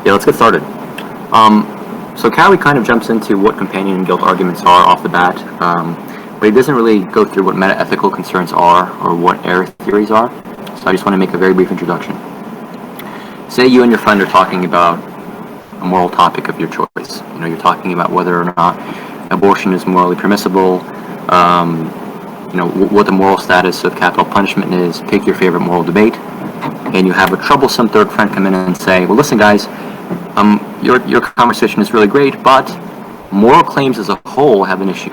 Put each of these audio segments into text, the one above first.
Yeah, let's get started. So Cowie kind of jumps into what companion and guilt arguments are off the bat, but he doesn't really go through what meta-ethical concerns are or what error theories are. So I just want to make a very brief introduction. Say you and your friend are talking about a moral topic of your choice. You know, you're talking about whether or not abortion is morally permissible, what the moral status of capital punishment is. Pick your favorite moral debate, and you have a troublesome third friend come in and say, well, listen, guys, your conversation is really great, but moral claims as a whole have an issue.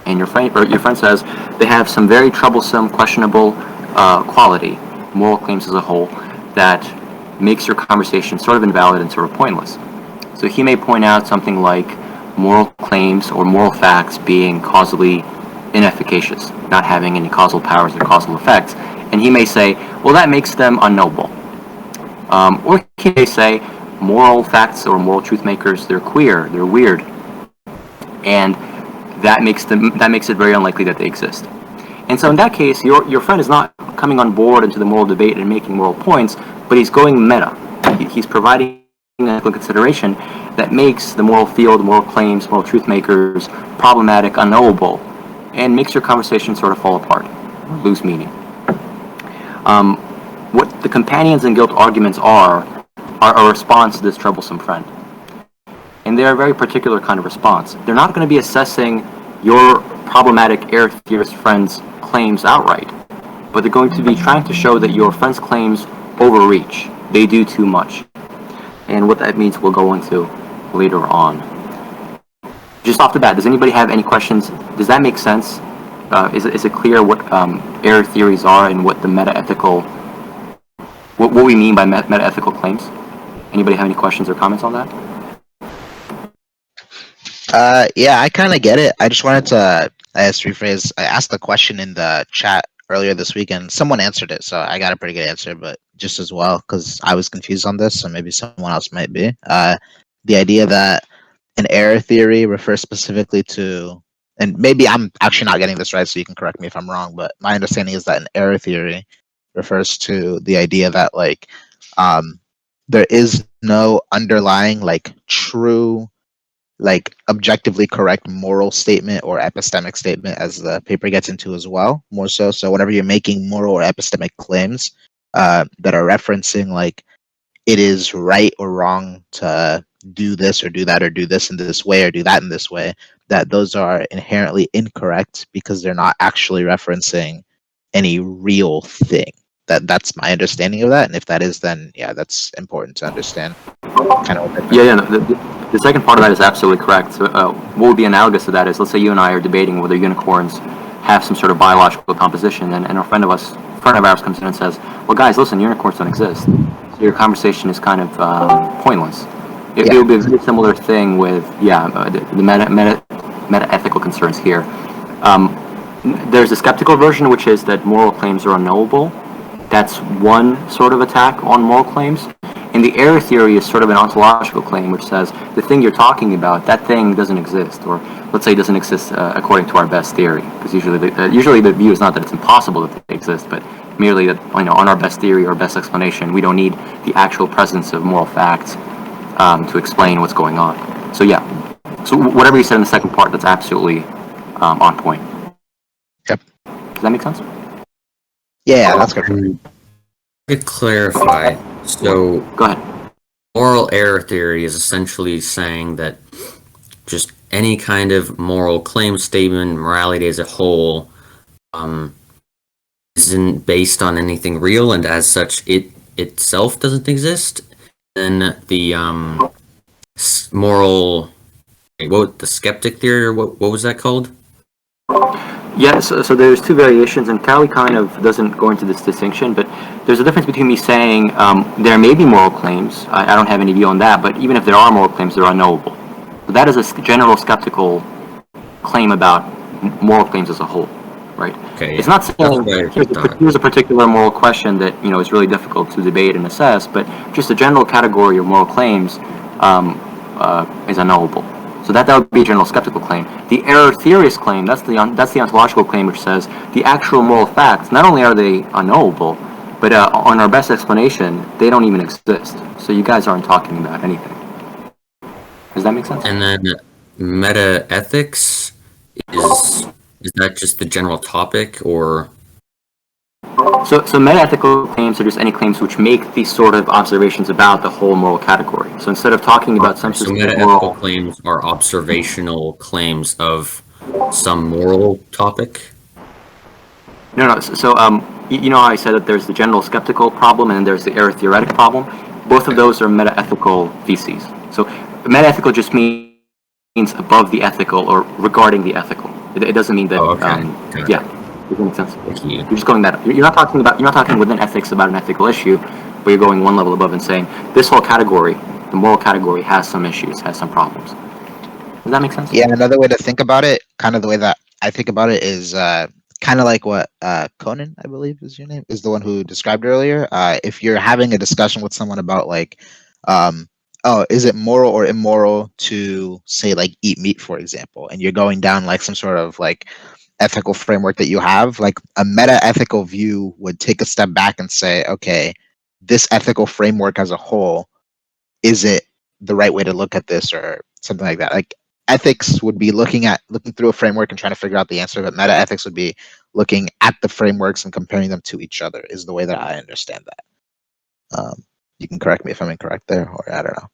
And your friend says they have some very troublesome, questionable quality, moral claims as a whole, that makes your conversation sort of invalid and sort of pointless. So he may point out something like moral claims or moral facts being causally inefficacious, not having any causal powers or causal effects, and he may say, well, that makes them unknowable. Or he may say, moral facts or moral truth makers, they're queer, they're weird, and that makes it very unlikely that they exist. And so in that case, your friend is not coming on board into the moral debate and making moral points, but he's going meta. He's providing an ethical consideration that makes the moral field, moral claims, moral truth makers problematic, unknowable, and makes your conversation sort of fall apart, lose meaning. What the companions and guilt arguments are a response to this troublesome friend. And they're a very particular kind of response. They're not going to be assessing your problematic error theorist friend's claims outright, but they're going to be trying to show that your friend's claims overreach. They do too much. And what that means we'll go into later on. Just off the bat, does anybody have any questions? Does that make sense? Is it clear what error theories are and what the meta-ethical, what we mean by meta-ethical claims? Anybody have any questions or comments on that? Yeah, I kind of get it. I just wanted to, I asked the question in the chat earlier this week, and someone answered it, so I got a pretty good answer, but just as well, because I was confused on this, so maybe someone else might be. The idea that an error theory refers specifically to, and maybe I'm actually not getting this right, so you can correct me if I'm wrong, but my understanding is that an error theory refers to the idea that, like, there is no underlying, like, true, like, objectively correct moral statement or epistemic statement, as the paper gets into as well, more so. So whenever you're making moral or epistemic claims that are referencing, like, it is right or wrong to do this or do that or do this in this way or do that in this way, that those are inherently incorrect because they're not actually referencing any real thing. That's my understanding of that, and if that is, then yeah, that's important to understand. Kind of. The second part of that is absolutely correct. So, what would be analogous to that is, let's say you and I are debating whether unicorns have some sort of biological composition, and a friend of ours comes in and says, "Well, guys, listen, unicorns don't exist." So your conversation is kind of pointless. It would be a very similar thing with the meta-ethical concerns here. There's a skeptical version, which is that moral claims are unknowable. That's one sort of attack on moral claims. And the error theory is sort of an ontological claim, which says the thing you're talking about, that thing doesn't exist, or let's say it doesn't exist according to our best theory. Because usually the view is not that it's impossible that they exist, but merely that, on our best theory or best explanation, we don't need the actual presence of moral facts to explain what's going on. So yeah, so whatever you said in the second part, that's absolutely on point. Yep. Does that make sense? Yeah, that's good. To clarify, so go ahead. Moral error theory is essentially saying that just any kind of moral claim statement, morality as a whole, isn't based on anything real, and as such, it itself doesn't exist. Then the the skeptic theory, or what was that called? Yes, so there's two variations, and Cowie kind of doesn't go into this distinction, but there's a difference between me saying there may be moral claims. I don't have any view on that, but even if there are moral claims, they're unknowable. So that is a general skeptical claim about moral claims as a whole, right? Okay. It's not saying here's a particular moral question that is really difficult to debate and assess, but just a general category of moral claims is unknowable. So that would be a general skeptical claim. The error theorist claim, that's the ontological claim, which says the actual moral facts, not only are they unknowable, But on our best explanation, they don't even exist. So you guys aren't talking about anything. Does that make sense? And then meta ethics is that just the general topic, or So meta-ethical claims are just any claims which make these sort of observations about the whole moral category. So instead of talking about some so specific meta ethical moral, claims are observational claims of some moral topic? no. So you know how I said that there's the general skeptical problem and then there's the error theoretic problem. Both of those are meta-ethical theses. So meta-ethical just means above the ethical or regarding the ethical. It doesn't mean that. Oh, okay. Got it. Yeah. Does that make sense? Thank you. You're just going that. You're not talking within ethics about an ethical issue, but you're going one level above and saying this whole category, the moral category, has some issues, has some problems. Does that make sense? Yeah, another way to think about it, kind of the way that I think about it is kind of like what Conan, I believe is your name, is the one who described earlier. If you're having a discussion with someone about like, oh, is it moral or immoral to say like eat meat, for example, and you're going down like some sort of like ethical framework that you have, like a meta ethical view would take a step back and say, okay, this ethical framework as a whole, is it the right way to look at this or something like that? Like ethics would be looking through a framework and trying to figure out the answer, but meta ethics would be looking at the frameworks and comparing them to each other, is the way that I understand that. You can correct me if I'm incorrect there, or I don't know.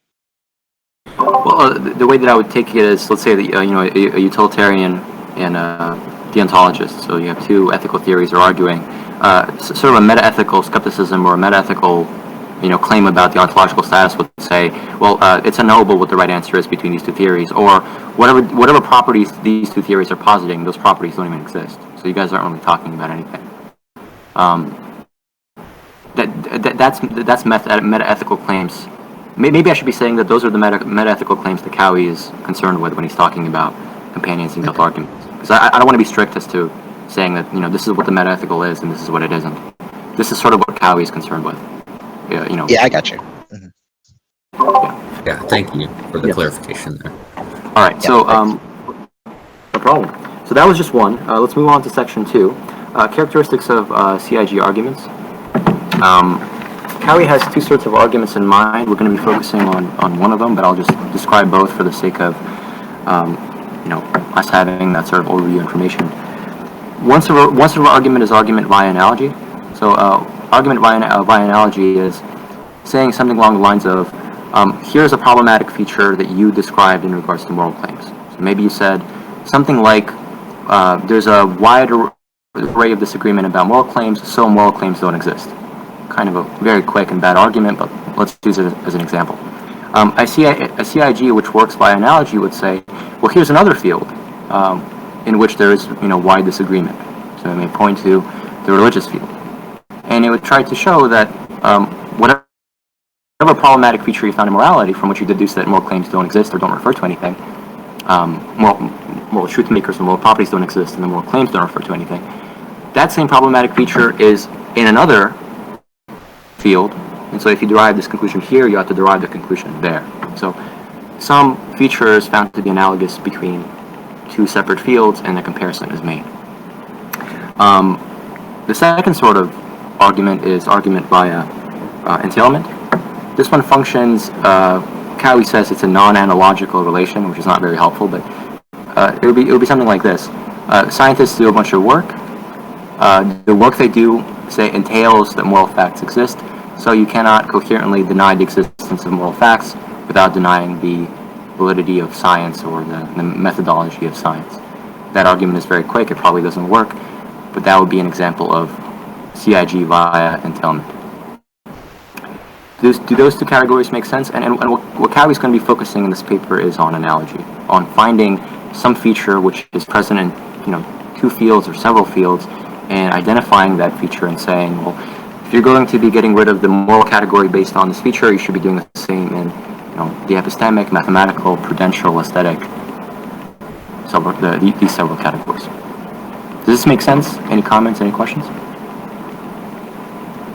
Well, the way that I would take it is, let's say that a utilitarian and deontologist. So you have two ethical theories are arguing. Sort of a meta-ethical skepticism or a meta-ethical claim about the ontological status would say, well, it's unknowable what the right answer is between these two theories, or whatever properties these two theories are positing, those properties don't even exist. So you guys aren't really talking about anything. That's meta-ethical claims. Maybe I should be saying that those are the meta-ethical claims that Cowie is concerned with when he's talking about companions and guilt arguments. Because I don't want to be strict as to saying that this is what the meta-ethical is and this is what it isn't. This is sort of what Cowie is concerned with. Yeah, I got you. Mm-hmm. Yeah, thank you for the clarification there. All right, so no problem. So that was just one. Let's move on to section 2. Characteristics of CIG arguments. Cowie has two sorts of arguments in mind. We're going to be focusing on one of them, but I'll just describe both for the sake of us having that sort of overview information. One sort of argument is argument via analogy. So argument via analogy is saying something along the lines of, here's a problematic feature that you described in regards to moral claims. So maybe you said something like, there's a wide array of disagreement about moral claims, so moral claims don't exist. Kind of a very quick and bad argument, but let's use it as an example. A CIG which works by analogy would say, well, here's another field in which there is wide disagreement. So it may point to the religious field. And it would try to show that whatever problematic feature you found in morality, from which you deduce that moral claims don't exist or don't refer to anything, moral truth makers or moral properties don't exist and the moral claims don't refer to anything, that same problematic feature is in another field. And so if you derive this conclusion here, you have to derive the conclusion there. So some feature is found to be analogous between two separate fields and a comparison is made. The second sort of argument is argument via entailment. This one functions, Cowie says it's a non-analogical relation, which is not very helpful, but it would be something like this. Scientists do a bunch of work. The work they do, say, entails that moral facts exist, so you cannot coherently deny the existence of moral facts without denying the validity of science or the methodology of science. That argument is very quick, it probably doesn't work, but that would be an example of CIG via entailment. Do those two categories make sense? And what Cowie's going to be focusing in this paper is on analogy, on finding some feature which is present in two fields or several fields, and identifying that feature and saying, well, if you're going to be getting rid of the moral category based on this feature, you should be doing the same in the epistemic, mathematical, prudential, aesthetic, these several categories. Does this make sense? Any comments, any questions?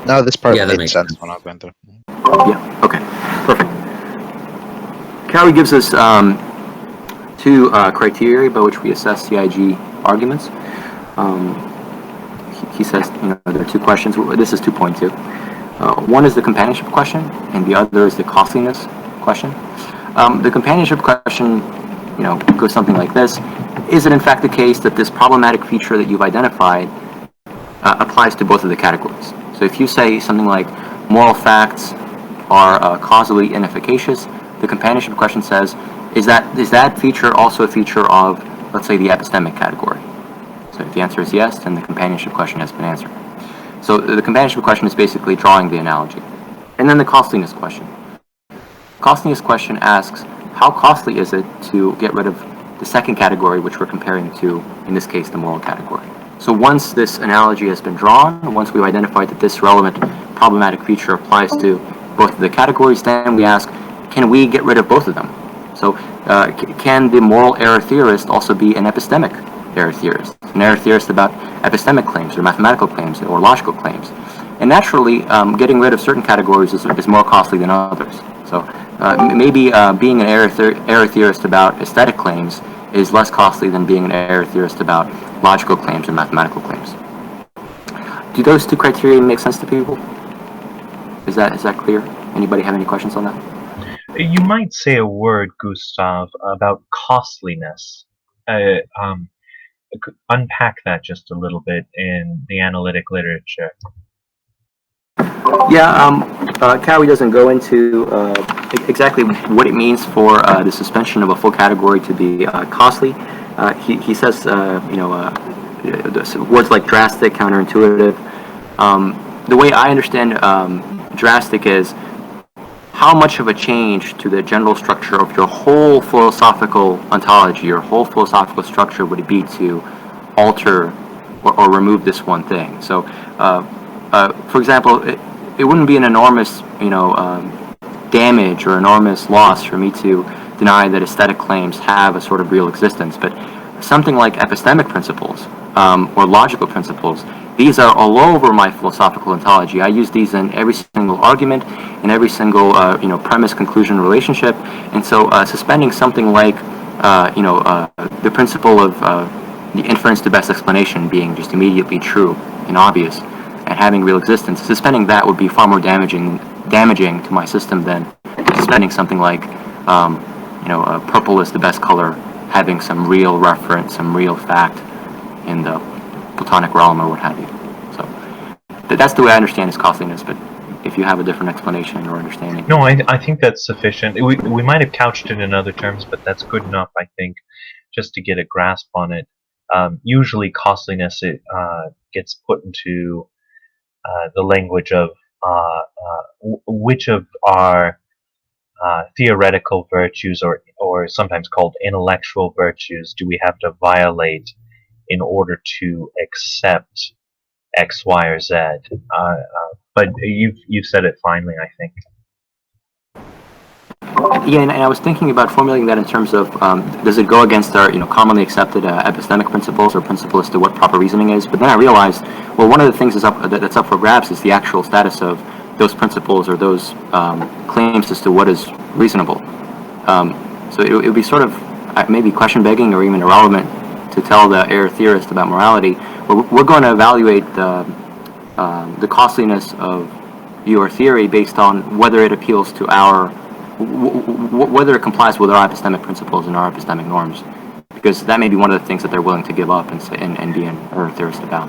No, this part that made sense when I was going through. Yeah, okay, perfect. Cowie gives us two criteria by which we assess CIG arguments. he says, there are two questions. This is 2.2. One is the companionship question, and the other is the costliness question. The companionship question, goes something like this. Is it in fact the case that this problematic feature that you've identified applies to both of the categories? So if you say something like moral facts are causally inefficacious, the companionship question says, is that feature also a feature of, let's say, the epistemic category? So if the answer is yes, then the companionship question has been answered. So the companionship question is basically drawing the analogy. And then the costliness question. Costliness question asks, how costly is it to get rid of the second category, which we're comparing to, in this case, the moral category? So once this analogy has been drawn, once we've identified that this relevant problematic feature applies to both of the categories, then we ask, can we get rid of both of them? So can the moral error theorist also be an epistemic error theorist? An error theorist about epistemic claims or mathematical claims or logical claims? And naturally, getting rid of certain categories is more costly than others. So maybe being an error theorist about aesthetic claims is less costly than being an error theorist about logical claims or mathematical claims. Do those two criteria make sense to people? Is that clear? Anybody have any questions on that? You might say a word, Gustav, about costliness. Unpack that just a little bit in the analytic literature. Yeah, Cowie doesn't go into exactly what it means for the suspension of a full category to be costly. He says, words like drastic, counterintuitive. The way I understand drastic is how much of a change to the general structure of your whole philosophical ontology, your whole philosophical structure would it be to alter or remove this one thing. So, for example, it wouldn't be an enormous, damage or enormous loss for me to deny that aesthetic claims have a sort of real existence, but something like epistemic principles or logical principles, these are all over my philosophical ontology. I use these in every single argument, in every single premise conclusion relationship, and so suspending something like the principle of the inference to best explanation being just immediately true and obvious and having real existence, suspending that would be far more damaging to my system than suspending something like purple is the best color, having some real reference, some real fact in the Platonic realm or what have you. So that's the way I understand its costliness, but if you have a different explanation or understanding. No, I think that's sufficient. We might have couched it in other terms, but that's good enough, I think, just to get a grasp on it. Usually costliness gets put into the language of which of our theoretical virtues or sometimes called intellectual virtues do we have to violate in order to accept X, Y, or Z. But you've said it finely, I think. Yeah, and I was thinking about formulating that in terms of does it go against our commonly accepted epistemic principles or principles as to what proper reasoning is? But then I realized, well, one of the things that's up for grabs is the actual status of those principles or those claims as to what is reasonable. So it would be sort of maybe question begging or even irrelevant to tell the error theorist about morality. We're going to evaluate the costliness of your theory based on whether it appeals to our whether it complies with our epistemic principles and our epistemic norms, because that may be one of the things that they're willing to give up and be an error theorist about.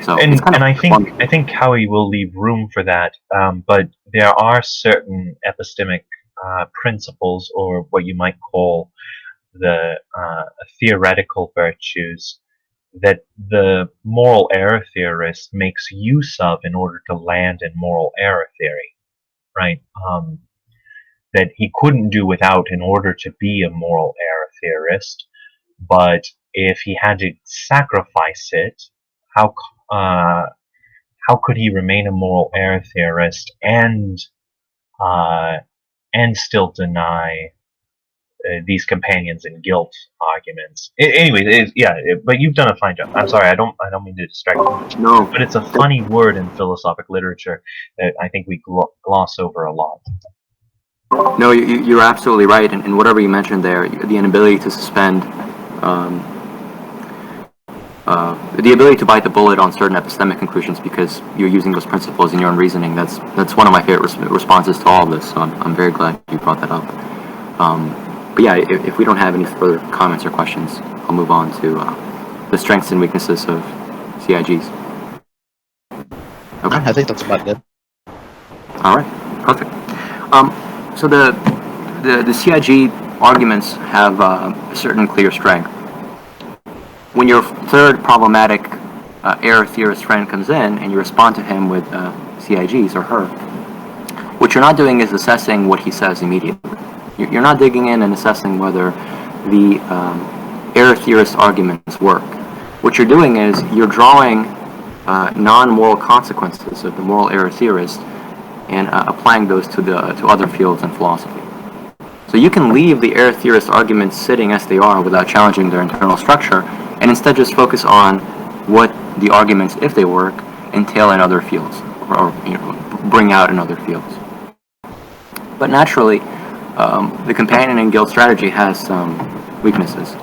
So I think Cowie will leave room for that, but there are certain epistemic principles, or what you might call the theoretical virtues, that the moral error theorist makes use of in order to land in moral error theory, right? That he couldn't do without in order to be a moral error theorist, but if he had to sacrifice it, how could he remain a moral error theorist and still deny these companions in guilt arguments? Anyway, but you've done a fine job. I'm sorry, I don't mean to distract you. No, but it's a funny word in philosophic literature that I think we gloss over a lot. No, you're absolutely right, and whatever you mentioned there, the inability to suspend the ability to bite the bullet on certain epistemic conclusions because you're using those principles in your own reasoning. That's one of my favorite responses to all of this. So I'm very glad you brought that up. But yeah, if we don't have any further comments or questions, I'll move on to the strengths and weaknesses of CIGs. Okay. I think that's about good. All right, perfect. So the CIG arguments have a certain clear strength. When your third problematic error theorist friend comes in and you respond to him with CIGs or her, what you're not doing is assessing what he says immediately. You're not digging in and assessing whether the error theorist arguments work. What you're doing is you're drawing non-moral consequences of the moral error theorist and applying those to other fields in philosophy. So you can leave the error theorist arguments sitting as they are without challenging their internal structure, and instead just focus on what the arguments, if they work, entail in other fields, or bring out in other fields. But naturally, the companion and guild strategy has some weaknesses.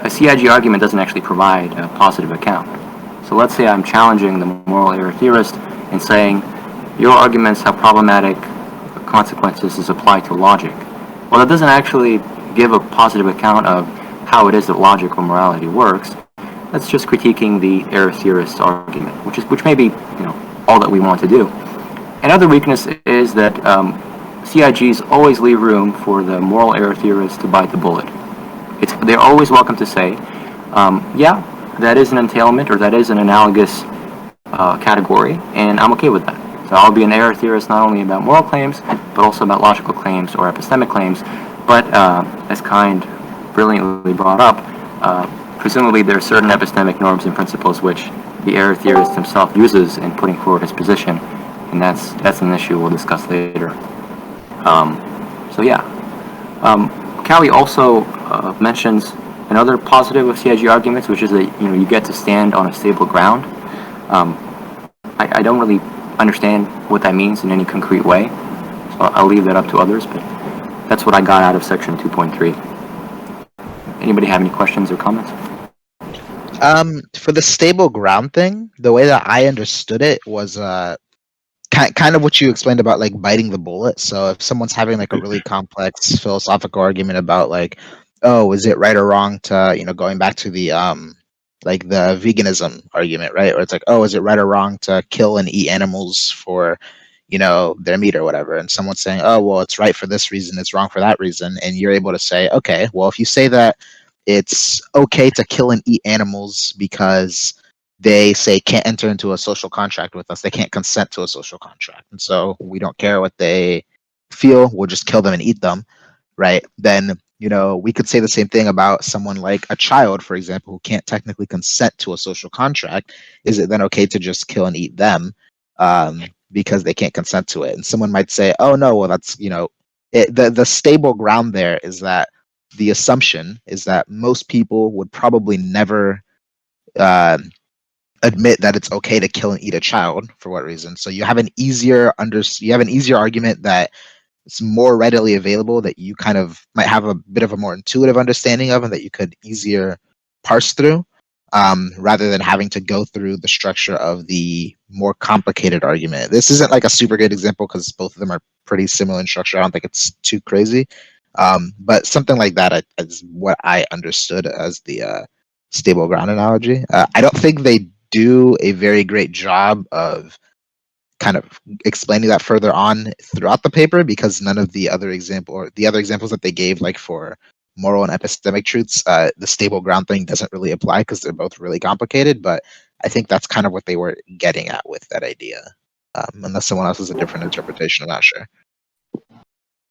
A CIG argument doesn't actually provide a positive account. So let's say I'm challenging the moral error theorist and saying, your arguments have problematic consequences as applied to logic. Well, that doesn't actually give a positive account of how it is that logic or morality works. That's just critiquing the error theorist's argument, which may be all that we want to do. Another weakness is that CIGs always leave room for the moral error theorist to bite the bullet. They're always welcome to say, yeah, that is an entailment or that is an analogous category, and I'm okay with that. So I'll be an error theorist not only about moral claims, but also about logical claims or epistemic claims. But as Kind brilliantly brought up, presumably there are certain epistemic norms and principles which the error theorist himself uses in putting forward his position, and that's an issue we'll discuss later. So yeah. Cowie also mentions another positive of CIG arguments, which is that you get to stand on a stable ground. I don't really understand what that means in any concrete way, so I'll leave that up to others, but that's what I got out of section 2.3. Anybody have any questions or comments? For the stable ground thing, the way that I understood it was kind of what you explained about like biting the bullet. So if someone's having like a really complex philosophical argument about like, oh, is it right or wrong to, going back to the like the veganism argument, right? Or it's like, oh, is it right or wrong to kill and eat animals for, their meat or whatever? And someone's saying, oh, well, it's right for this reason, it's wrong for that reason. And you're able to say, okay, well, if you say that it's okay to kill and eat animals because they say can't enter into a social contract with us, they can't consent to a social contract, and so we don't care what they feel, we'll just kill them and eat them, right? Then we could say the same thing about someone like a child, for example, who can't technically consent to a social contract. Is it then okay to just kill and eat them because they can't consent to it? And someone might say, oh no, well that's the stable ground there is that the assumption is that most people would probably never admit that it's okay to kill and eat a child. For what reason? So you have an easier argument that it's more readily available, that you kind of might have a bit of a more intuitive understanding of, and that you could easier parse through, rather than having to go through the structure of the more complicated argument. This isn't like a super good example because both of them are pretty similar in structure. I don't think it's too crazy, but something like that is what I understood as the stable ground analogy. I don't think they do a very great job of kind of explaining that further on throughout the paper, because none of the other examples that they gave, like for moral and epistemic truths, the stable ground thing doesn't really apply because they're both really complicated. But I think that's kind of what they were getting at with that idea. Unless someone else has a different interpretation, I'm not sure.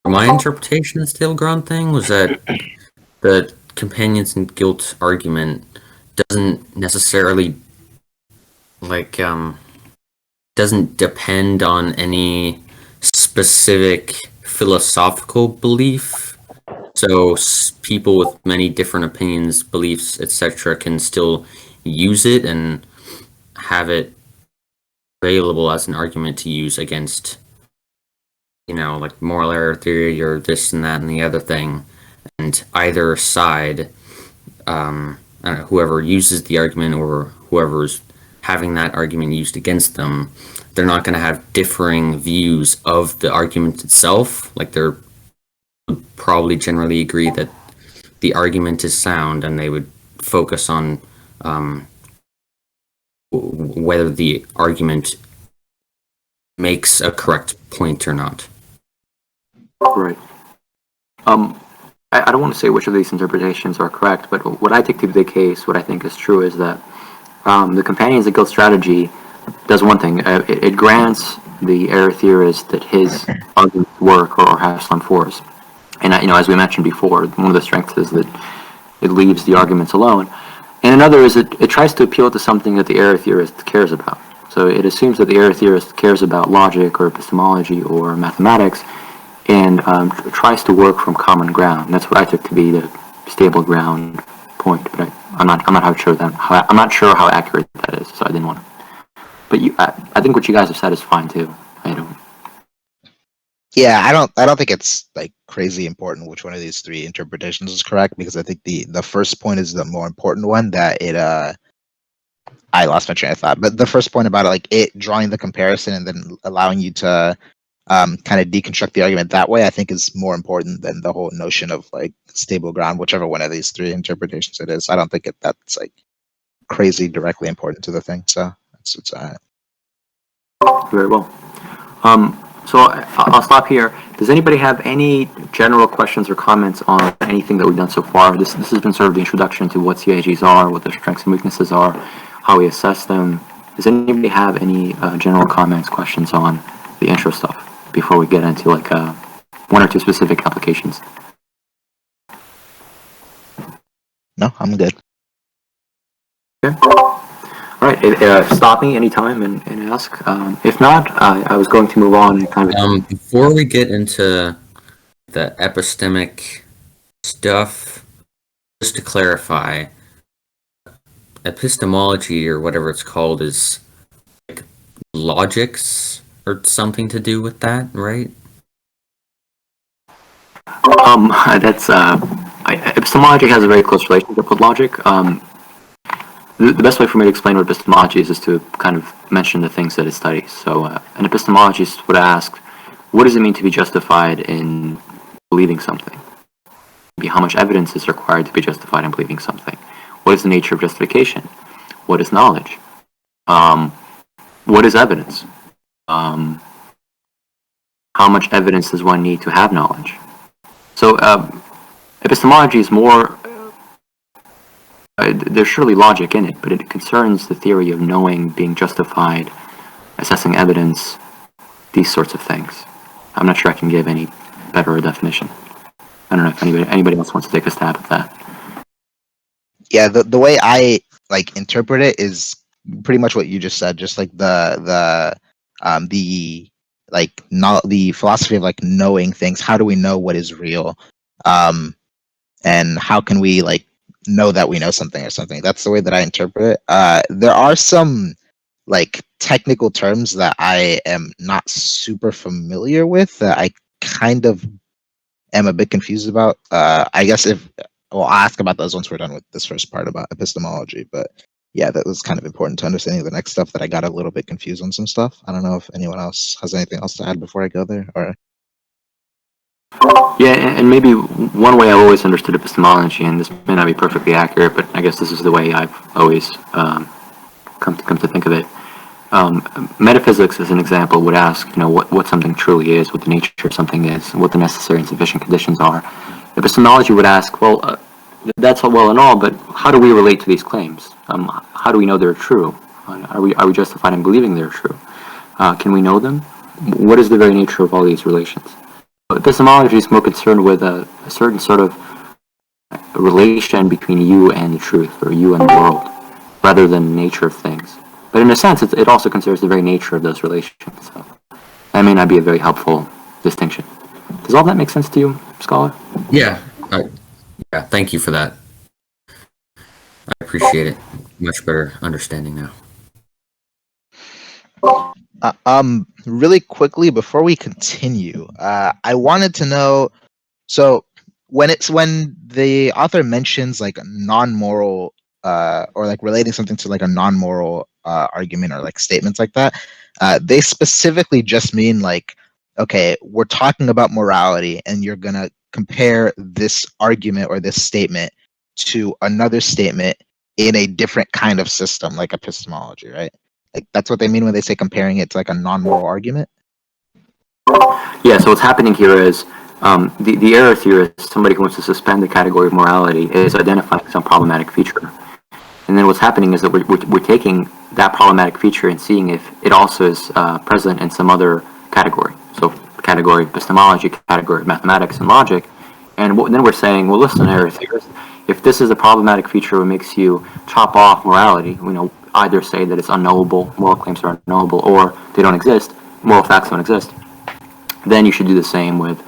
My interpretation of the stable ground thing was that the companions and guilt argument doesn't necessarily doesn't depend on any specific philosophical belief. So people with many different opinions, beliefs, etc., can still use it and have it available as an argument to use against, like moral error theory or this and that and the other thing. And either side whoever uses the argument or whoever's having that argument used against them, they're not going to have differing views of the argument itself. Like they're probably generally agree that the argument is sound, and they would focus on whether the argument makes a correct point or not. Right. I don't want to say which of these interpretations are correct, but what I take to be the case, what I think is true, is that the Companions of Guild strategy does one thing. It grants the error theorist that his arguments work or have some force. And as we mentioned before, one of the strengths is that it leaves the arguments alone. And another is it tries to appeal to something that the error theorist cares about. So it assumes that the error theorist cares about logic or epistemology or mathematics, and tries to work from common ground. And that's what I took to be the stable ground point. But I'm not sure how accurate that is. So I didn't want to. But I think what you guys have said is fine too. I don't. Yeah, I don't think it's like crazy important which one of these three interpretations is correct, because I think the first point is the more important one, that it I lost my train of thought. But the first point about it, like it drawing the comparison and then allowing you to kind of deconstruct the argument that way, I think is more important than the whole notion of like stable ground, whichever one of these three interpretations it is. I don't think that's like crazy directly important to the thing. So it's all right. Very well. So I'll stop here. Does anybody have any general questions or comments on anything that we've done so far? This has been sort of the introduction to what CIGs are, what their strengths and weaknesses are, how we assess them. Does anybody have any general comments, questions on the intro stuff before we get into like one or two specific applications? No, I'm good. Okay. All right, stop me anytime and ask. If not, I was going to move on and kind of... Before we get into the epistemic stuff, just to clarify, epistemology or whatever it's called is like logics or something to do with that, right? Epistemology has a very close relationship with logic. The best way for me to explain what epistemology is to kind of mention the things that it studies. So an epistemologist would ask, what does it mean to be justified in believing something? Maybe how much evidence is required to be justified in believing something? What is the nature of justification? What is knowledge? What is evidence? How much evidence does one need to have knowledge? So epistemology is more... there's surely logic in it, but it concerns the theory of knowing, being justified, assessing evidence, these sorts of things. I'm not sure I can give any better a definition. I don't know if anybody else wants to take a stab at that. Yeah, the way I like interpret it is pretty much what you just said. Just like the philosophy of like knowing things. How do we know what is real? And how can we like know that we know something or something? That's the way that I interpret it. There are some like technical terms that I am not super familiar with that I kind of am a bit confused about. I guess I'll ask about those once we're done with this first part about epistemology. But yeah, that was kind of important to understanding the next stuff that I got a little bit confused on some stuff. I don't know if anyone else has anything else to add before I go there, or... Yeah, and maybe one way I've always understood epistemology, and this may not be perfectly accurate, but I guess this is the way I've always come to think of it. Metaphysics, as an example, would ask, what something truly is, what the nature of something is, what the necessary and sufficient conditions are. Epistemology would ask, well, that's all well and all, but how do we relate to these claims? How do we know they're true? Are we justified in believing they're true? Can we know them? What is the very nature of all these relations? Epistemology is more concerned with a certain sort of relation between you and the truth, or you and the world, rather than the nature of things. But in a sense, it also considers the very nature of those relations. So that may not be a very helpful distinction. Does all that make sense to you, Scholar? Yeah. Yeah. Thank you for that. I appreciate it. Much better understanding now. Really quickly before we continue, I wanted to know. So when the author mentions like non-moral or like relating something to like a non-moral argument or like statements like that, they specifically just mean like, okay, we're talking about morality, and you're gonna compare this argument or this statement to another statement in a different kind of system, like epistemology, right? Like that's what they mean when they say comparing it to like a non-moral argument. Yeah, so what's happening here is the error theorist, somebody who wants to suspend the category of morality, is identifying some problematic feature. And then what's happening is that we're taking that problematic feature and seeing if it also is present in some other category. So category of epistemology, category of mathematics and logic. And then we're saying, well, listen, error theorist, if this is a problematic feature that makes you chop off morality, either say that it's unknowable, moral claims are unknowable, or they don't exist, moral facts don't exist, then you should do the same with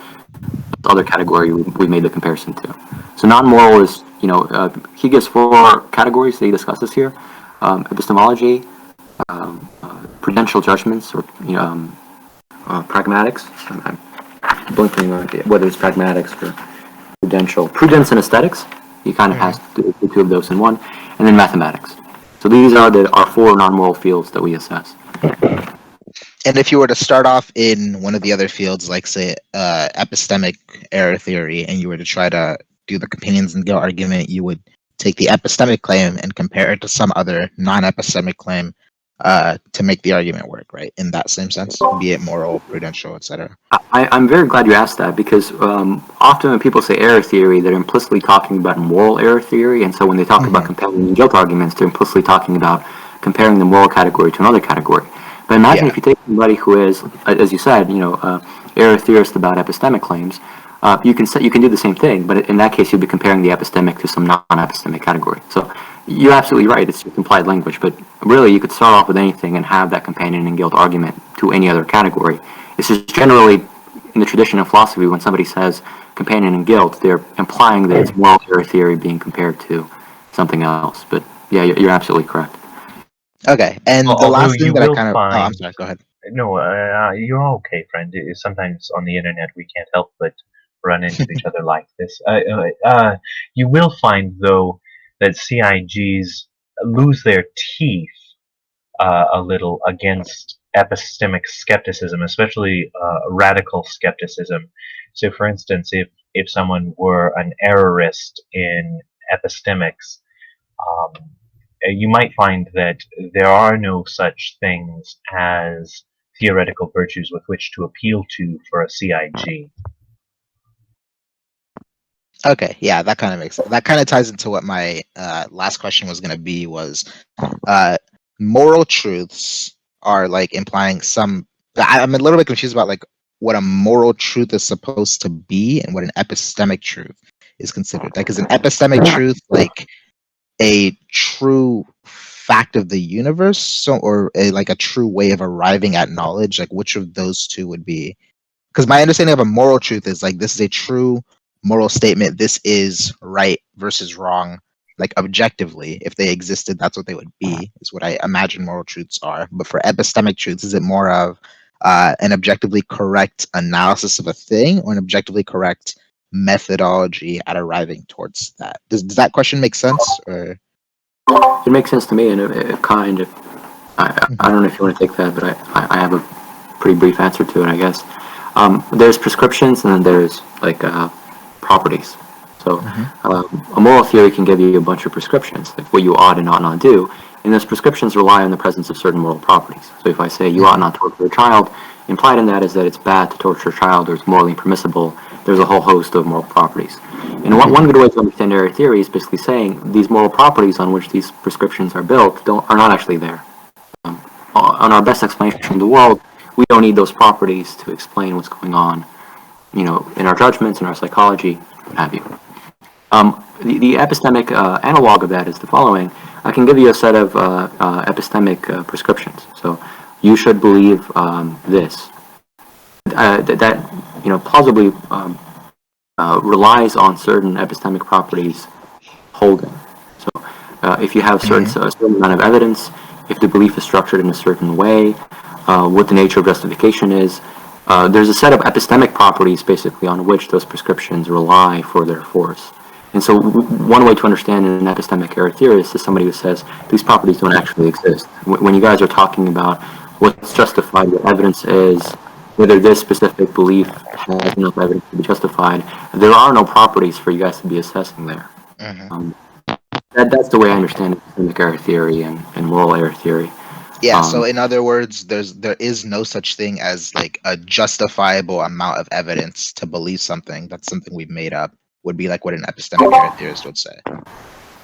the other category we made the comparison to. So non-moral is, he gives 4 categories that he discusses here: epistemology, prudential judgments, or pragmatics. I'm blinking on whether it's pragmatics or prudential. Prudence and aesthetics. He kind of has the 2 of those in one, and then mathematics. So these are our 4 non-moral fields that we assess. And if you were to start off in one of the other fields, like say epistemic error theory, and you were to try to do the companions and guilt argument, you would take the epistemic claim and compare it to some other non-epistemic claim to make the argument work, right? In that same sense, be it moral, prudential, etc. I'm very glad you asked that, because often when people say error theory, they're implicitly talking about moral error theory, and so when they talk about companion and guilt arguments, they're implicitly talking about comparing the moral category to another category. But imagine if you take somebody who is, as you said, error theorist about epistemic claims, you can do the same thing, but in that case you'd be comparing the epistemic to some non-epistemic category. So you're absolutely right, it's just implied language, but really you could start off with anything and have that companion and guilt argument to any other category. It's just generally, in the tradition of philosophy, when somebody says companion and guilt, they're implying that it's moral error theory being compared to something else. But yeah, you're absolutely correct. Okay, and the last thing that I kind of... find, I'm sorry, go ahead. No, you're okay, friend. Sometimes on the internet we can't help but run into each other like this. You will find, though, that CIGs lose their teeth a little against epistemic skepticism, especially radical skepticism. So, for instance, if someone were an errorist in epistemics, you might find that there are no such things as theoretical virtues with which to appeal to for a CIG. Okay, yeah, that kind of makes sense. That kind of ties into what my last question was going to be, was moral truths are like implying some... I'm a little bit confused about like what a moral truth is supposed to be and what an epistemic truth is considered. Like, is an epistemic truth like a true fact of the universe, so, or like a true way of arriving at knowledge? Like, which of those two would be? Because my understanding of a moral truth is like, this is a true moral statement, this is right versus wrong, like objectively. If they existed, that's what they would be, is what I imagine moral truths are. But for epistemic truths, is it more of an objectively correct analysis of a thing, or an objectively correct methodology at arriving towards that? Does that question make sense? Or It makes sense to me, and it kind of... I don't know if you want to take that, but I have a pretty brief answer to it, I guess. There's prescriptions, and then there's like properties. So a moral theory can give you a bunch of prescriptions, like what you ought and ought not do, and those prescriptions rely on the presence of certain moral properties. So if I say you ought not torture a child, implied in that is that it's bad to torture a child, or it's morally impermissible. There's a whole host of moral properties. And one good way to understand error theory is basically saying these moral properties on which these prescriptions are built are not actually there. On our best explanation of the world, we don't need those properties to explain what's going on, in our judgments, in our psychology, what have you. The epistemic analog of that is the following. I can give you a set of epistemic prescriptions. So you should believe this. That plausibly relies on certain epistemic properties holding. So if you have a certain amount of evidence, if the belief is structured in a certain way, what the nature of justification is, there's a set of epistemic properties basically on which those prescriptions rely for their force. And so one way to understand an epistemic error theorist is somebody who says these properties don't actually exist. When you guys are talking about what's justified, what evidence is, whether this specific belief has enough evidence to be justified, there are no properties for you guys to be assessing there. That's the way I understand epistemic error theory and moral error theory. Yeah, so in other words, there is no such thing as like a justifiable amount of evidence to believe something. That's something we've made up. Would be like what an epistemic error theorist would say.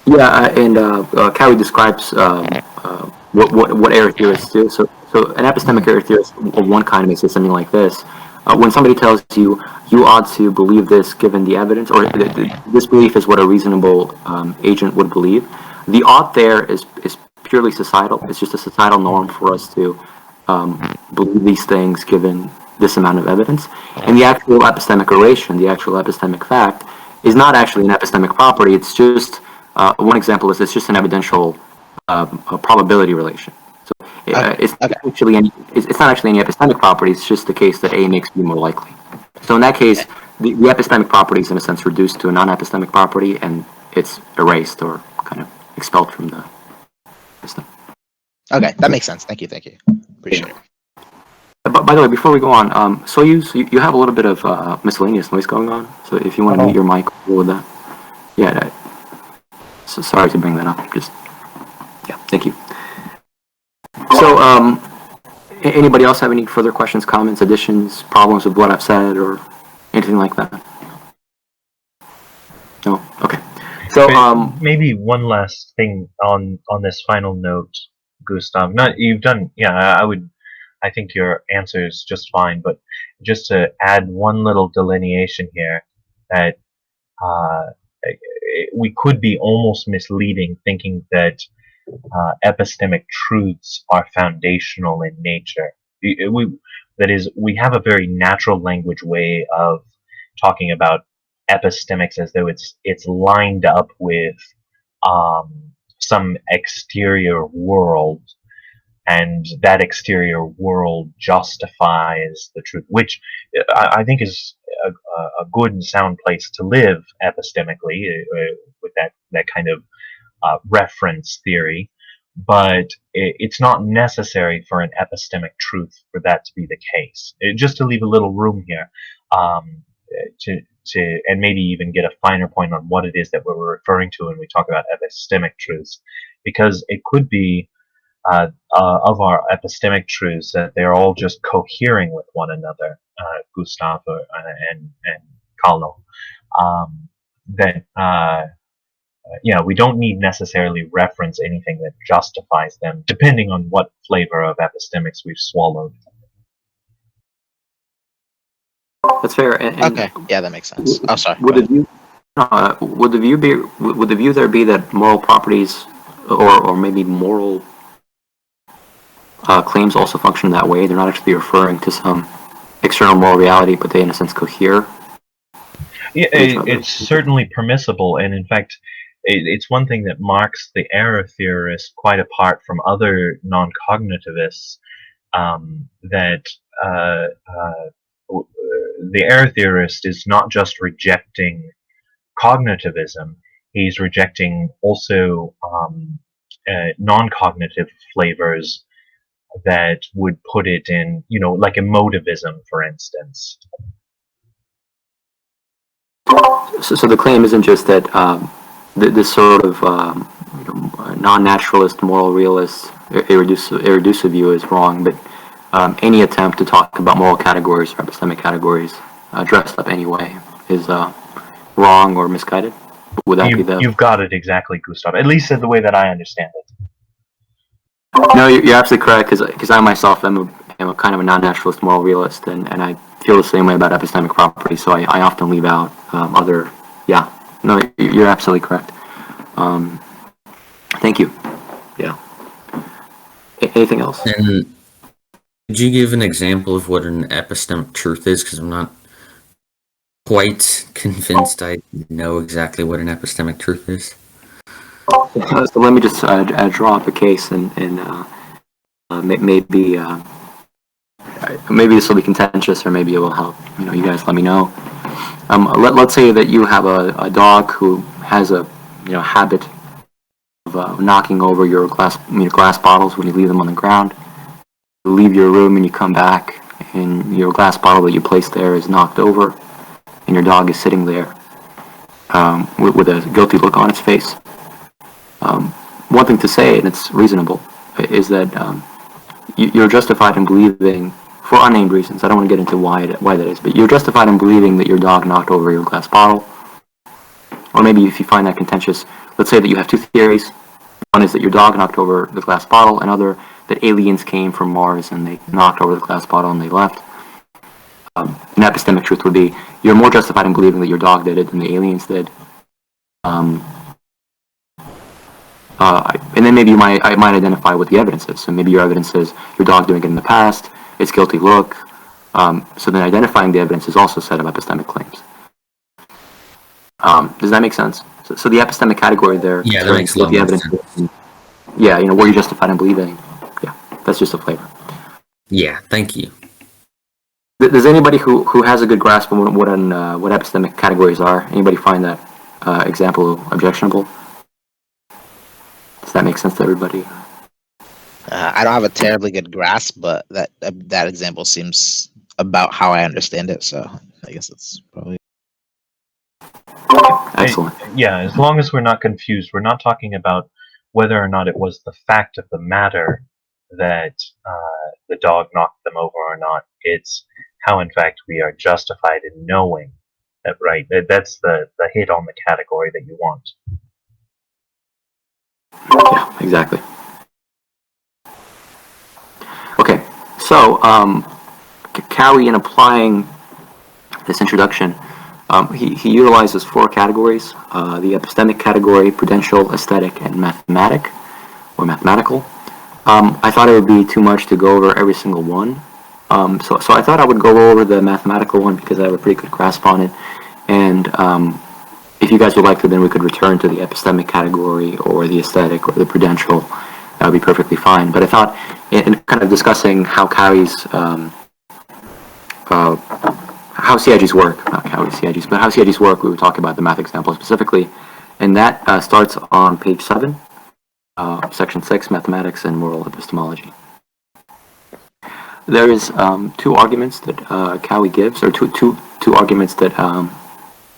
Yeah, and Cowie describes what error theorists do. So an epistemic error theorist of one kind may say something like this: when somebody tells you you ought to believe this given the evidence, or this belief is what a reasonable agent would believe, the ought there is purely societal. It's just a societal norm for us to believe these things given this amount of evidence. And the actual epistemic oration, the actual epistemic fact, is not actually an epistemic property. It's just one example is it's just an evidential probability relation. So it's not actually any epistemic property. It's just the case that A makes B more likely. So in that case, the epistemic property is in a sense reduced to a non-epistemic property, and it's erased or kind of expelled from the system. Okay, that makes sense. Thank you. Appreciate it. But by the way, before we go on, Soyuz, you have a little bit of miscellaneous noise going on. So if you want to mute your mic with that, yeah. So sorry to bring that up. Thank you. So, anybody else have any further questions, comments, additions, problems with what I've said, or anything like that? No. Okay. So, maybe one last thing on this final note, Gustav. I think your answer is just fine, but just to add one little delineation here, that we could be almost misleading thinking that epistemic truths are foundational in nature. That is, we have a very natural language way of talking about epistemics as though it's lined up with some exterior world, and that exterior world justifies the truth, which I think is a good and sound place to live epistemically with that kind of reference theory. But it's not necessary for an epistemic truth for that to be the case. Just to leave a little room here to and maybe even get a finer point on what it is that we're referring to when we talk about epistemic truths, because it could be of our epistemic truths that they're all just cohering with one another, Gustav and Carlo. We don't need necessarily reference anything that justifies them, depending on what flavor of epistemics we've swallowed. That's fair. And okay, yeah, that makes sense. Oh, sorry. Would the view there be that moral properties or maybe moral claims also function that way? They're not actually referring to some external moral reality, but they in a sense cohere? Yeah, it's certainly permissible, and in fact, it's one thing that marks the error theorist quite apart from other non-cognitivists, that the error theorist is not just rejecting cognitivism, he's rejecting also non-cognitive flavors that would put it in, like emotivism, for instance. So the claim isn't just that this sort of non-naturalist, moral realist, irreducive view is wrong, but any attempt to talk about moral categories or epistemic categories dressed up anyway is wrong or misguided? Would that be the... You've got it exactly, Gustav, at least in the way that I understand it. No, you're absolutely correct, because I myself am a kind of a non-naturalist moral realist, and I feel the same way about epistemic properties, so I often leave out other... Yeah, no, you're absolutely correct. Thank you. Yeah. Anything else? And could you give an example of what an epistemic truth is? Because I'm not quite convinced I know exactly what an epistemic truth is. So let me just draw up a case, and maybe this will be contentious, or maybe it will help. You guys let me know. Let's say that you have a dog who has a habit of knocking over your glass bottles when you leave them on the ground. You leave your room and you come back, and your glass bottle that you placed there is knocked over, and your dog is sitting there with a guilty look on its face. One thing to say, and it's reasonable, is that you're justified in believing, for unnamed reasons, I don't want to get into why that is, but you're justified in believing that your dog knocked over your glass bottle. Or maybe if you find that contentious, let's say that you have two theories. One is that your dog knocked over the glass bottle, another that aliens came from Mars and they knocked over the glass bottle and they left. An epistemic truth would be, you're more justified in believing that your dog did it than the aliens did. And then maybe I might identify what the evidence is. So maybe your evidence is your dog doing it in the past, its guilty look. So then identifying the evidence is also a set of epistemic claims. Does that make sense? So the epistemic category there, Yeah, that makes a lot of sense. Yeah, what you're justified in believing. Yeah, that's just a flavor. Yeah, thank you. Does anybody who has a good grasp on what epistemic categories are, anybody find that example objectionable? Does that make sense to everybody? I don't have a terribly good grasp, but that example seems about how I understand it. So I guess it's probably Excellent. Yeah, as long as we're not confused, we're not talking about whether or not it was the fact of the matter that the dog knocked them over or not. It's how, in fact, we are justified in knowing that, right? That's the hit on the category that you want. Yeah, exactly. Okay, so Cowie, in applying this introduction, he utilizes four categories: the epistemic category, prudential, aesthetic, and mathematical. I thought it would be too much to go over every single one, so I thought I would go over the mathematical one because I have a pretty good grasp on it, and if you guys would like to, then we could return to the epistemic category or the aesthetic or the prudential. That would be perfectly fine. But I thought, in kind of discussing how Cowie's how CIGs work, not Cowie CIGs, but how CIGs work, we would talk about the math example specifically, and that starts on page 7, section 6, mathematics and moral epistemology. There is two arguments that Cowie gives, or two arguments that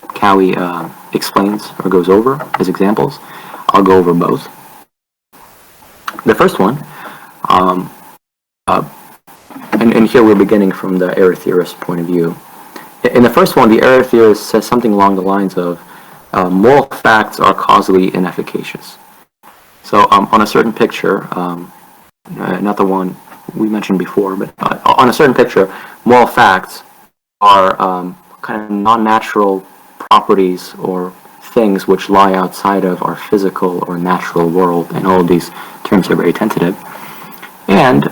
Cowie explains or goes over as examples. I'll go over both. The first one, and here we're beginning from the error theorist point of view. In the first one, the error theorist says something along the lines of, moral facts are causally inefficacious. So on a certain picture, not the one we mentioned before, but on a certain picture, moral facts are kind of non-natural properties or things which lie outside of our physical or natural world, and all of these terms are very tentative. And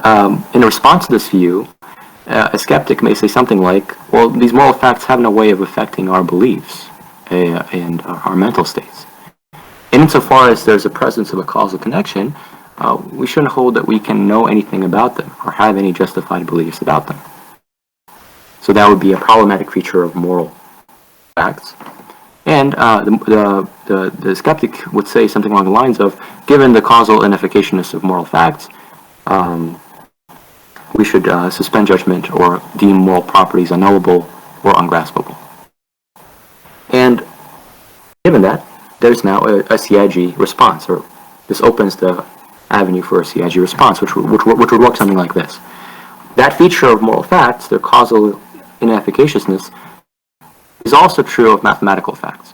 in response to this view, a skeptic may say something like, well, these moral facts have no way of affecting our beliefs and our mental states. And insofar as there's a presence of a causal connection, we shouldn't hold that we can know anything about them or have any justified beliefs about them. So that would be a problematic feature of moral facts. And the skeptic would say something along the lines of, given the causal inefficaciousness of moral facts, we should suspend judgment or deem moral properties unknowable or ungraspable. And given that, there's now a CIG response, or this opens the avenue for a CIG response, which would work something like this. That feature of moral facts, their causal inefficaciousness, is also true of mathematical facts.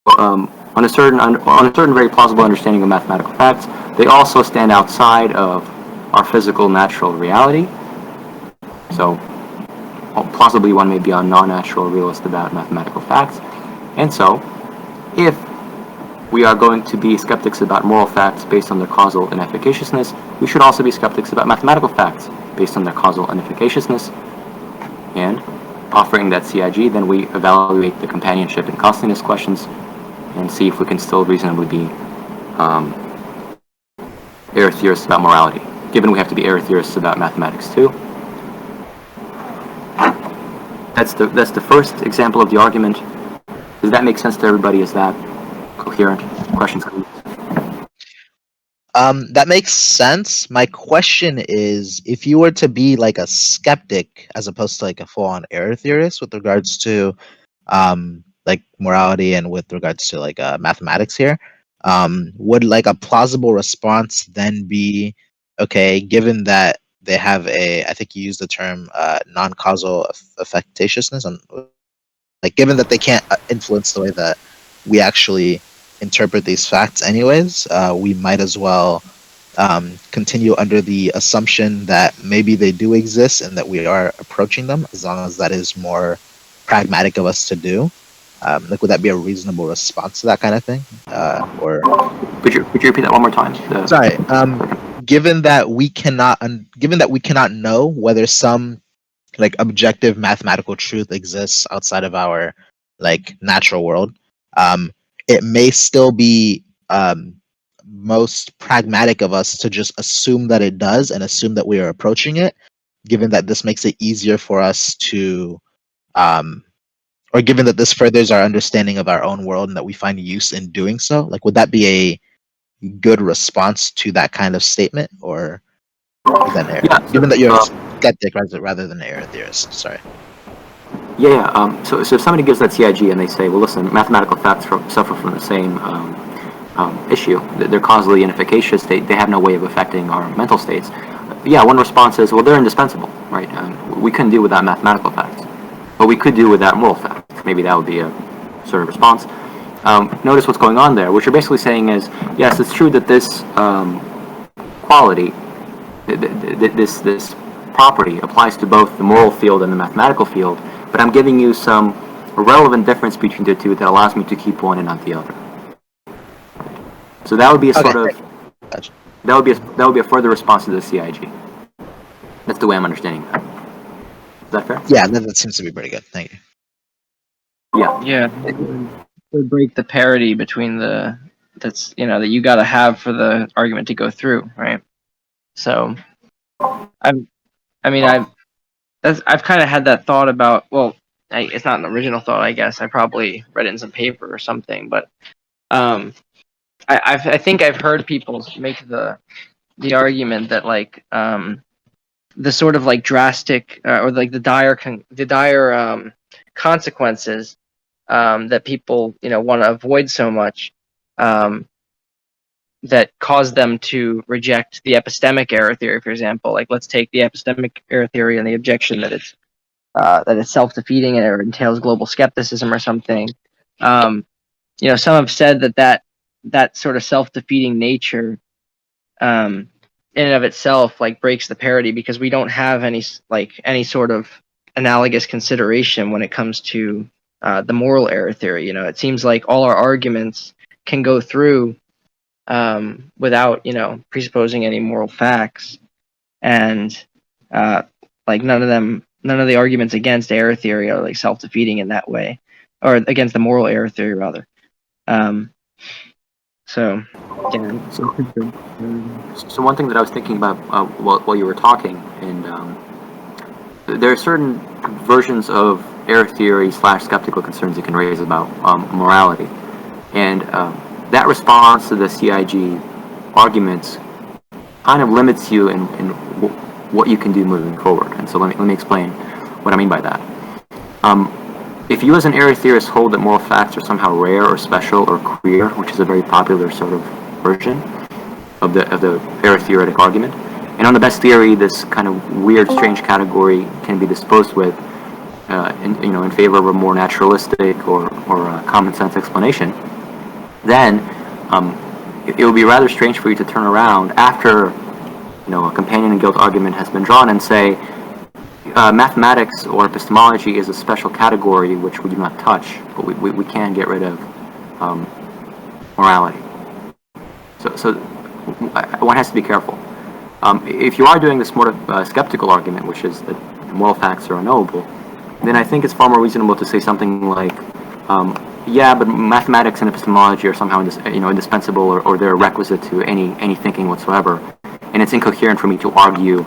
On a certain very plausible understanding of mathematical facts, they also stand outside of our physical natural reality. So plausibly one may be a non-natural realist about mathematical facts. And so if we are going to be skeptics about moral facts based on their causal inefficaciousness, we should also be skeptics about mathematical facts based on their causal inefficaciousness. And offering that CIG, then we evaluate the companionship and costliness questions and see if we can still reasonably be error theorists about morality, given we have to be error theorists about mathematics too. That's the first example of the argument. Does that make sense to everybody? Is that incoherent questions. That makes sense. My question is, if you were to be like a skeptic as opposed to like a full-on error theorist with regards to like morality and with regards to like mathematics here, would like a plausible response then be, okay, given that they have I think you used the term non-causal effectatiousness, and like given that they can't influence the way that we actually interpret these facts anyways, we might as well continue under the assumption that maybe they do exist and that we are approaching them, as long as that is more pragmatic of us to do. Like, would that be a reasonable response to that kind of thing? Or Could you repeat that one more time? sorry, given that we cannot know whether some like objective mathematical truth exists outside of our like natural world, it may still be most pragmatic of us to just assume that it does and assume that we are approaching it, given that this makes it easier for us to or given that this furthers our understanding of our own world and that we find use in doing so. Like, would that be a good response to that kind of statement, or is that an error? Yeah, so, Given that you're a skeptic rather than an error theorist. Sorry. So if somebody gives that CIG and they say, well, listen, mathematical facts suffer from the same issue. They're causally inefficacious. They have no way of affecting our mental states. Yeah, one response is, well, they're indispensable, right? We couldn't do without mathematical facts, but we could do without moral facts. Maybe that would be a sort of response. Notice what's going on there. What you're basically saying is, yes, it's true that this quality, this property applies to both the moral field and the mathematical field, but I'm giving you some relevant difference between the two that allows me to keep one and not the other. So that would be a sort of Gotcha. that would be a further response to the CIG. That's the way I'm understanding that. Is that fair? Yeah, that seems to be pretty good. Thank you. Yeah. Yeah, it would break the parity between that you got to have for the argument to go through, right? So, I've kind of had that thought about. Well, it's not an original thought, I guess. I probably read it in some paper or something, but I think I've heard people make the argument that like the sort of like drastic or like the dire consequences that people want to avoid so much that cause them to reject the epistemic error theory, for example. Like, let's take the epistemic error theory and the objection that it's self-defeating and it entails global skepticism or something. Some have said that sort of self-defeating nature in and of itself like breaks the parity, because we don't have any sort of analogous consideration when it comes to the moral error theory. It seems like all our arguments can go through without presupposing any moral facts, and like none of the arguments against error theory are like self-defeating in that way, or against the moral error theory rather. So one thing that I was thinking about while you were talking, and there are certain versions of error theory / skeptical concerns you can raise about morality, and that response to the CIG arguments kind of limits you in what you can do moving forward. And so let me explain what I mean by that. If you as an error theorist hold that moral facts are somehow rare or special or queer, which is a very popular sort of version of the error theoretic argument, and on the best theory this kind of weird, strange category can be disposed with in favor of a more naturalistic or common sense explanation, then it would be rather strange for you to turn around after a companion and guilt argument has been drawn and say mathematics or epistemology is a special category which we do not touch, but we can get rid of morality. So one has to be careful. If you are doing this more skeptical argument, which is that moral facts are unknowable, then I think it's far more reasonable to say something like, yeah, but mathematics and epistemology are somehow indispensable, or they're a requisite to any thinking whatsoever, and it's incoherent for me to argue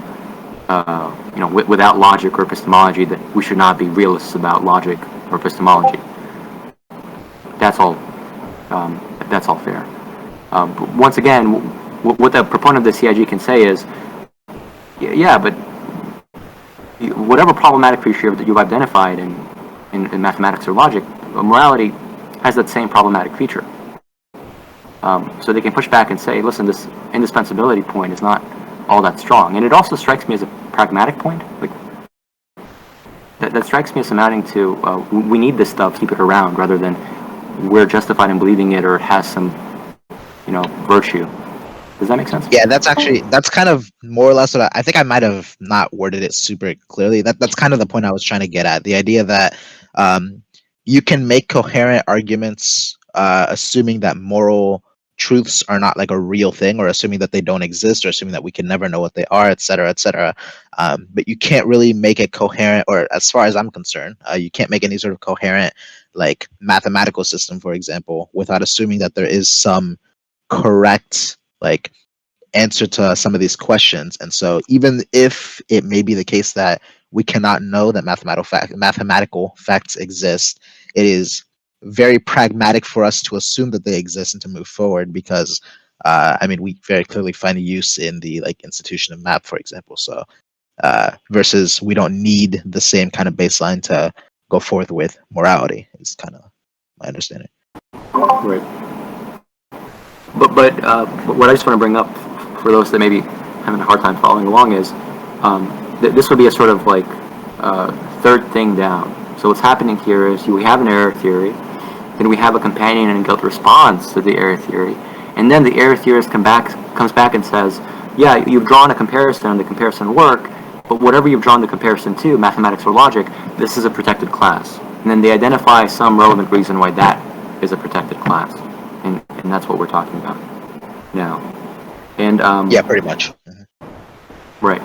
without logic or epistemology that we should not be realists about logic or epistemology. That's all. that's all fair. But once again, what the proponent of the CIG can say is, yeah, but whatever problematic feature that you've identified in mathematics or logic, morality has that same problematic feature. So they can push back and say, listen, this indispensability point is not all that strong. And it also strikes me as a pragmatic point. Like that strikes me as amounting to we need this stuff, keep it around, rather than we're justified in believing it or it has some, virtue. Does that make sense? Yeah, that's kind of more or less what I think I might have not worded it super clearly. That's kind of the point I was trying to get at. The idea that you can make coherent arguments assuming that moral truths are not like a real thing, or assuming that they don't exist, or assuming that we can never know what they are, etc., etc. But you can't really make it coherent, or as far as I'm concerned, you can't make any sort of coherent like mathematical system, for example, without assuming that there is some correct like answer to some of these questions. And so even if it may be the case that we cannot know that mathematical facts exist, it is very pragmatic for us to assume that they exist and to move forward, because we very clearly find a use in the like institution of math, for example. So versus we don't need the same kind of baseline to go forth with morality is kind of my understanding. Right. But what I just want to bring up for those that may be having a hard time following along is this would be a sort of like third thing down. So what's happening here is we have an error theory, then we have a companion and guilt response to the error theory, and then the error theorist comes back and says, yeah, you've drawn a comparison, the comparison work, but whatever you've drawn the comparison to, mathematics or logic, this is a protected class. And then they identify some relevant reason why that is a protected class. And that's what we're talking about now. And yeah, pretty much. Mm-hmm. Right.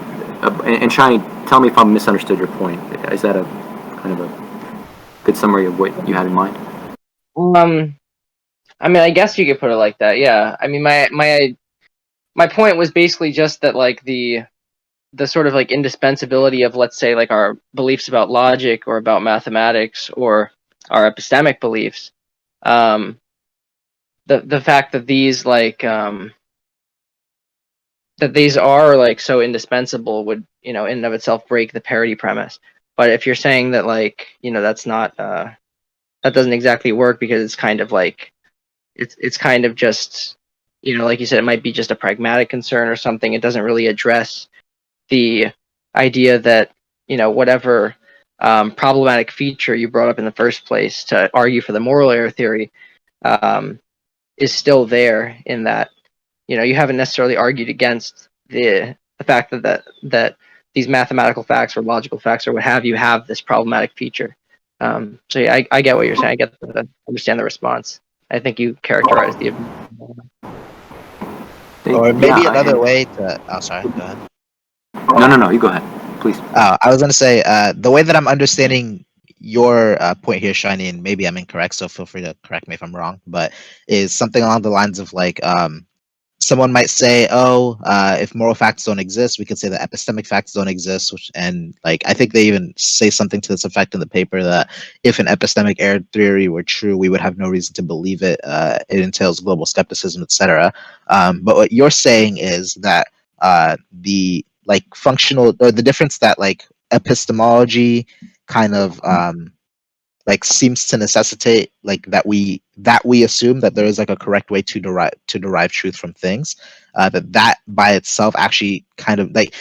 And Shani, tell me if I misunderstood your point. Is that a kind of a good summary of what you had in mind? I guess you could put it like that. Yeah. I mean, my point was basically just that like the sort of like indispensability of, let's say, like our beliefs about logic or about mathematics or our epistemic beliefs. The fact that these like that these are like so indispensable would, in and of itself break the parity premise. But if you're saying that like, that's not that doesn't exactly work, because it's kind of like it's kind of just, like you said, it might be just a pragmatic concern or something. It doesn't really address the idea that, whatever problematic feature you brought up in the first place to argue for the moral error theory is still there, in that, you haven't necessarily argued against the fact that these mathematical facts or logical facts or what have you have this problematic feature. So yeah, I get what you're saying. I understand the response. I think you characterized the. Or maybe another way to. Oh, sorry. Go ahead. No. You go ahead, please. I was going to say the way that I'm understanding your point here, Shiny, and maybe I'm incorrect, so feel free to correct me if I'm wrong, but is something along the lines of like someone might say, if moral facts don't exist, we could say that epistemic facts don't exist, and like I think they even say something to this effect in the paper, that if an epistemic error theory were true, we would have no reason to believe it. It entails global skepticism, etc. But what you're saying is that the like functional, or the difference that like epistemology kind of like seems to necessitate like that we assume that there is like a correct way to derive truth from things, that by itself actually kind of like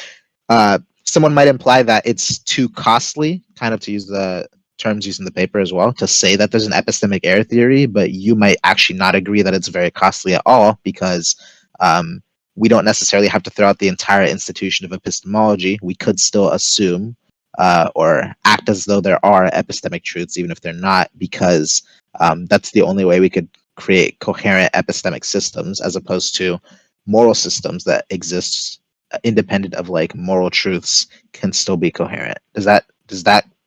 someone might imply that it's too costly, kind of, to use the terms used in the paper as well, to say that there's an epistemic error theory, but you might actually not agree that it's very costly at all, because we don't necessarily have to throw out the entire institution of epistemology. We could still assume or act as though there are epistemic truths, even if they're not, because that's the only way we could create coherent epistemic systems, as opposed to moral systems that exist independent of like moral truths can still be coherent. Does that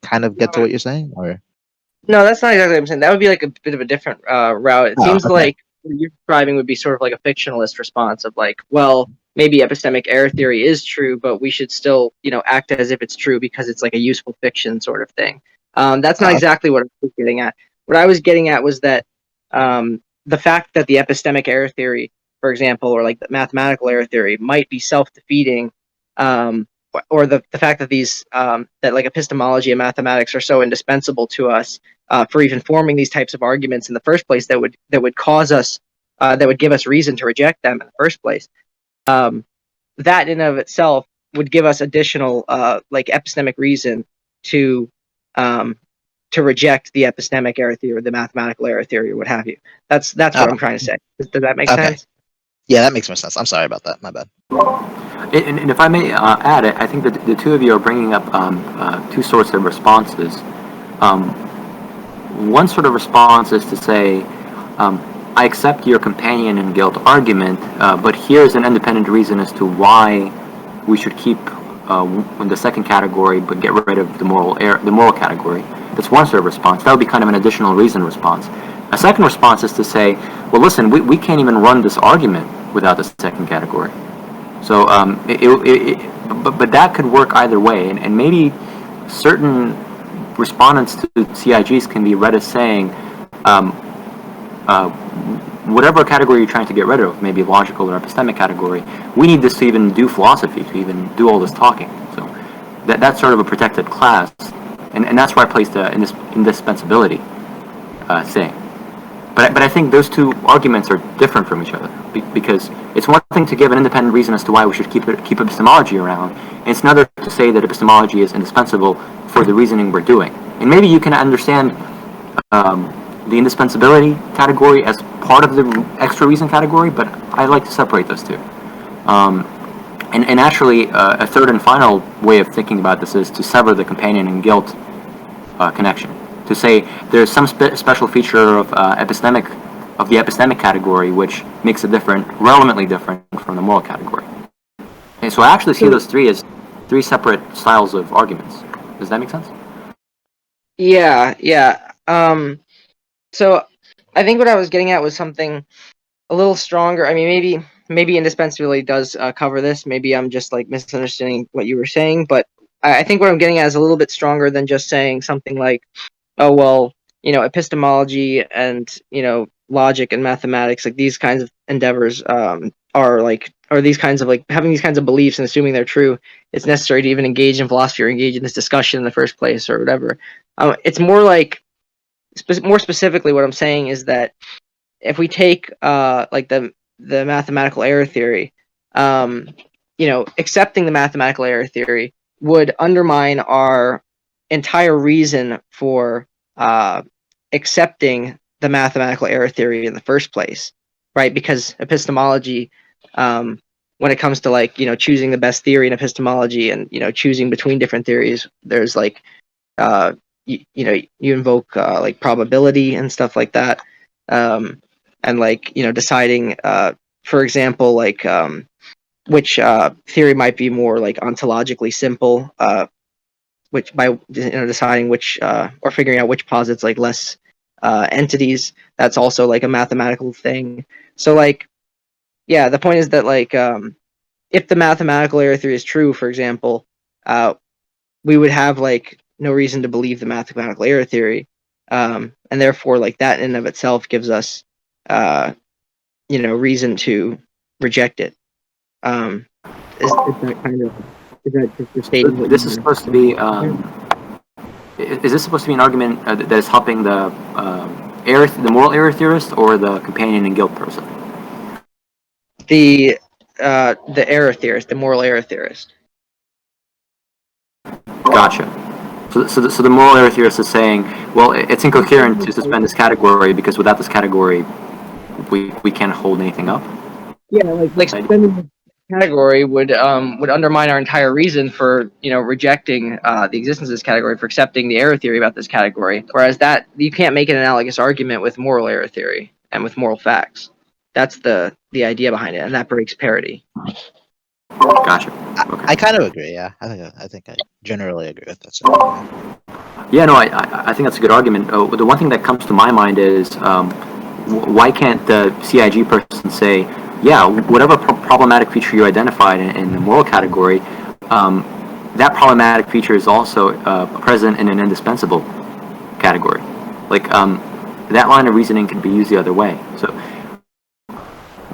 kind of get to what you're saying, or? No, that's not exactly what I'm saying. That would be like a bit of a different route. It seems okay. like what you're describing would be sort of like a fictionalist response of like, well, maybe epistemic error theory is true, but we should still, act as if it's true because it's like a useful fiction sort of thing. That's not exactly what I was getting at. What I was getting at was that the fact that the epistemic error theory, for example, or like the mathematical error theory, might be self-defeating, or the fact that these that like epistemology and mathematics are so indispensable to us for even forming these types of arguments in the first place, that would cause us that would give us reason to reject them in the first place. That in and of itself would give us additional like epistemic reason to reject the epistemic error theory or the mathematical error theory or what have you. That's what Oh, I'm trying to say. Does that make okay. sense? Yeah, that makes more sense. I'm sorry about that. My bad. And if I may add, I think that the two of you are bringing up two sorts of responses. One sort of response is to say, I accept your companion in guilt argument, but here's an independent reason as to why we should keep the second category, but get rid of the moral category. That's one sort of response. That would be kind of an additional reason response. A second response is to say, well, listen, we can't even run this argument without the second category. So, but that could work either way, and maybe certain respondents to CIGs can be read as saying, whatever category you're trying to get rid of, maybe logical or epistemic category, we need this to even do philosophy, to even do all this talking. So that's sort of a protected class, and that's why I placed the indispensability thing. But I think those two arguments are different from each other, because it's one thing to give an independent reason as to why we should keep epistemology around, and it's another to say that epistemology is indispensable for the reasoning we're doing. And maybe you can understand the indispensability category as part of the extra reason category, but I like to separate those two. And actually, a third and final way of thinking about this is to sever the companion and guilt connection. To say there's some special feature of the epistemic category which makes it relevantly different from the moral category. And so I actually see those three as three separate styles of arguments. Does that make sense? Yeah. So I think what I was getting at was something a little stronger. I mean, maybe indispensability does cover this. Maybe I'm just like misunderstanding what you were saying, but I think what I'm getting at is a little bit stronger than just saying something like, oh, well, epistemology and, logic and mathematics, like these kinds of endeavors or these kinds of like having these kinds of beliefs and assuming they're true, it's necessary to even engage in philosophy or engage in this discussion in the first place or whatever. It's more like, more specifically, what I'm saying is that if we take like the mathematical error theory, accepting the mathematical error theory would undermine our entire reason for accepting the mathematical error theory in the first place, right? Because epistemology, when it comes to like choosing the best theory in epistemology and choosing between different theories, there's like you invoke like probability and stuff like that, and like deciding for example like which theory might be more like ontologically simple, which by deciding which or figuring out which posits like less entities. That's also like a mathematical thing. So like, yeah, the point is that like if the mathematical error theory is true, for example, we would have like no reason to believe the mathematical error theory, and therefore like that in and of itself gives us reason to reject it. Is that kind of, is that just the statement? This is supposed to be. Is this supposed to be an argument that is helping the moral error theorist or the companion and guilt person? The error theorist, the moral error theorist. Gotcha. So the moral error theorist is saying, well, it's incoherent to suspend this category because without this category, we can't hold anything up. Yeah, like suspending the category would undermine our entire reason for rejecting the existence of this category, for accepting the error theory about this category. Whereas that you can't make an analogous argument with moral error theory and with moral facts. That's the idea behind it, and that breaks parity. Gotcha. Okay. I kind of agree. Yeah, I think I generally agree with that. Yeah, no, I think that's a good argument. The one thing that comes to my mind is why can't the CIG person say, yeah, whatever problematic feature you identified in the moral category, that problematic feature is also present in an indispensable category. Like, that line of reasoning can be used the other way. So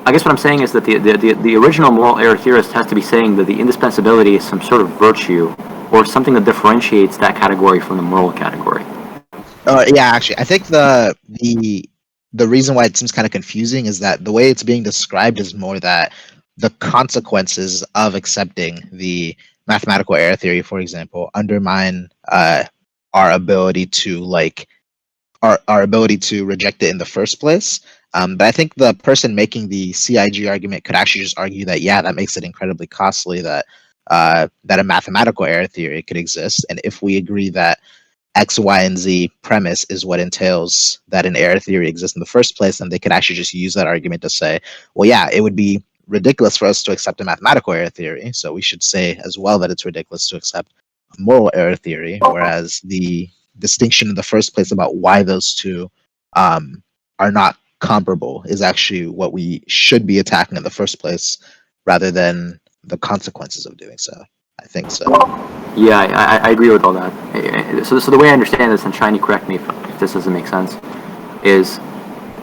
I guess what I'm saying is that the original moral error theorist has to be saying that the indispensability is some sort of virtue or something that differentiates that category from the moral category. Yeah, actually, I think the reason why it seems kind of confusing is that the way it's being described is more that the consequences of accepting the mathematical error theory, for example, undermine our ability to our ability to reject it in the first place. But I think the person making the CIG argument could actually just argue that, yeah, that makes it incredibly costly that that a mathematical error theory could exist. And if we agree that X, Y, and Z premise is what entails that an error theory exists in the first place, then they could actually just use that argument to say, well, yeah, it would be ridiculous for us to accept a mathematical error theory. So we should say as well that it's ridiculous to accept a moral error theory, whereas the distinction in the first place about why those two are not comparable is actually what we should be attacking in the first place rather than the consequences of doing so. I think so. Yeah, I agree with all that. So the way I understand this, and Shiny, correct me if this doesn't make sense, is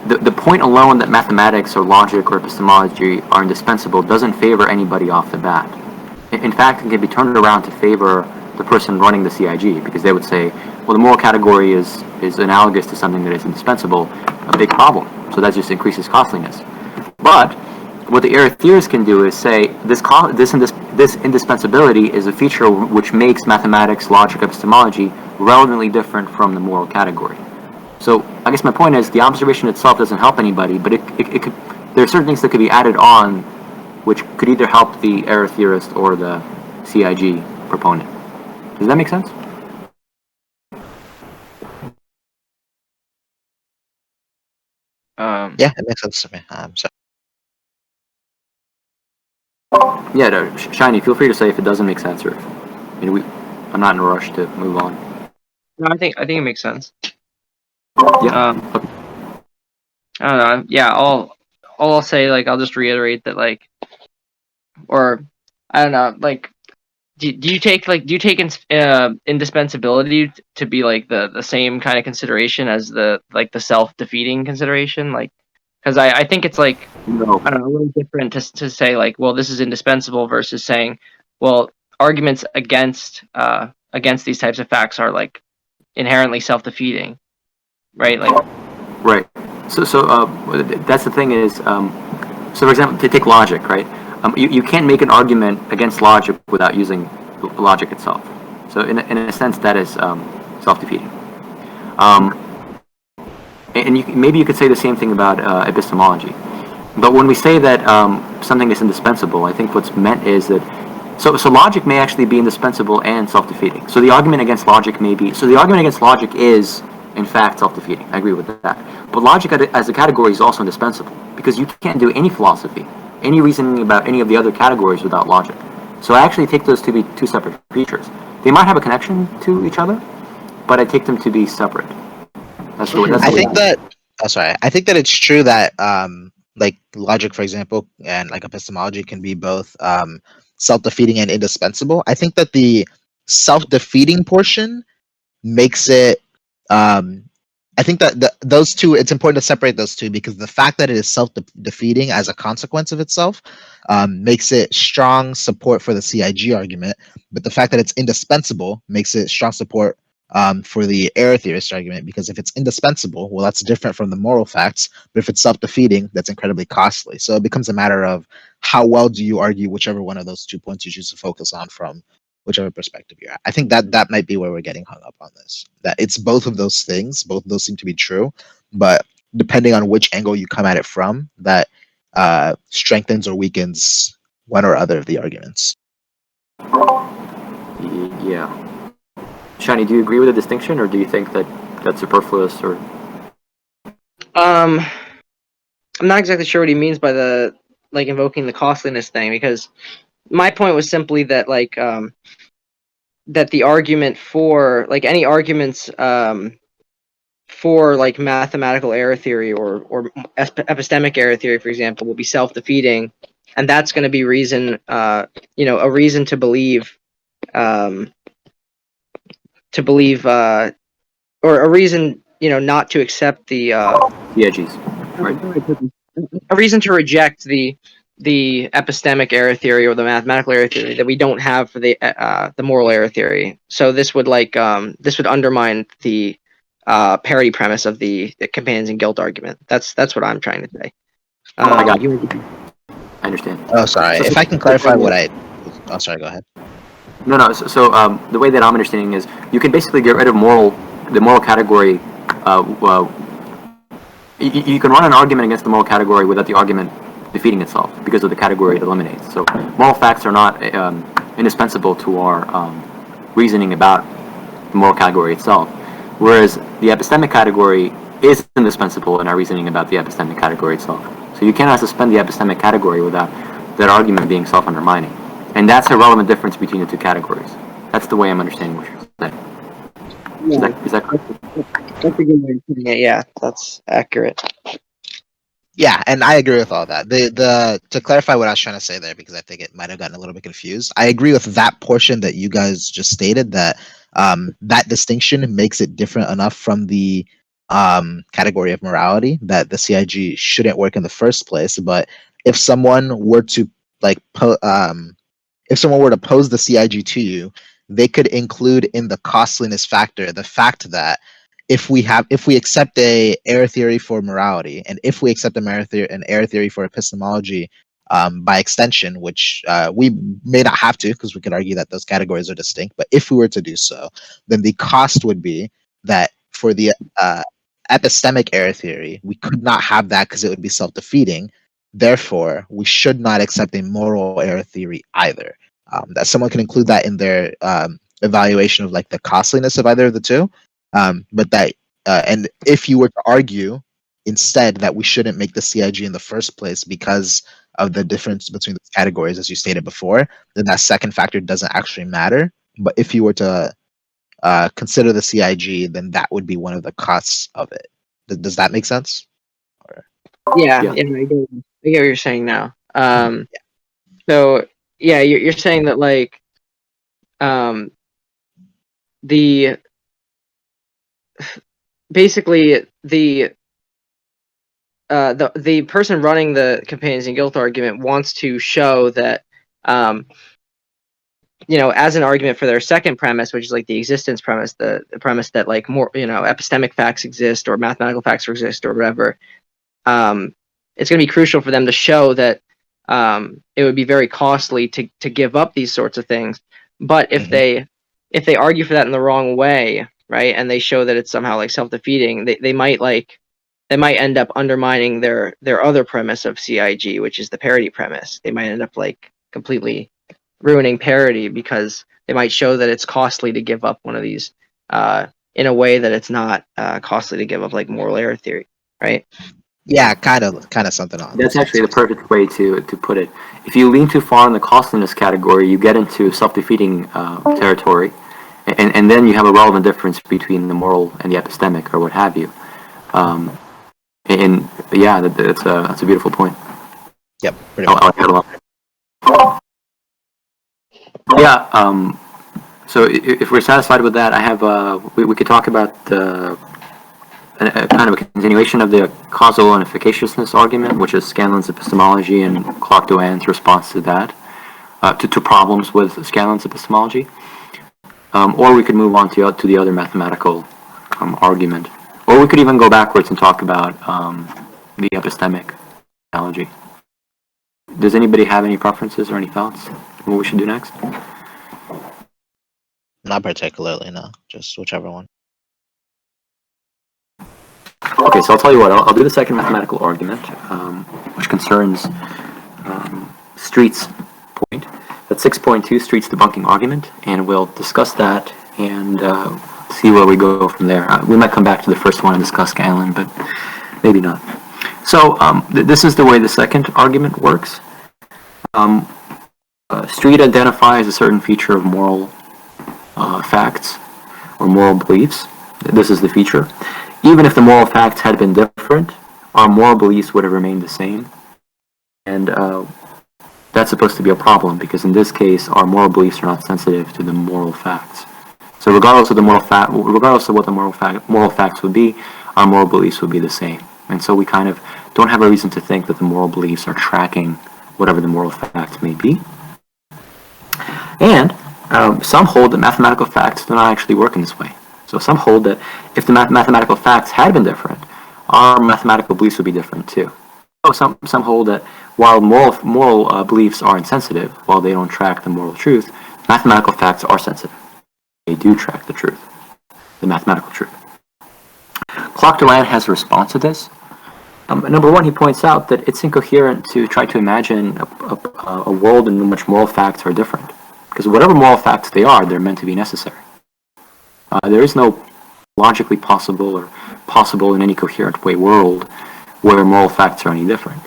the point alone that mathematics or logic or epistemology are indispensable doesn't favor anybody off the bat. In fact, it can be turned around to favor the person running the CIG, because they would say, well, the moral category is analogous to something that is indispensable, a big problem. So that just increases costliness. But what the error theorists can do is say this indispensability is a feature which makes mathematics, logic, epistemology relevantly different from the moral category. So I guess my point is the observation itself doesn't help anybody, but it could, there are certain things that could be added on which could either help the error theorist or the CIG proponent. Does that make sense? Yeah, it makes sense to me. So Yeah, no, Shiny, feel free to say if it doesn't make sense, or I'm not in a rush to move on. No, I think it makes sense. Yeah. I don't know. Yeah, all I'll say, like, I'll just reiterate that, like, or I don't know, like, do you take indispensability to be like the same kind of consideration as the self-defeating consideration? Like, because I think it's like, No. I don't know, a little different to say, like, well, this is indispensable versus saying, well, arguments against these types of facts are like inherently self-defeating, right? Like, Right. So that's the thing is, so for example, to take logic, right? You can't make an argument against logic without using logic itself. So in a sense, that is self-defeating. And maybe you could say the same thing about epistemology. But when we say that something is indispensable, I think what's meant is that so logic may actually be indispensable and self-defeating. So the argument against logic is in fact self-defeating. I agree with that. But logic as a category is also indispensable because you can't do any philosophy, any reasoning about any of the other categories without logic. So I actually take those to be two separate features. They might have a connection to each other, but I take them to be separate. I think that it's true that like logic, for example, and like epistemology can be both self-defeating and indispensable. I think that the self-defeating portion makes it I think that those two, it's important to separate those two because the fact that it is self-defeating as a consequence of itself makes it strong support for the CIG argument, but the fact that it's indispensable makes it strong support for the error theorist argument, because if it's indispensable, well, that's different from the moral facts, but if it's self-defeating, that's incredibly costly. So it becomes a matter of how well do you argue whichever one of those 2 points you choose to focus on from whichever perspective you're at. I think that might be where we're getting hung up on this. That it's both of those things, both of those seem to be true, but depending on which angle you come at it from, that strengthens or weakens one or other of the arguments. Yeah. Shani, do you agree with the distinction, or do you think that that's superfluous? Or I'm not exactly sure what he means by the invoking the costliness thing, because my point was simply that that the argument for any arguments for mathematical error theory or epistemic error theory, for example, will be self-defeating, and that's going to be reason a reason to believe or a reason not to accept the CIGs. Right. a reason to reject the epistemic error theory or the mathematical error theory that we don't have for the moral error theory. So this would undermine the parity premise of the companions and guilt argument. That's what I'm trying to say. I got you. I understand. Oh, sorry. If I can clarify what I... Oh, sorry, go ahead. No. So the way that I'm understanding is you can basically get rid of the moral category. You can run an argument against the moral category without the argument defeating itself because of the category it eliminates. So moral facts are not indispensable to our reasoning about the moral category itself, whereas the epistemic category is indispensable in our reasoning about the epistemic category itself. So you cannot suspend the epistemic category without that argument being self-undermining. And that's a relevant difference between the two categories. That's the way I'm understanding what you're saying. Is that correct? That's a good way of putting it. Yeah, that's accurate. Yeah, and I agree with all that. The to clarify what I was trying to say there, because I think it might have gotten a little bit confused. I agree with that portion that you guys just stated, that that distinction makes it different enough from the category of morality that the CIG shouldn't work in the first place. But if someone were to if someone were to pose the CIG to you, they could include in the costliness factor the fact that if we accept a error theory for morality, and if we accept an error theory for epistemology, by extension, which we may not have to, because we could argue that those categories are distinct, but if we were to do so, then the cost would be that for the epistemic error theory, we could not have that because it would be self-defeating. Therefore, we should not accept a moral error theory either. That someone can include that in their evaluation of like the costliness of either of the two. But that, and if you were to argue instead that we shouldn't make the CIG in the first place because of the difference between the categories, as you stated before, then that second factor doesn't actually matter. But if you were to consider the CIG, then that would be one of the costs of it. Does that make sense? Yeah. I get what you're saying now. So yeah, you're saying that like the basically the person running the companions and guilt argument wants to show that as an argument for their second premise, which is like the existence premise, the premise that like more epistemic facts exist or mathematical facts exist or whatever, it's going to be crucial for them to show that it would be very costly to give up these sorts of things. But if they argue for that in the wrong way, right, and they show that it's somehow like self-defeating, they might end up undermining their other premise of CIG, which is the parity premise. They might end up like completely ruining parity because they might show that it's costly to give up one of these in a way that it's not costly to give up like moral error theory, right? Yeah, kind of something on. That's actually the perfect way to put it. If you lean too far in the costliness category, you get into self-defeating territory, and then you have a relevant difference between the moral and the epistemic, or what have you. And yeah, that's a beautiful point. Yep. Yeah. So if we're satisfied with that, I have we could talk about a kind of a continuation of the causal and efficaciousness argument, which is Scanlon's epistemology and Clark-Duan's response to that, to problems with Scanlon's epistemology. Or we could move on to the other mathematical argument. Or we could even go backwards and talk about the epistemic analogy. Does anybody have any preferences or any thoughts on what we should do next? Not particularly, no. Just whichever one. Okay, so I'll tell you what. I'll do the second mathematical argument, which concerns Street's point. That's 6.2, Street's debunking argument, and we'll discuss that and see where we go from there. We might come back to the first one and discuss Scanlon, but maybe not. So this is the way the second argument works. Street identifies a certain feature of moral facts or moral beliefs. This is the feature. Even if the moral facts had been different, our moral beliefs would have remained the same. And that's supposed to be a problem, because in this case, our moral beliefs are not sensitive to the moral facts. So regardless of what the moral facts would be, our moral beliefs would be the same. And so we kind of don't have a reason to think that the moral beliefs are tracking whatever the moral facts may be. And some hold that mathematical facts do not actually work in this way. So some hold that if the mathematical facts had been different, our mathematical beliefs would be different too. So some hold that while moral beliefs are insensitive, while they don't track the moral truth, mathematical facts are sensitive. They do track the truth, the mathematical truth. Clark-Duran has a response to this. Number one, he points out that it's incoherent to try to imagine a world in which moral facts are different. Because whatever moral facts they are, they're meant to be necessary. There is no logically possible or possible in any coherent way world where moral facts are any different.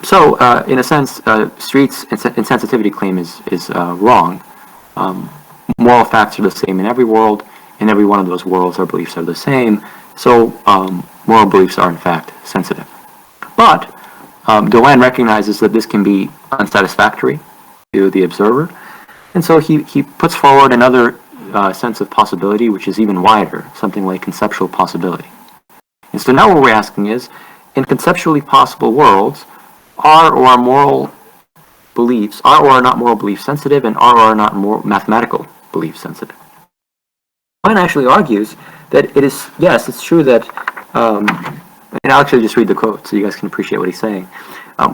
So, in a sense, Street's insensitivity claim is wrong. Moral facts are the same in every world. In every one of those worlds, our beliefs are the same. So, moral beliefs are in fact sensitive. But Duran recognizes that this can be unsatisfactory to the observer, and so he puts forward another sense of possibility, which is even wider, something like conceptual possibility. And so now what we're asking is, in conceptually possible worlds, are or are moral beliefs, are or are not moral beliefs sensitive, and are or are not more mathematical beliefs sensitive? Duran actually argues that it is, yes, it's true that, and I'll actually just read the quote so you guys can appreciate what he's saying.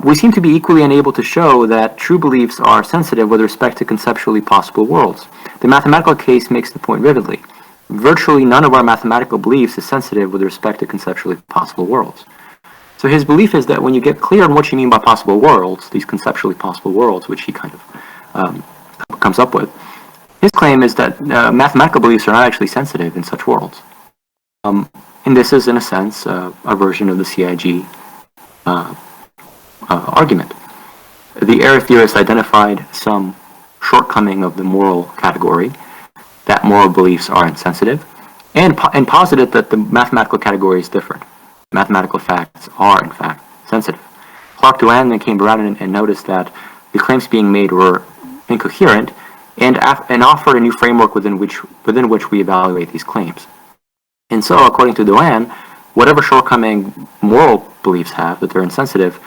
We seem to be equally unable to show that true beliefs are sensitive with respect to conceptually possible worlds. The mathematical case makes the point vividly. Virtually none of our mathematical beliefs is sensitive with respect to conceptually possible worlds. So his belief is that when you get clear on what you mean by possible worlds, these conceptually possible worlds, which he kind of comes up with, his claim is that mathematical beliefs are not actually sensitive in such worlds. And this is, in a sense, a version of the CIG argument. The error theorist identified some shortcoming of the moral category, that moral beliefs are insensitive, and posited that the mathematical category is different. Mathematical facts are, in fact, sensitive. Clark-Duran then came around and noticed that the claims being made were incoherent, and offered a new framework within which we evaluate these claims. And so, according to Duran, whatever shortcoming moral beliefs have, that they're insensitive,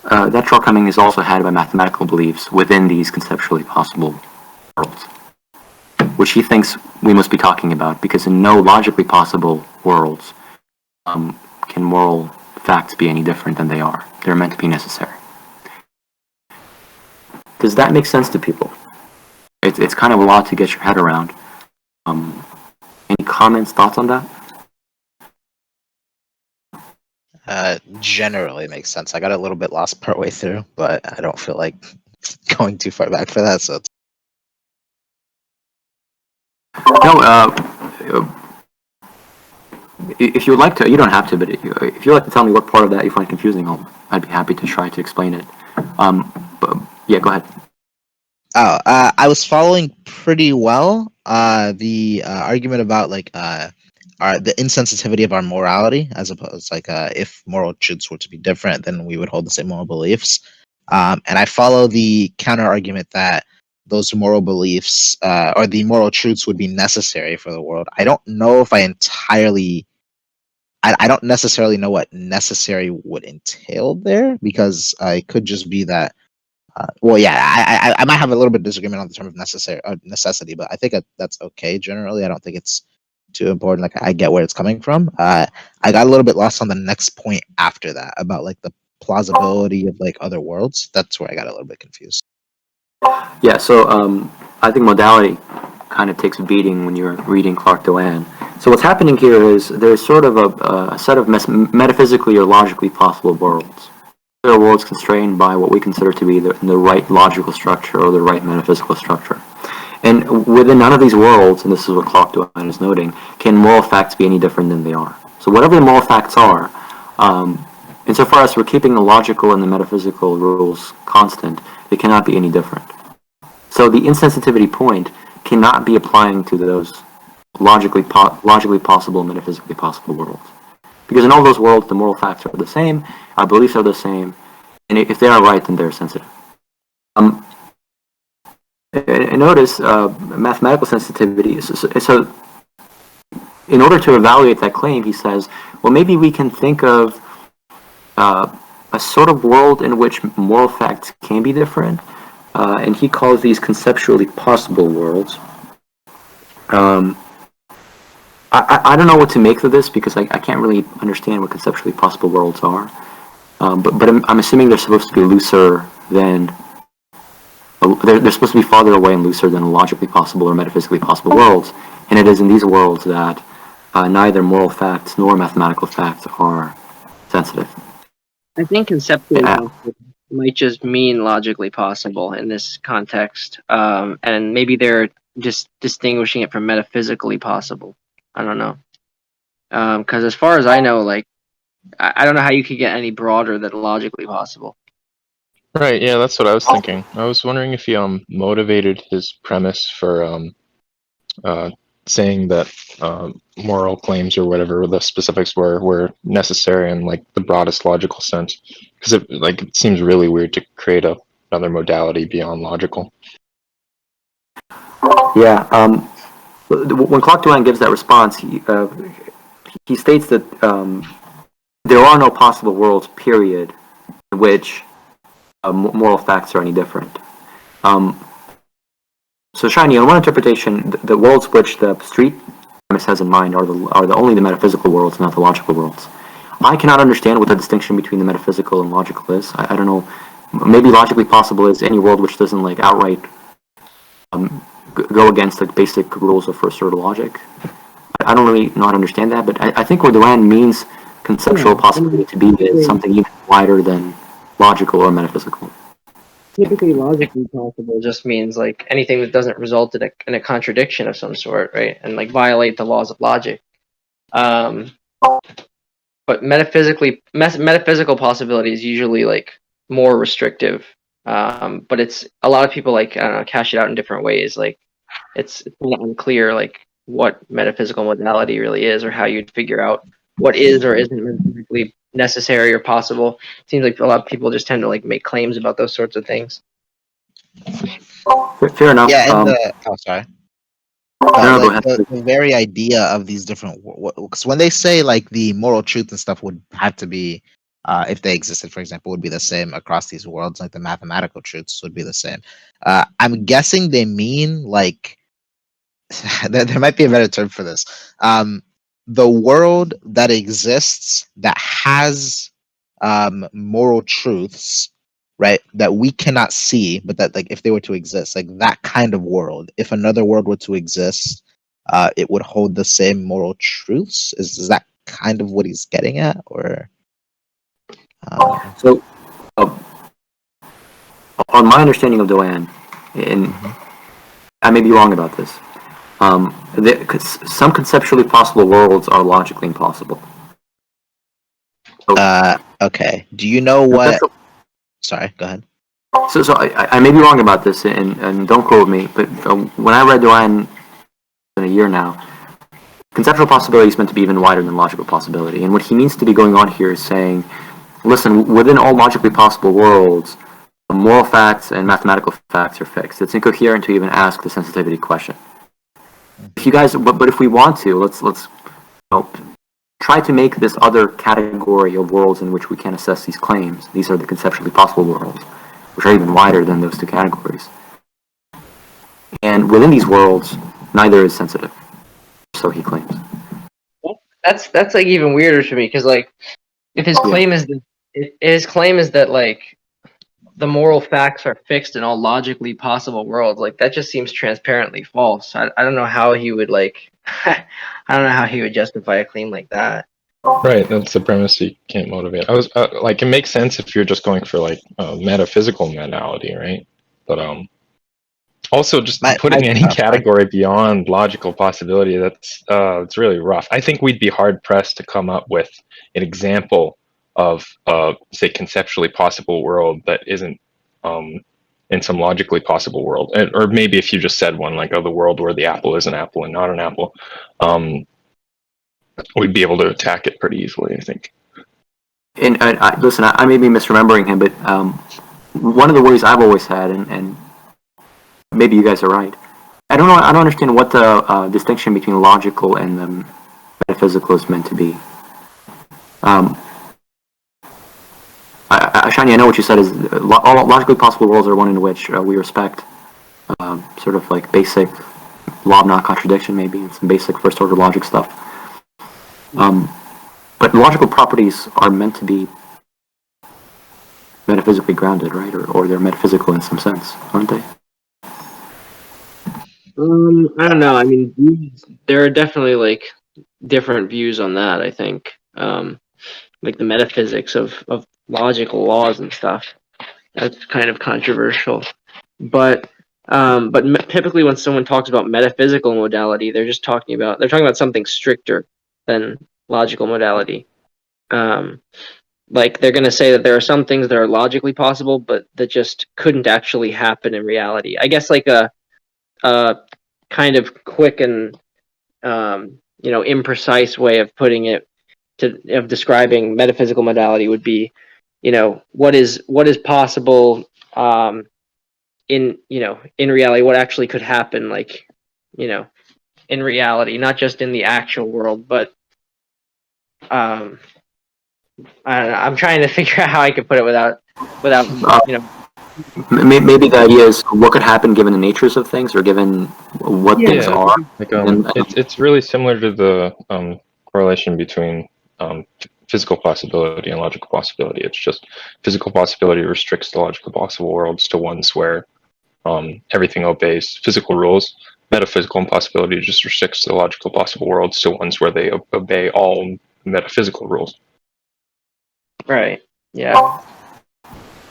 that shortcoming is also had by mathematical beliefs within these conceptually possible worlds, which he thinks we must be talking about, because in no logically possible worlds can moral facts be any different than they are. They're meant to be necessary. Does that make sense to people? It's kind of a lot to get your head around. Any comments, thoughts on that? Generally makes sense. I got a little bit lost partway through, but I don't feel like going too far back for that. So it's... No, if you would like to, you don't have to, but if you'd like to tell me what part of that you find confusing, I'd be happy to try to explain it. But yeah, go ahead. Oh, I was following pretty well the argument about like the insensitivity of our morality, as opposed like if moral truths were to be different, then we would hold the same moral beliefs. And I follow the counter argument that those moral beliefs or the moral truths would be necessary for the world. I don't know if I entirely. I don't necessarily know what necessary would entail there, because it could just be that. Well, yeah, I might have a little bit of disagreement on the term of necessity, but I think that's okay generally. I don't think it's too important. Like, I get where it's coming from. I got a little bit lost on the next point after that about like the plausibility of like other worlds. That's where I got a little bit confused. Yeah, so I think modality kind of takes a beating when you're reading Clark-Duran. So what's happening here is there's sort of a set of metaphysically or logically possible worlds. There are worlds constrained by what we consider to be the right logical structure or the right metaphysical structure. And within none of these worlds, and this is what Clark-Duran is noting, can moral facts be any different than they are. So whatever the moral facts are, insofar as we're keeping the logical and the metaphysical rules constant, they cannot be any different. So the insensitivity point cannot be applying to those logically possible, metaphysically possible worlds. Because in all those worlds, the moral facts are the same, our beliefs are the same, and if they are right, then they're sensitive. And notice mathematical sensitivity. So in order to evaluate that claim, he says, well, maybe we can think of a sort of world in which moral facts can be different, and he calls these conceptually possible worlds. I don't know what to make of this because I can't really understand what conceptually possible worlds are. But I'm assuming they're supposed to be looser than they're supposed to be farther away and looser than logically possible or metaphysically possible worlds. And it is in these worlds that neither moral facts nor mathematical facts are sensitive. I think conceptually Yeah. possible might just mean logically possible in this context, and maybe they're just distinguishing it from metaphysically possible. I don't know, because as far as I know, like I don't know how you could get any broader than logically possible. Right, yeah, that's what I was thinking. I was wondering if he motivated his premise for saying that moral claims or whatever the specifics were necessary in like the broadest logical sense, because it seems really weird to create another modality beyond logical. Yeah. When Clark Duane gives that response, he states that there are no possible worlds, period, in which moral facts are any different. So, Shiny, on one interpretation, the worlds which the street premise has in mind are only the metaphysical worlds, not the logical worlds. I cannot understand what the distinction between the metaphysical and logical is. I don't know. Maybe logically possible is any world which doesn't like outright go against the basic rules of first order logic. I don't really not understand that, but I think what Duane means conceptual possibility to be is something even wider than logical or metaphysical. Typically, logically possible just means like anything that doesn't result in a contradiction of some sort, right? And like violate the laws of logic. But metaphysical possibility is usually like more restrictive. But it's a lot of people like I don't know cash it out in different ways. Like it's kind of unclear like what metaphysical modality really is or how you'd figure out what is or isn't metaphysically necessary or possible. It seems like a lot of people just tend to like make claims about those sorts of things. Fair enough. Yeah, and sorry. No, go ahead. The very idea of these different, because when they say like the moral truth and stuff would have to be, if they existed, for example, would be the same across these worlds, like the mathematical truths would be the same. I'm guessing they mean like there might be a better term for this. The world that exists that has moral truths, right, that we cannot see, but that like if they were to exist, like that kind of world, if another world were to exist, it would hold the same moral truths. Is that kind of what he's getting at, or? So, on my understanding of Duane, and I may be wrong about this, some conceptually possible worlds are logically impossible. Okay. Do you know what? Sorry, go ahead. So I may be wrong about this, and don't quote me, but when I read Duane in a year now, conceptual possibility is meant to be even wider than logical possibility. And what he means to be going on here is saying, listen, within all logically possible worlds, moral facts and mathematical facts are fixed. It's incoherent to even ask the sensitivity question. If you guys, but if we want to, let's try to make this other category of worlds in which we can assess these claims. These are the conceptually possible worlds, which are even wider than those two categories. And within these worlds, neither is sensitive. So he claims. That's like even weirder to me because like if his claim is that like the moral facts are fixed in all logically possible worlds, like that just seems transparently false. I don't know how he would like I don't know how he would justify a claim like that. Right, that's the premise you can't motivate. I was like, it makes sense if you're just going for like metaphysical modality, right? But also just putting any category beyond logical possibility, that's it's really rough. I think we'd be hard pressed to come up with an example of say conceptually possible world that isn't in some logically possible world, or maybe if you just said one like, oh, the world where the apple is an apple and not an apple, we'd be able to attack it pretty easily, I think. And listen, I may be misremembering him, but one of the worries I've always had, and maybe you guys are right. I don't know. I don't understand what the distinction between logical and the metaphysical is meant to be. Shani, I know what you said is all logically possible worlds are one in which we respect sort of like basic law of non-contradiction, maybe, and some basic first-order logic stuff. But logical properties are meant to be metaphysically grounded, right? Or they're metaphysical in some sense, aren't they? I don't know. I mean, there are definitely like different views on that. I think, like the metaphysics of logical laws and stuff. That's kind of controversial, but typically when someone talks about metaphysical modality, they're talking about something stricter than logical modality. Like they're going to say that there are some things that are logically possible, but that just couldn't actually happen in reality. I guess like a kind of quick and imprecise way of putting it of describing metaphysical modality would be, what is possible in reality, what actually could happen, like, in reality, not just in the actual world, but I don't know. I'm trying to figure out how I could put it without Maybe the idea is what could happen given the natures of things, or given what things are. Like, it's really similar to the correlation between physical possibility and logical possibility. It's just physical possibility restricts the logical possible worlds to ones where everything obeys physical rules. Metaphysical impossibility just restricts the logical possible worlds to ones where they obey all metaphysical rules. Right. Yeah.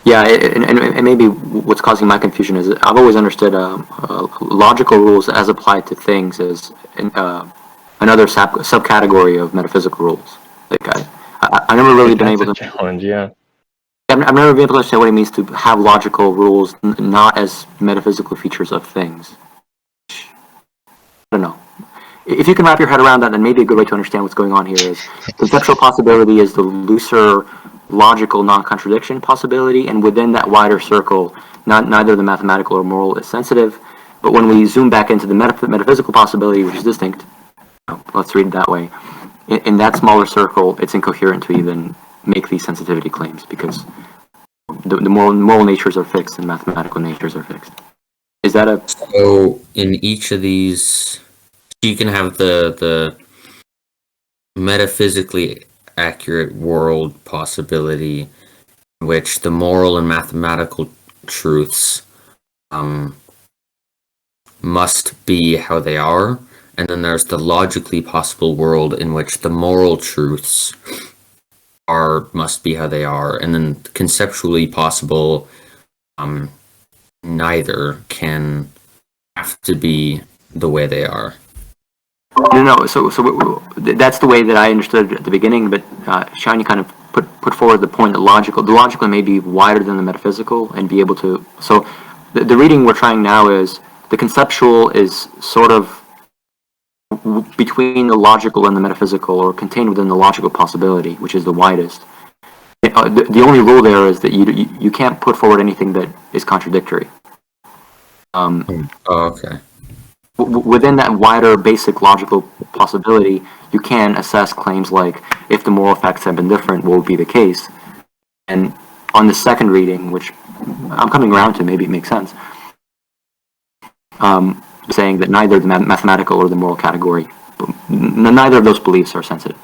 Yeah, and maybe what's causing my confusion is I've always understood logical rules as applied to things as another subcategory of metaphysical rules. Like I've never really been able to challenge. Yeah. I've never been able to understand what it means to have logical rules not as metaphysical features of things. I don't know. If you can wrap your head around that, then maybe a good way to understand what's going on here is conceptual possibility is the looser logical non-contradiction possibility, and within that wider circle, neither the mathematical or moral is sensitive. But when we zoom back into the metaphysical possibility, which is distinct, let's read it that way, in that smaller circle, it's incoherent to even make these sensitivity claims because the moral natures are fixed and mathematical natures are fixed. Is that a... So in each of these, you can have the metaphysically accurate world possibility in which the moral and mathematical truths must be how they are, and then there's the logically possible world in which the moral truths must be how they are, and then conceptually possible neither can have to be the way they are. No. So that's the way that I understood it at the beginning. But Shani kind of put forward the point that the logical may be wider than the metaphysical and be able to. So the reading we're trying now is the conceptual is sort of between the logical and the metaphysical, or contained within the logical possibility, which is the widest. The only rule there is that you can't put forward anything that is contradictory. Okay. Within that wider basic logical possibility, you can assess claims like if the moral facts have been different, what would be the case? And on the second reading, which I'm coming around to, maybe it makes sense, saying that neither the mathematical or the moral category, neither of those beliefs are sensitive.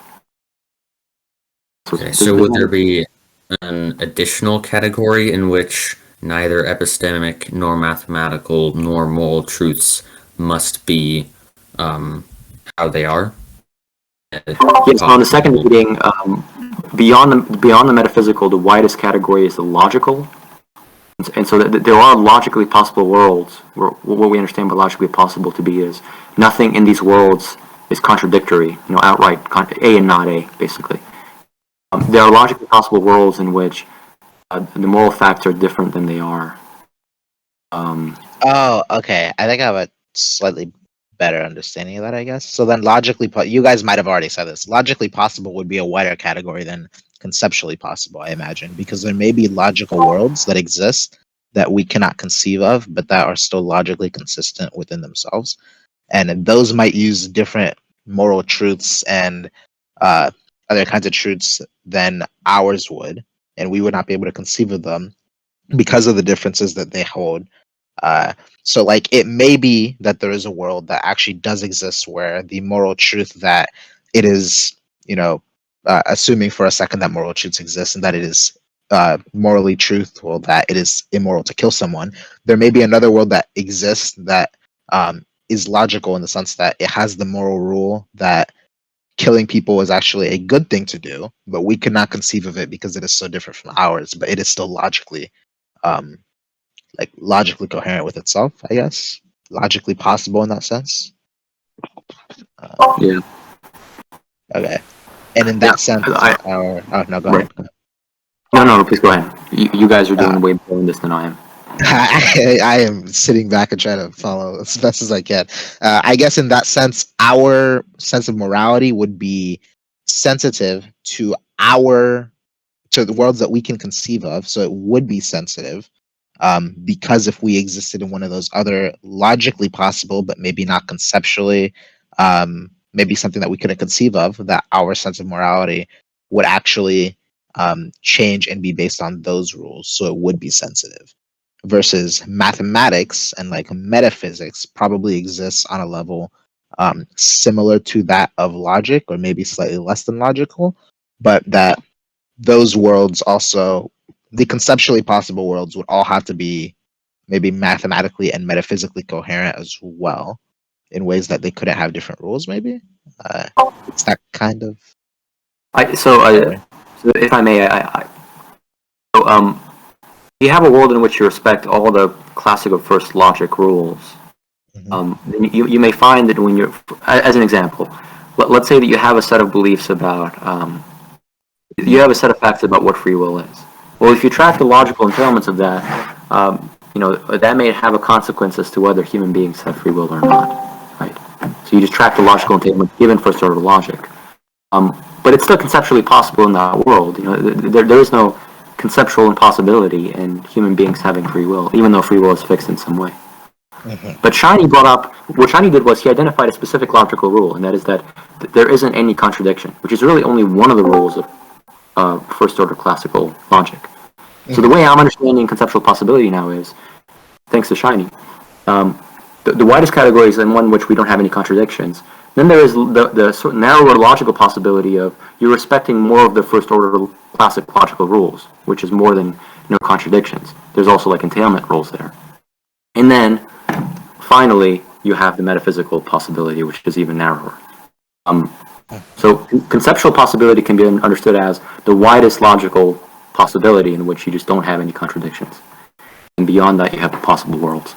Okay, so would there be an additional category in which neither epistemic nor mathematical nor moral truths must be how they are? Yes, on the second reading, beyond the metaphysical, the widest category is the logical, and so there are logically possible worlds. What we understand by logically possible to be is nothing in these worlds is contradictory, outright A and not A, basically. There are logically possible worlds in which the moral facts are different than they are. Oh, okay. I think I have a slightly better understanding of that, I guess. So then logically, you guys might have already said this. Logically possible would be a wider category than conceptually possible, I imagine, because there may be logical worlds that exist that we cannot conceive of, but that are still logically consistent within themselves. And those might use different moral truths and other kinds of truths than ours would, and we would not be able to conceive of them because of the differences that they hold. So, like, it may be that there is a world that actually does exist where the moral truth that it is, assuming for a second that moral truths exist and that it is morally truthful that it is immoral to kill someone. There may be another world that exists that is logical in the sense that it has the moral rule that killing people is actually a good thing to do, but we could not conceive of it because it is so different from ours, but it is still logically logically coherent with itself, I guess. Logically possible in that sense. Yeah. Okay. And in that sense, I- oh no, go Right. ahead. No, please go ahead. You guys are doing Uh, way more in this than I am. I am sitting back and trying to follow as best as I can. I guess in that sense, our sense of morality would be sensitive to the worlds that we can conceive of. So it would be sensitive, because if we existed in one of those other logically possible, but maybe not conceptually, maybe something that we couldn't conceive of, that our sense of morality would actually change and be based on those rules. So it would be sensitive versus mathematics and like metaphysics probably exists on a level similar to that of logic or maybe slightly less than logical, but that those worlds also, the conceptually possible worlds would all have to be maybe mathematically and metaphysically coherent as well in ways that they couldn't have different rules maybe. It's that kind of So if I may, so you have a world in which you respect all the classical first logic rules. Then you may find that when you're, as an example, let's say that you have a set of beliefs about, you have a set of facts about what free will is. Well, if you track the logical entailments of that, that may have a consequence as to whether human beings have free will or not, right? So you just track the logical entailment given first order logic. But it's still conceptually possible in that world. There is no conceptual impossibility in human beings having free will, even though free will is fixed in some way. But Shiny brought up, what Shiny did was he identified a specific logical rule, and that is that there isn't any contradiction, which is really only one of the rules of first order classical logic. So the way I'm understanding conceptual possibility now is, thanks to Shiny, the widest category is in one in which we don't have any contradictions. Then there is the sort of narrower logical possibility of you're respecting more of the first order classic logical rules, which is more than no contradictions. There's also like entailment rules there. And then finally you have the metaphysical possibility, which is even narrower. So conceptual possibility can be understood as the widest logical possibility in which you just don't have any contradictions. And beyond that you have the possible worlds.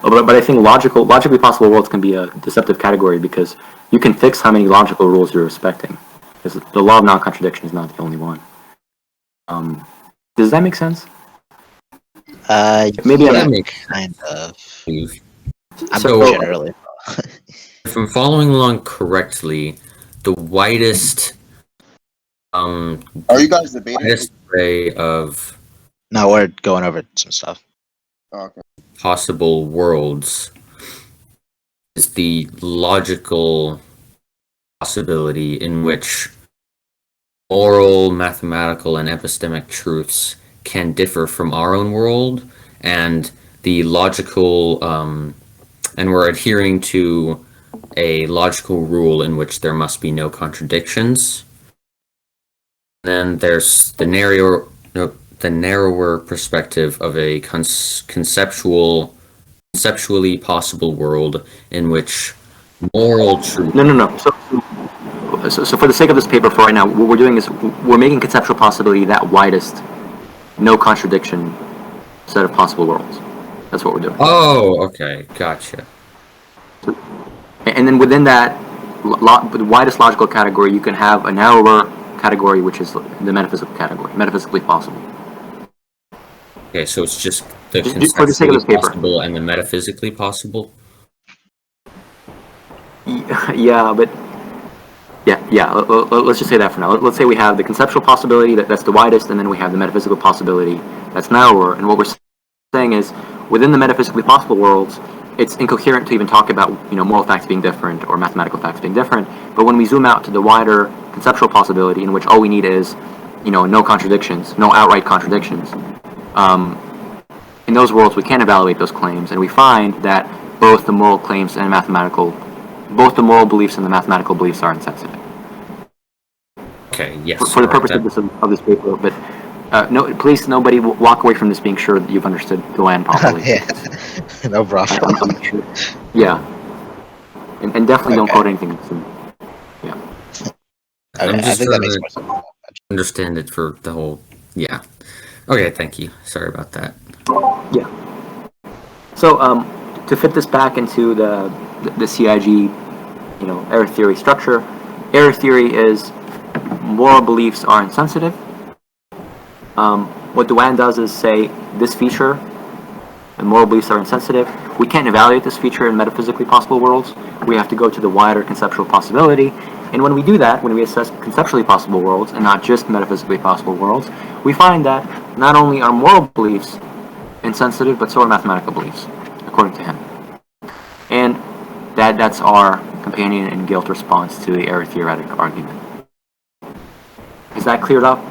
But I think logically possible worlds can be a deceptive category because you can fix how many logical rules you're respecting. Because the law of non-contradiction is not the only one. Does that make sense? Maybe yeah, I'm kind of. I'm So- pushing early. If I'm following along correctly, the widest Are you guys debating? widest array of No, we're going over some stuff. Oh, okay. possible worlds is the logical possibility in which moral, mathematical, and epistemic truths can differ from our own world, and the logical, and we're adhering to a logical rule in which there must be no contradictions. Then there's the narrower perspective of a conceptually possible world in which moral truth. No. So for the sake of this paper for right now, what we're doing is we're making conceptual possibility that widest, no contradiction set of possible worlds. That's what we're doing. Oh, okay, gotcha. And then within that the widest logical category, you can have a narrower category, which is the metaphysical category, metaphysically possible. Okay, so it's just the Just for the sake of conceptually this paper. possible and the metaphysically possible. Yeah, but yeah. let's just say that for now. Let's say we have the conceptual possibility that's the widest, and then we have the metaphysical possibility that's narrower. And what we're saying is, within the metaphysically possible worlds, it's incoherent to even talk about moral facts being different or mathematical facts being different. But when we zoom out to the wider conceptual possibility, in which all we need is no contradictions, no outright contradictions, in those worlds we can evaluate those claims, and we find that both the moral claims and both the moral beliefs and the mathematical beliefs are insensitive. Okay, yes. For the purpose of this paper, but please, nobody walk away from this being sure that you've understood Duan properly. Yeah, no problem. I'm sure. Yeah, and definitely don't quote anything. Yeah. Okay, I'm I just think that trying makes to more sense. understand it for the whole. Yeah. Okay, thank you. Sorry about that. Yeah. So, to fit this back into the CIG, error theory structure, error theory is moral beliefs are insensitive. What Duan does is say this feature, and moral beliefs are insensitive. We can't evaluate this feature in metaphysically possible worlds. We have to go to the wider conceptual possibility. And when we do that, when we assess conceptually possible worlds and not just metaphysically possible worlds, we find that not only are moral beliefs insensitive, but so are mathematical beliefs, according to him. And that's our companion and guilt response to the error theoretic argument. Is that cleared up?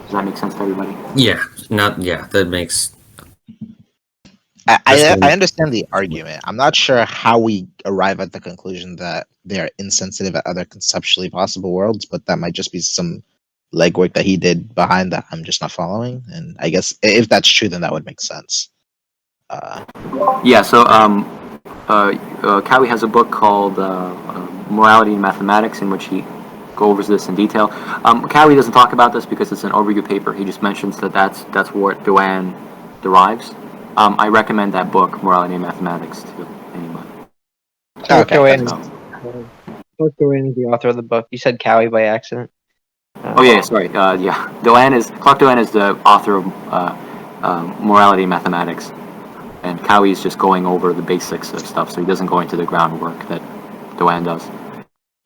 Does that make sense to everybody? Yeah, that makes. I understand the argument. I'm not sure how we arrive at the conclusion that they are insensitive at other conceptually possible worlds, but that might just be some legwork that he did behind that I'm just not following. And I guess if that's true, then that would make sense. Yeah, so Cowie has a book called Morality in Mathematics, in which he goes over this in detail. Cowie doesn't talk about this because it's an overview paper. He just mentions that that's what Duan derives. I recommend that book, Morality in Mathematics, to anyone. Okay. Duan is the author of the book. You said Cowie by accident. Oh yeah, sorry. Clark Duan is the author of Morality in Mathematics, and Cowie is just going over the basics of stuff, so he doesn't go into the groundwork that Duan does.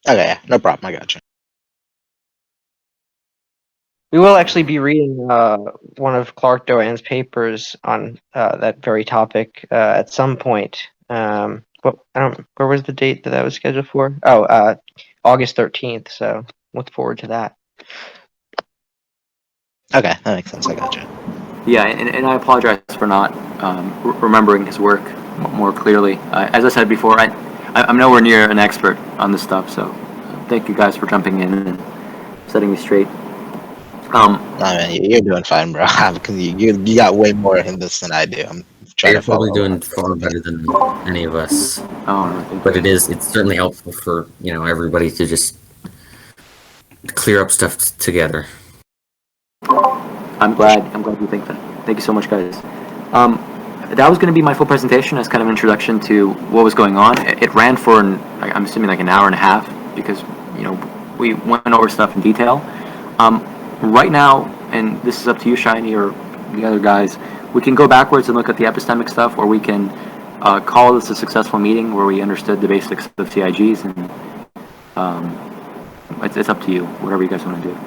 Okay, yeah, no problem. I got you. We will actually be reading one of Clark Duan's papers on that very topic at some point. Where was the date that was scheduled for? Oh, August 13th. So look forward to that. Okay, that makes sense. I got you. Yeah, and I apologize for not remembering his work more clearly. As I said before, I'm nowhere near an expert on this stuff, so thank you guys for jumping in and setting me straight. No, man, you're doing fine, bro. You got way more in this than I do. I'm trying You're to follow probably doing along. far better than any of us. Oh, no, thank But you. it's certainly helpful for everybody to just clear up stuff together. I'm glad you think that. Thank you so much, guys. That was going to be my full presentation as kind of an introduction to what was going on. It ran for I'm assuming like an hour and a half because we went over stuff in detail. Right now, and this is up to you, Shiny, or the other guys, we can go backwards and look at the epistemic stuff, or we can call this a successful meeting where we understood the basics of CIGs, and it's up to you, whatever you guys want to do.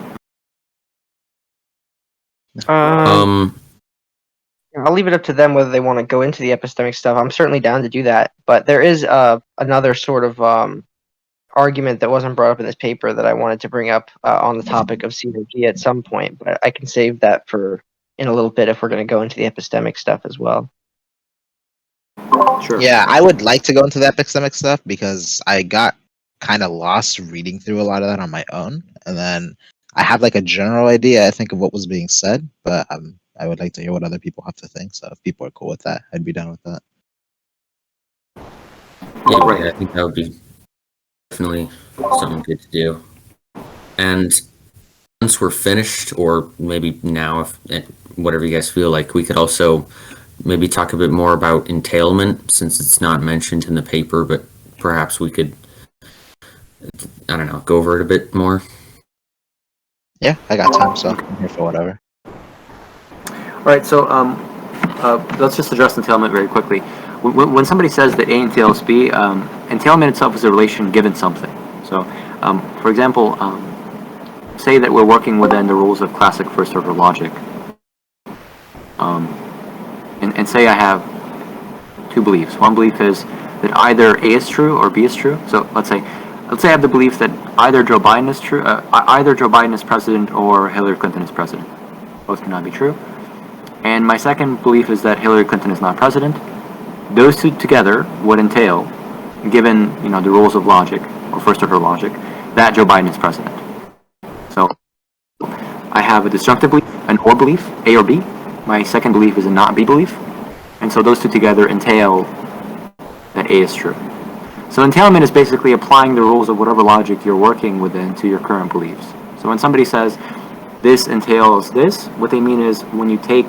I'll leave it up to them whether they want to go into the epistemic stuff. I'm certainly down to do that, but there is another sort of argument that wasn't brought up in this paper that I wanted to bring up on the topic of CIG at some point, but I can save that for in a little bit if we're going to go into the epistemic stuff as well. Sure. Yeah, I would like to go into the epistemic stuff because I got kind of lost reading through a lot of that on my own, and then I have like a general idea, I think, of what was being said, but I would like to hear what other people have to think. So if people are cool with that, I'd be down with that. Yeah, right. I think that would be definitely something good to do. And once we're finished, or maybe now, if whatever you guys feel like, we could also maybe talk a bit more about entailment, since it's not mentioned in the paper, but perhaps we could, I don't know, go over it a bit more. Yeah, I got time, so I'm here for whatever. All right, so let's just address entailment very quickly. When somebody says that A entails B, entailment itself is a relation given something. So For example, say that we're working within the rules of classic first order logic. And say I have two beliefs. One belief is that either A is true or B is true. So let's say I have the belief that either Joe Biden is true, either Joe Biden is president or Hillary Clinton is president. Both cannot be true. And my second belief is that Hillary Clinton is not president. Those two together would entail, given the rules of logic or first order logic, that Joe Biden is president. So I have a disjunctive belief, an or belief, A or B. My second belief is a not B belief. And so those two together entail that A is true. So entailment is basically applying the rules of whatever logic you're working within to your current beliefs. So when somebody says, this entails this, what they mean is when you take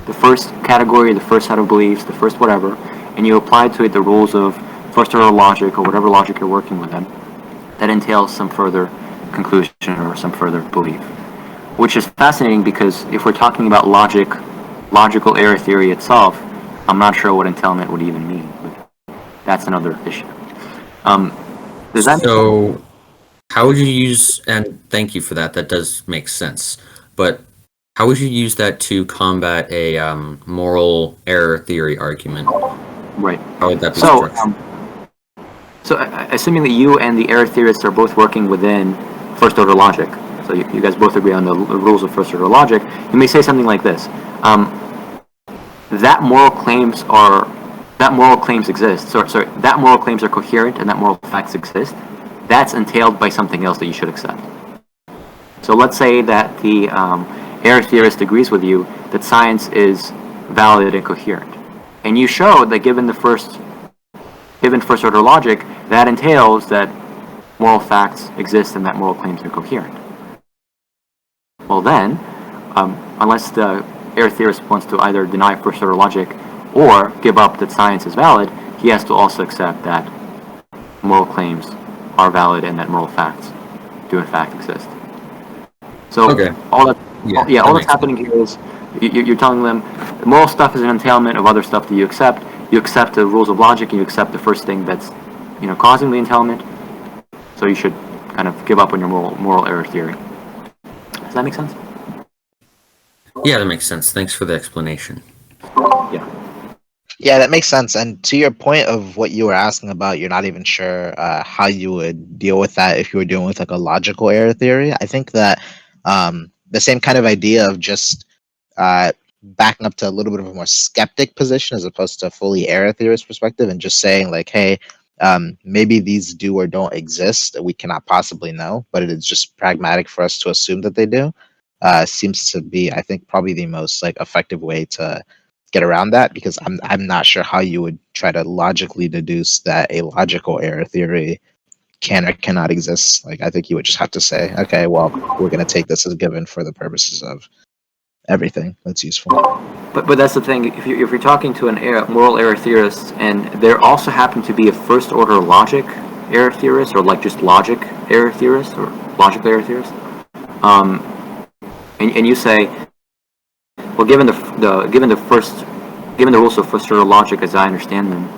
the first category, the first set of beliefs, the first whatever, and you apply to it the rules of first order logic or whatever logic you're working with them, that entails some further conclusion or some further belief. Which is fascinating because if we're talking about logical error theory itself, I'm not sure what entailment would even mean. But that's another issue. Does that So, how would you use, and thank you for that, that does make sense, but how would you use that to combat a moral error theory argument? right? How would that be So, structured? Assuming that you and the error theorists are both working within first order logic, so you guys both agree on the rules of first order logic, you may say something like this: that moral claims exist. Sorry, that moral claims are coherent and that moral facts exist. That's entailed by something else that you should accept. So let's say that the error theorist agrees with you that science is valid and coherent, and you show that given first order logic, that entails that moral facts exist and that moral claims are coherent. Well then, unless the error theorist wants to either deny first order logic or give up that science is valid, he has to also accept that moral claims are valid and that moral facts do in fact exist. So Okay. all that that's makes happening here is you're telling them the moral stuff is an entailment of other stuff that you accept. You accept the rules of logic and you accept the first thing that's causing the entailment. So you should kind of give up on your moral error theory. Does that make sense? Yeah, that makes sense. Thanks for the explanation. Yeah. Yeah, that makes sense. And to your point of what you were asking about, you're not even sure how you would deal with that if you were dealing with like a logical error theory. I think that the same kind of idea of just backing up to a little bit of a more skeptic position as opposed to a fully error theorist perspective and just saying like, hey, maybe these do or don't exist. We cannot possibly know, but it is just pragmatic for us to assume that they do. Seems to be, I think, probably the most like effective way to get around that, because I'm not sure how you would try to logically deduce that a logical error theory can or cannot exist. Like, I think you would just have to say, okay, well, we're going to take this as a given for the purposes of everything that's useful. But that's the thing. If you're talking to an moral error theorist, and there also happen to be a first order logic error theorist, or like just logic error theorist, or logical error theorist, and you say, well, given the rules of first order logic as I understand them,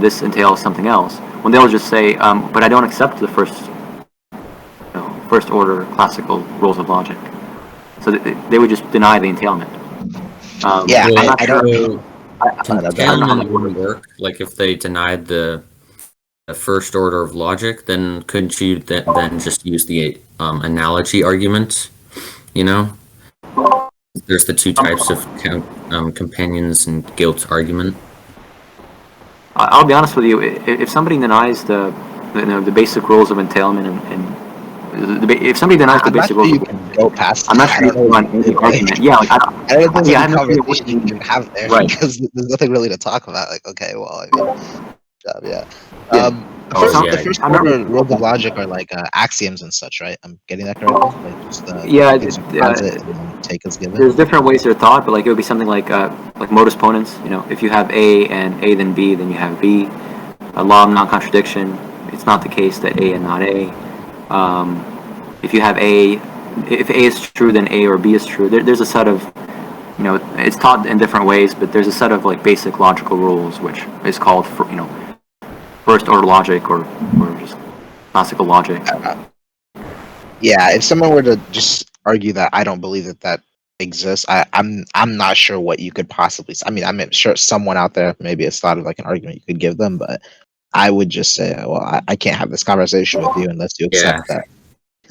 this entails something else. When they'll just say, but I don't accept the first order classical rules of logic. So they would just deny the entailment. Yeah, I'm not I sure. don't. Entailment wouldn't work. Like if they denied the first order of logic, then couldn't you then just use the analogy argument? There's the two types of companions and guilt argument. I'll be honest with you. If somebody denies the basic rules of entailment if somebody denies the basic rules, you can go past. I'm not sure you can run any argument. Yeah, like, I don't think yeah, there's I a have no conversation you can have there, Right. because there's nothing really to talk about. Like, okay, well, I mean, yeah. Yeah. The first order rules of logic are like axioms and such, right? I'm getting that correctly? Like just things you posit and then take as given. There's different ways they're thought, but like it would be something like modus ponens. If you have A and A then B, then you have B. A law of non-contradiction. It's not the case that A and not A. If you have if A is true, then A or B is true. There's a set of, it's taught in different ways, but there's a set of like basic logical rules, which is called first order logic or just classical logic. Yeah, if someone were to just argue that I don't believe that exists, I'm not sure what you could possibly. I mean, I'm sure someone out there maybe has thought of like an argument you could give them, but I would just say, well, I can't have this conversation with you unless you Yeah. accept that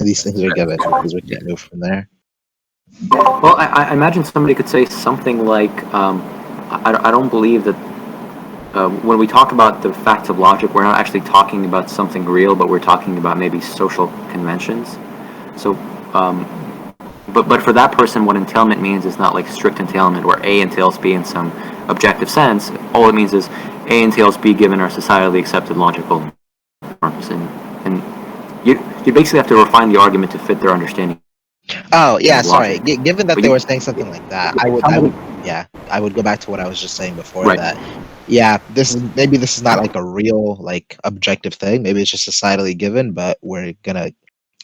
these things are given, because we can't move from there. Well, I imagine somebody could say something like, I don't believe that when we talk about the facts of logic, we're not actually talking about something real, but we're talking about maybe social conventions. So, but for that person, what entailment means is not like strict entailment, where A entails B in some objective sense. All it means is A entails B given our societally accepted logical norms, and you basically have to refine the argument to fit their understanding. Oh yeah, of sorry. logic. Given that But they you- were saying something like that, I would, yeah, I would go back to what I was just saying before. Right. That, yeah, this is not like a real like objective thing. Maybe it's just societally given, but we're gonna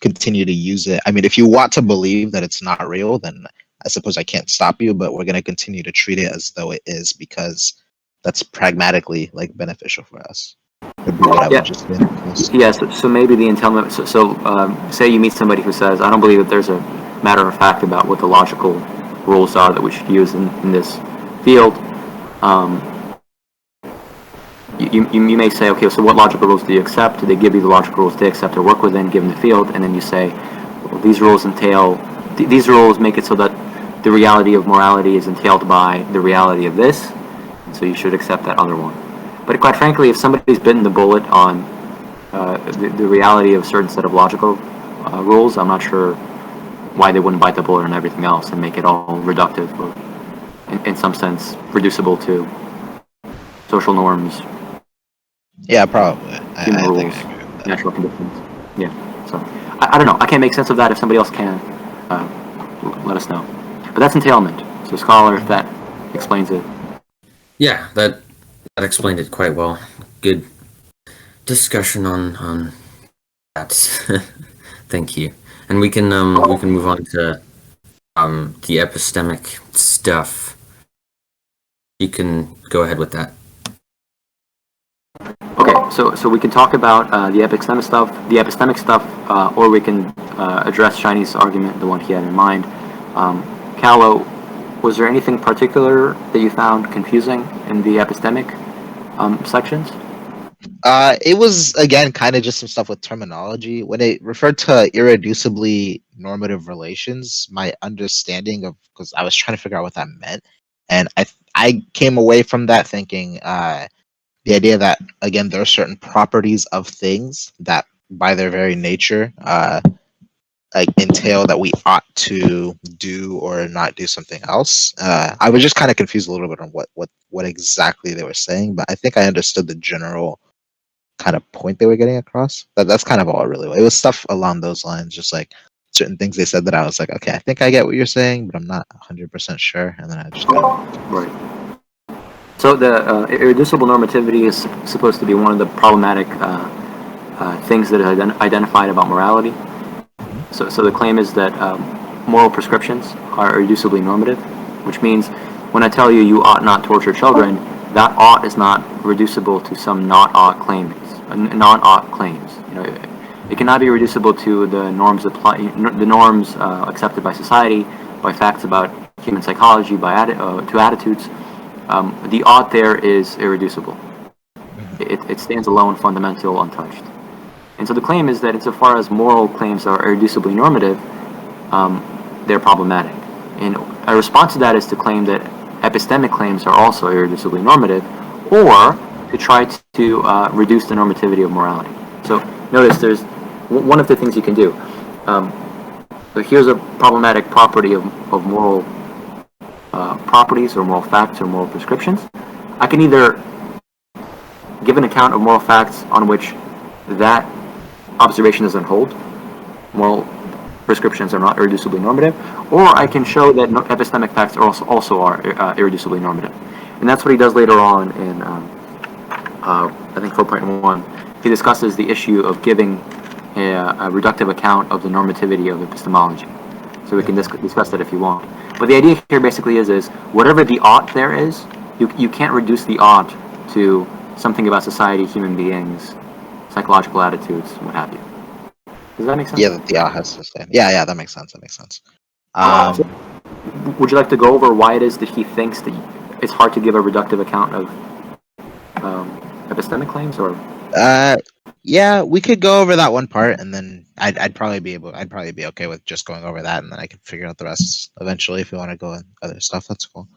continue to use it. I mean, if you want to believe that it's not real, then I suppose I can't stop you. But we're gonna continue to treat it as though it is, because that's pragmatically like beneficial for us. Would be what I Yeah. would just say. in this. Yeah, so maybe the entailment. Say you meet somebody who says, "I don't believe that there's a matter of fact about what the logical rules are that we should use in this field." You may say, "Okay, so what logical rules do you accept? Do they give you the logical rules they accept or work within, given the field?" And then you say, well, "These rules these rules make it so that the reality of morality is entailed by the reality of this, and so you should accept that other one." But quite frankly, if somebody's bitten the bullet on the reality of a certain set of logical rules, I'm not sure why they wouldn't bite the bullet on everything else and make it all reductive or, in some sense, reducible to social norms, Yeah, probably. human I rules, think I agree with that. natural conditions. Yeah, so I don't know. I can't make sense of that. If somebody else can, let us know. But that's entailment. So, scholar, if that explains it. Yeah, that explained it quite well. Good discussion on that. Thank you. And we can move on to the epistemic stuff. You can go ahead with that. Okay, so we can talk about the epistemic stuff, or we can address Shiny's argument, the one he had in mind. Callow, was there anything particular that you found confusing in the epistemic sections? It was again kind of just some stuff with terminology. When it referred to irreducibly normative relations, my understanding of, because I was trying to figure out what that meant, and I came away from that thinking the idea that again there are certain properties of things that by their very nature like entail that we ought to do or not do something else. I was just kind of confused a little bit on what exactly they were saying, but I think I understood the general kind of point they were getting across. That's kind of all it really was. It was stuff along those lines, just like certain things they said that I was like, okay, I think I get what you're saying, but I'm not 100% sure. And then I just Right. So the irreducible normativity is supposed to be one of the problematic things that is identified about morality. So the claim is that moral prescriptions are irreducibly normative, which means when I tell you you ought not torture children, that ought is not reducible to some not-ought claims. Non-ought claims. You know, it cannot be reducible to the norms accepted by society, by facts about human psychology, to attitudes. The ought there is irreducible. It stands alone, fundamental, untouched. And so the claim is that insofar as moral claims are irreducibly normative, they're problematic. And a response to that is to claim that epistemic claims are also irreducibly normative, or to try to reduce the normativity of morality. So notice there's one of the things you can do. So here's a problematic property of moral properties or moral facts or moral prescriptions. I can either give an account of moral facts on which that observation doesn't hold, moral prescriptions are not irreducibly normative, or I can show that epistemic facts are also are irreducibly normative. And that's what he does later on in, I think 4.1. He discusses the issue of giving a reductive account of the normativity of epistemology. So we can discuss that if you want. But the idea here basically is whatever the ought there is, you can't reduce the ought to something about society, human beings, psychological attitudes, what have you. Does that make sense? Yeah, that the art has to say. Yeah, that makes sense. That makes sense. Would you like to go over why it is that he thinks that it's hard to give a reductive account of epistemic claims, or? Yeah, we could go over that one part, and then I'd probably be okay with just going over that, and then I can figure out the rest eventually. If you want to go in other stuff, that's cool.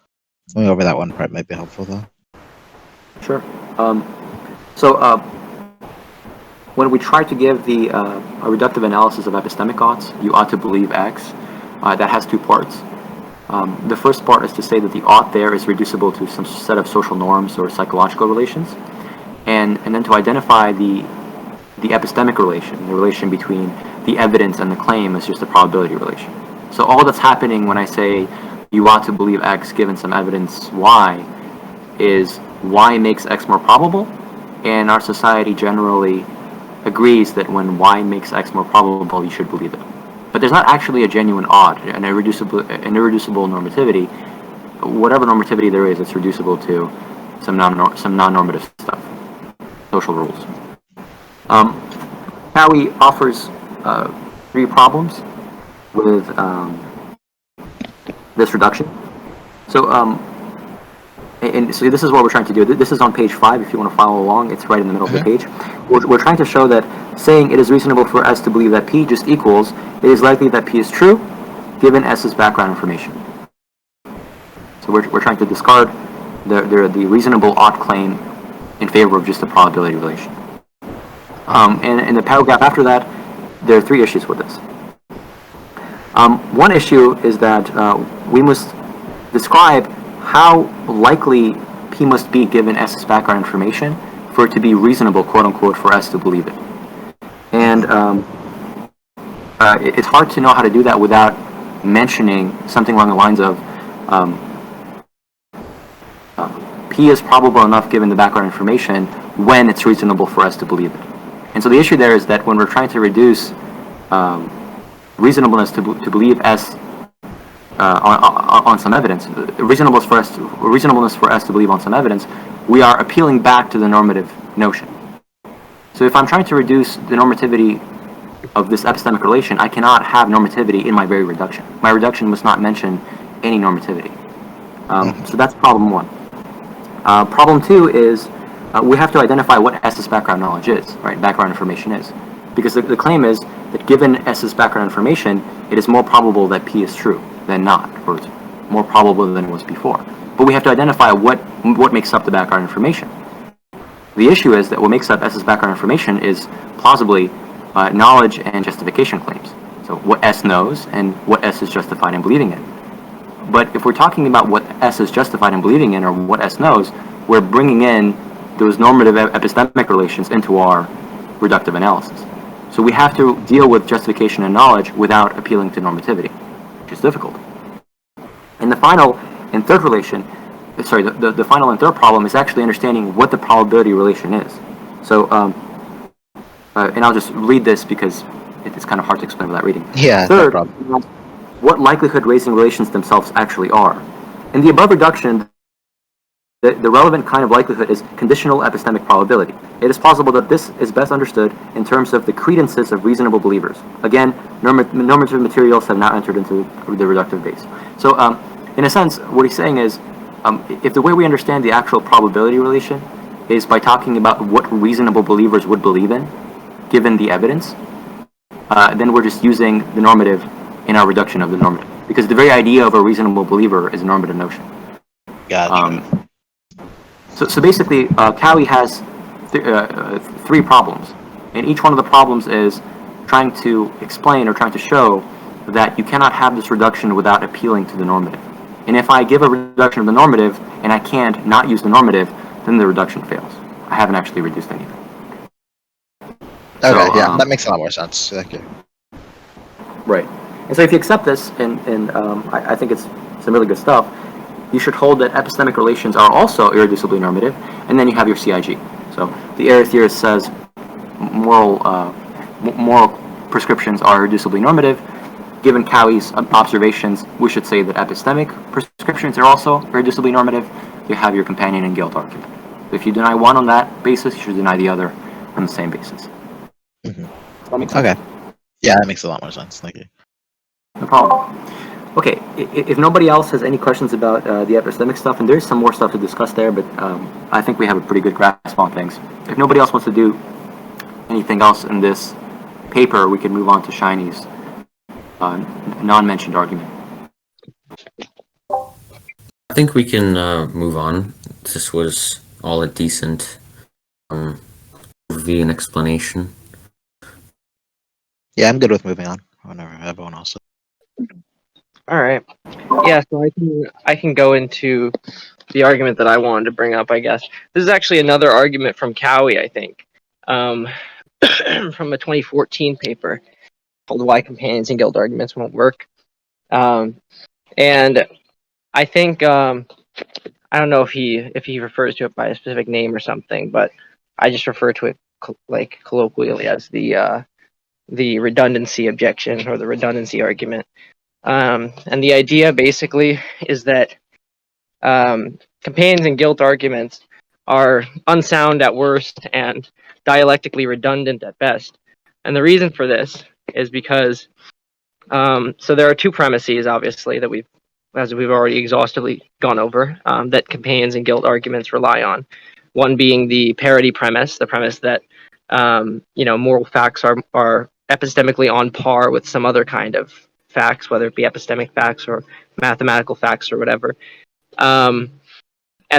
Going over that one part might be helpful, though. Sure. When we try to give a reductive analysis of epistemic oughts, you ought to believe X. That has two parts. The first part is to say that the ought there is reducible to some set of social norms or psychological relations, and then to identify the epistemic relation, the relation between the evidence and the claim, is just a probability relation. So all that's happening when I say you ought to believe X given some evidence Y is Y makes X more probable, and our society generally agrees that when Y makes X more probable, you should believe it. But there's not actually a genuine ought, an irreducible normativity. Whatever normativity there is, it's reducible to some non-normative stuff, social rules. Cowie offers 3 problems with this reduction. So this is what we're trying to do. This is on page 5 if you want to follow along. It's right in the middle of the page. We're trying to show that saying it is reasonable for S to believe that P just equals, it is likely that P is true, given S's background information. So we're trying to discard the reasonable ought claim in favor of just a probability relation. And in the paragraph after that, there are 3 issues with this. One issue is that we must describe how likely P must be given S's background information for it to be reasonable, quote unquote, for S to believe it. And it's hard to know how to do that without mentioning something along the lines of P is probable enough given the background information when it's reasonable for us to believe it. And so the issue there is that when we're trying to reduce reasonableness to believe S on some evidence, reasonableness for us to believe on some evidence, we are appealing back to the normative notion. So if I'm trying to reduce the normativity of this epistemic relation, I cannot have normativity in my very reduction. My reduction must not mention any normativity. So that's problem 1. Problem 2 is we have to identify what S's background knowledge is, right? Background information is. Because the claim is that given S's background information, it is more probable that P is true than not, or it's more probable than it was before. But we have to identify what makes up the background information. The issue is that what makes up S's background information is plausibly knowledge and justification claims. So what S knows and what S is justified in believing in. But if we're talking about what S is justified in believing in or what S knows, we're bringing in those normative epistemic relations into our reductive analysis. So we have to deal with justification and knowledge without appealing to normativity, which is difficult. And the final and third problem is actually understanding what the probability relation is. So, and I'll just read this because it's kind of hard to explain without reading. Yeah, Third, no problem. what likelihood raising relations themselves actually are. In the above reduction, the relevant kind of likelihood is conditional epistemic probability. It is possible that this is best understood in terms of the credences of reasonable believers. Again, normative materials have not entered into the reductive base. So, in a sense, what he's saying is, if the way we understand the actual probability relation is by talking about what reasonable believers would believe in, given the evidence, then we're just using the normative in our reduction of the normative. Because the very idea of a reasonable believer is a normative notion. Gotcha. So basically, Cowie has 3 problems. And each one of the problems is trying to explain or trying to show that you cannot have this reduction without appealing to the normative. And if I give a reduction of the normative and I can't not use the normative, then the reduction fails. I haven't actually reduced anything. Okay, yeah, that makes a lot more sense. Thank you. Right. And so if you accept this, and I think it's some really good stuff, you should hold that epistemic relations are also irreducibly normative, and then you have your CIG. So the error theorist says moral prescriptions are irreducibly normative. Given Cowie's observations, we should say that epistemic prescriptions are also irreducibly normative. You have your companion and guilt argument. If you deny one on that basis, you should deny the other on the same basis. Mhm. Does that make sense? Okay. Yeah, that makes a lot more sense. Thank you. No problem. Okay, if nobody else has any questions about the epistemic stuff, and there's some more stuff to discuss there, but I think we have a pretty good grasp on things. If nobody else wants to do anything else in this paper, we can move on to Shiny's non-mentioned argument. I think we can move on. This was all a decent overview and explanation. Yeah, I'm good with moving on. Whenever everyone else. All right. Yeah, so I can go into the argument that I wanted to bring up, I guess. This is actually another argument from Cowie, I think, from a 2014 paper called "Why Companions and Guild Arguments Won't Work." And I think I don't know if he refers to it by a specific name or something, but I just refer to it like colloquially as the redundancy objection or the redundancy argument. And the idea basically is that companions and guilt arguments are unsound at worst and dialectically redundant at best. And the reason for this is because so there are two premises, obviously, that we've already exhaustively gone over, that companions and guilt arguments rely on. One being the parity premise, the premise that moral facts are epistemically on par with some other kind of facts, whether it be epistemic facts or mathematical facts or whatever. And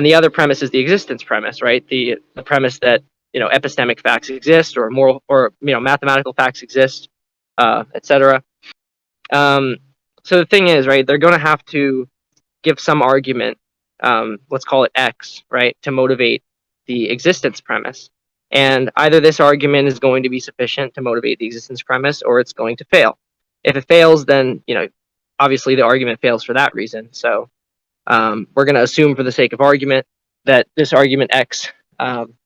the other premise is the existence premise, right? The premise that epistemic facts exist, or moral, or mathematical facts exist, etc. So the thing is, right, they're going to have to give some argument, let's call it X, right, to motivate the existence premise. And either this argument is going to be sufficient to motivate the existence premise, or it's going to fail. If it fails, then obviously the argument fails for that reason. So we're going to assume, for the sake of argument, that this argument X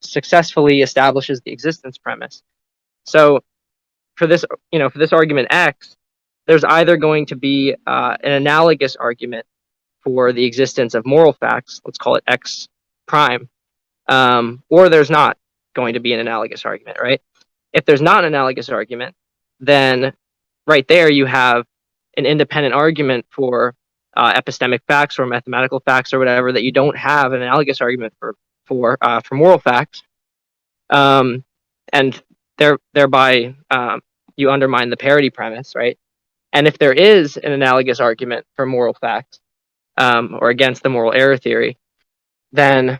successfully establishes the existence premise. So for this argument X, there's either going to be an analogous argument for the existence of moral facts, let's call it X prime, or there's not going to be an analogous argument, right? If there's not an analogous argument, then right there you have an independent argument for epistemic facts or mathematical facts or whatever that you don't have an analogous argument for moral facts, and thereby you undermine the parity premise, right? And if there is an analogous argument for moral facts or against the moral error theory, then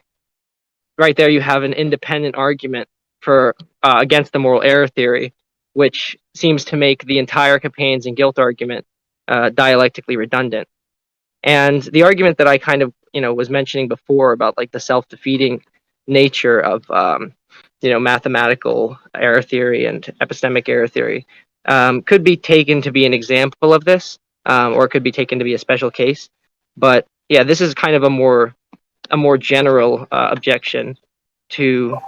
right there you have an independent argument for against the moral error theory, which seems to make the entire companions and guilt argument dialectically redundant. And the argument that I kind of was mentioning before about like the self-defeating nature of mathematical error theory and epistemic error theory could be taken to be an example of this, or it could be taken to be a special case. But yeah, this is kind of a more general objection to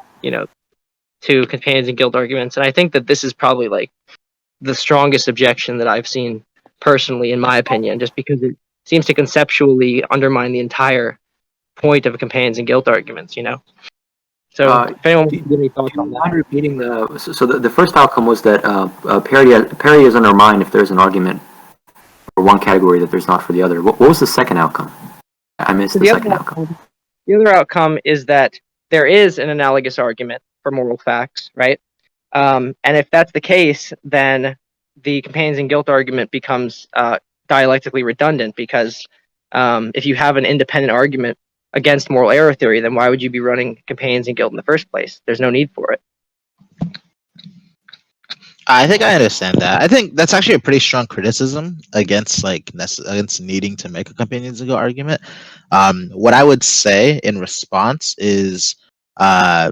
companions and guilt arguments, and I think that this is probably like the strongest objection that I've seen personally, in my opinion, just because it seems to conceptually undermine the entire point of companions and guilt arguments. So if anyone wants to give any thoughts on that. Mind repeating the first outcome was that parity is undermined if there's an argument for one category that there's not for the other. What was the second outcome? I missed the second outcome. The other outcome is that there is an analogous argument for moral facts, right? And if that's the case, then the companions and guilt argument becomes dialectically redundant, because if you have an independent argument against moral error theory, then why would you be running companions and guilt in the first place? There's no need for it. I think I understand that. I think that's actually a pretty strong criticism against needing to make a companions and guilt argument. What I would say in response is, I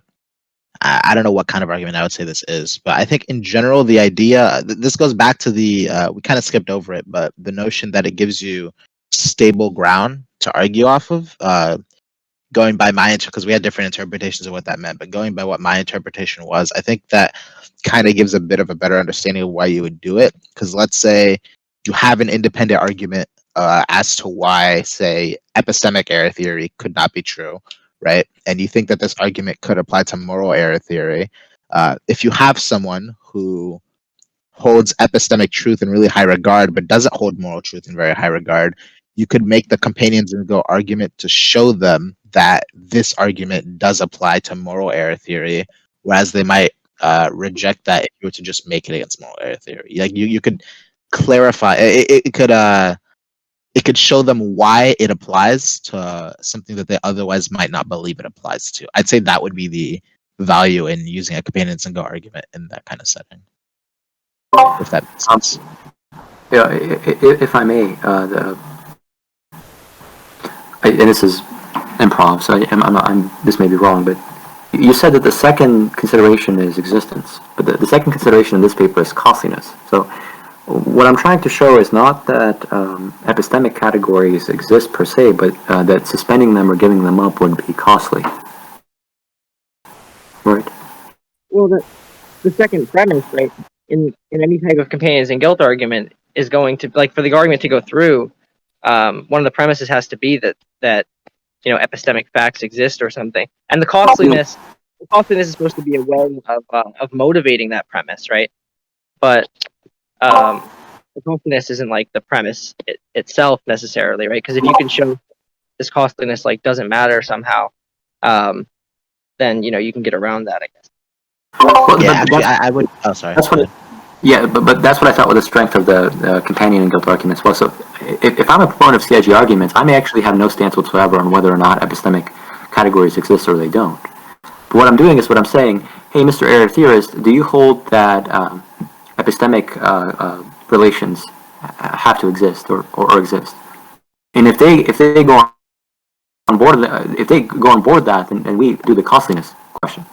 don't know what kind of argument I would say this is, but I think in general the idea, this goes back to the we kind of skipped over it, but the notion that it gives you stable ground to argue off of. Going by my because we had different interpretations of what that meant, but going by what my interpretation was, I think that kind of gives a bit of a better understanding of why you would do it. Because let's say you have an independent argument as to why, say, epistemic error theory could not be true, right? And you think that this argument could apply to moral error theory. If you have someone who holds epistemic truth in really high regard, but doesn't hold moral truth in very high regard, you could make the companions and go argument to show them that this argument does apply to moral error theory, whereas they might reject that if you were to just make it against moral error theory. Like you could clarify it could show them why it applies to something that they otherwise might not believe it applies to. I'd say that would be the value in using a companions and go argument in that kind of setting. If that makes sense. Yeah, if I may, and this is improv, so this may be wrong, but you said that the second consideration is existence, but the second consideration in this paper is costliness. So what I'm trying to show is not that epistemic categories exist per se, but that suspending them or giving them up would be costly. Right. Well, the second premise, right, in any type of companions and guilt argument is going to, like, for the argument to go through, one of the premises has to be that epistemic facts exist or something, and the costliness is supposed to be a way of motivating that premise, right? But the costliness isn't like the premise itself necessarily, right? Because if you can show this costliness like doesn't matter somehow, then you can get around that, I guess. Well, Yeah, actually, I would. Oh, sorry. That's what. But that's what I thought was the strength of the companion and guilt arguments was. So if I'm a proponent of CIG arguments, I may actually have no stance whatsoever on whether or not epistemic categories exist or they don't. But what I'm doing is what I'm saying, hey, Mr. Error Theorist, do you hold that epistemic relations have to exist or exist? And if they go on board that, then we do the costliness question.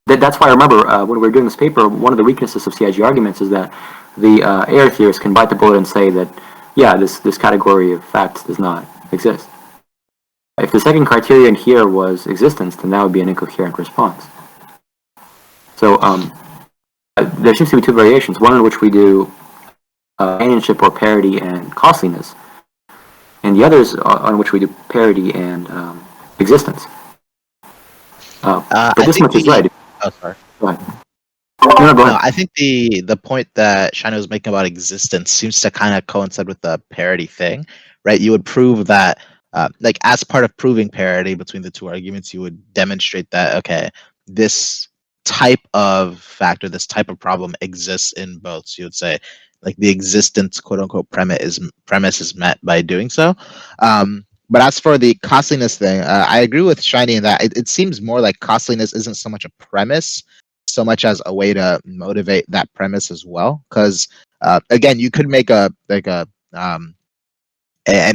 That's why I remember when we were doing this paper, one of the weaknesses of CIG arguments is that the error theorists can bite the bullet and say that, yeah, this category of facts does not exist. If the second criterion here was existence, then that would be an incoherent response. So there seems to be two variations, one in which we do companionship or parity and costliness, and the others on which we do parity and existence. But this much is right. Oh, sorry. Go ahead. No, go ahead. No, I think the point that Shina was making about existence seems to kind of coincide with the parity thing, right? You would prove that, like, as part of proving parity between the two arguments, you would demonstrate that, okay, this type of factor, this type of problem exists in both. So you would say, like, the existence, quote unquote, premise is met by doing so. But as for the costliness thing, I agree with Shiny in that it seems more like costliness isn't so much a premise, so much as a way to motivate that premise as well. Because again, you could make an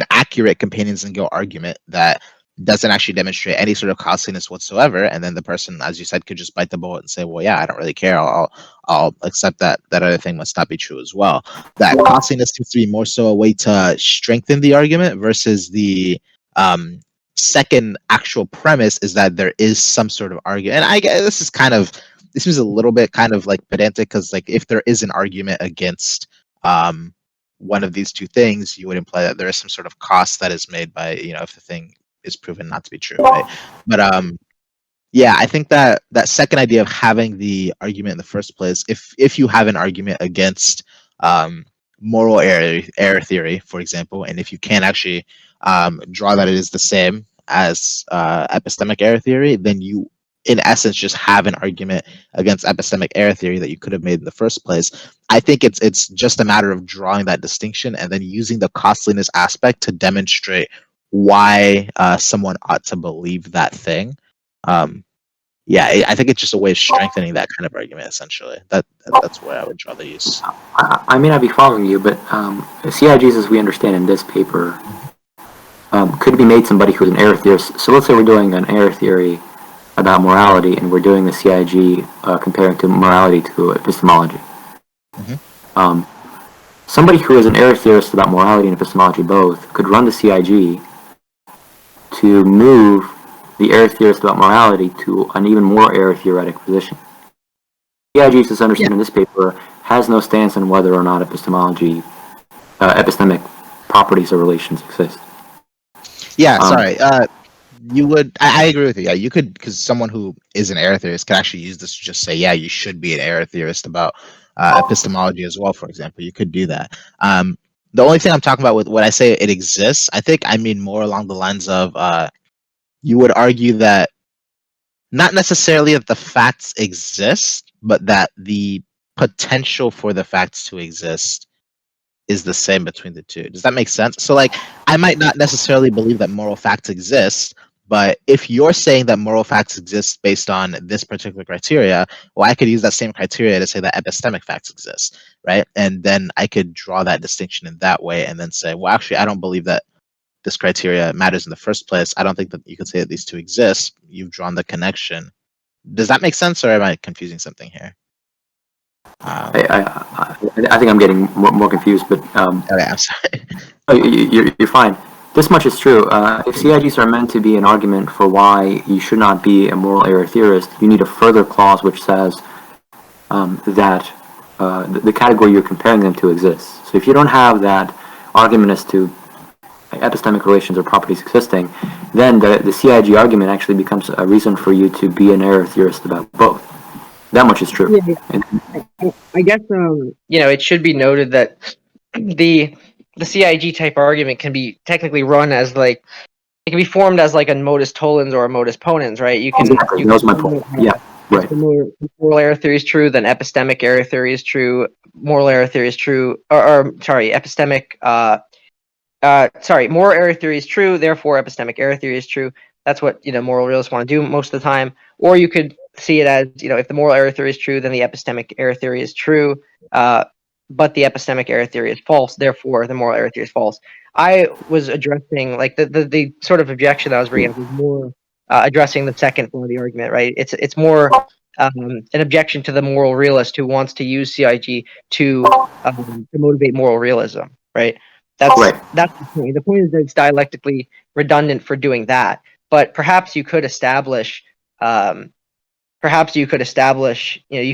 accurate companions and guilt argument that doesn't actually demonstrate any sort of costliness whatsoever, and then the person, as you said, could just bite the bullet and say, "Well, yeah, I don't really care. I'll accept that other thing must not be true as well." That costliness seems to be more so a way to strengthen the argument versus the second actual premise is that there is some sort of argument. And I guess this is a little bit kind of like pedantic because, like, if there is an argument against one of these two things, you would imply that there is some sort of cost that is made by, if the thing is proven not to be true, right? But yeah, I think that second idea of having the argument in the first place, if you have an argument against moral error theory, for example, and if you can't actually draw that it is the same as epistemic error theory, then you, in essence, just have an argument against epistemic error theory that you could have made in the first place. I think it's just a matter of drawing that distinction and then using the costliness aspect to demonstrate why someone ought to believe that thing. Yeah, I think it's just a way of strengthening that kind of argument, essentially. That's where I would draw the use. I may not be following you, but CIGs, as we understand in this paper, could be made somebody who's an error theorist. So let's say we're doing an error theory about morality, and we're doing the CIG comparing to morality to epistemology. Mm-hmm. Somebody who is an error theorist about morality and epistemology both could run the CIG to move the error theorist about morality to an even more error theoretic position. CIG, as understood in this paper, has no stance on whether or not epistemic properties or relations exist. Yeah, sorry. you would. I agree with you. Yeah, you could, because someone who is an error theorist could actually use this to just say, yeah, you should be an error theorist about epistemology as well. For example, you could do that. The only thing I'm talking about with when I say it exists, I think I mean more along the lines of you would argue that not necessarily that the facts exist, but that the potential for the facts to exist is the same between the two. Does that make sense? So, like, I might not necessarily believe that moral facts exist, but if you're saying that moral facts exist based on this particular criteria, well, I could use that same criteria to say that epistemic facts exist, right? And then I could draw that distinction in that way and then say, well, actually, I don't believe that this criteria matters in the first place. I don't think that you could say that these two exist. You've drawn the connection. Does that make sense, or am I confusing something here? I think I'm getting more confused, but Okay, I'm sorry. you're fine. This much is true. If CIGs are meant to be an argument for why you should not be a moral error theorist, you need a further clause which says that the category you're comparing them to exists. So if you don't have that argument as to epistemic relations or properties existing, then the CIG argument actually becomes a reason for you to be an error theorist about both. That much is true. Yeah, I guess it should be noted that the CIG type argument can be technically run as like it can be formed as like a modus tollens or a modus ponens, right? You can. Exactly. That was my point. Yeah. Right. If the moral error theory is true, then epistemic error theory is true. Moral error theory is true. Or sorry, epistemic. Moral error theory is true. Therefore, epistemic error theory is true. That's what moral realists want to do most of the time. Or you could see it as if the moral error theory is true, then the epistemic error theory is true. But the epistemic error theory is false. Therefore, the moral error theory is false. I was addressing like the sort of objection that I was bringing up was more addressing the second part of the argument, right? It's more an objection to the moral realist who wants to use CIG to motivate moral realism, right? That's the point. The point is that it's dialectically redundant for doing that. But perhaps you could establish, you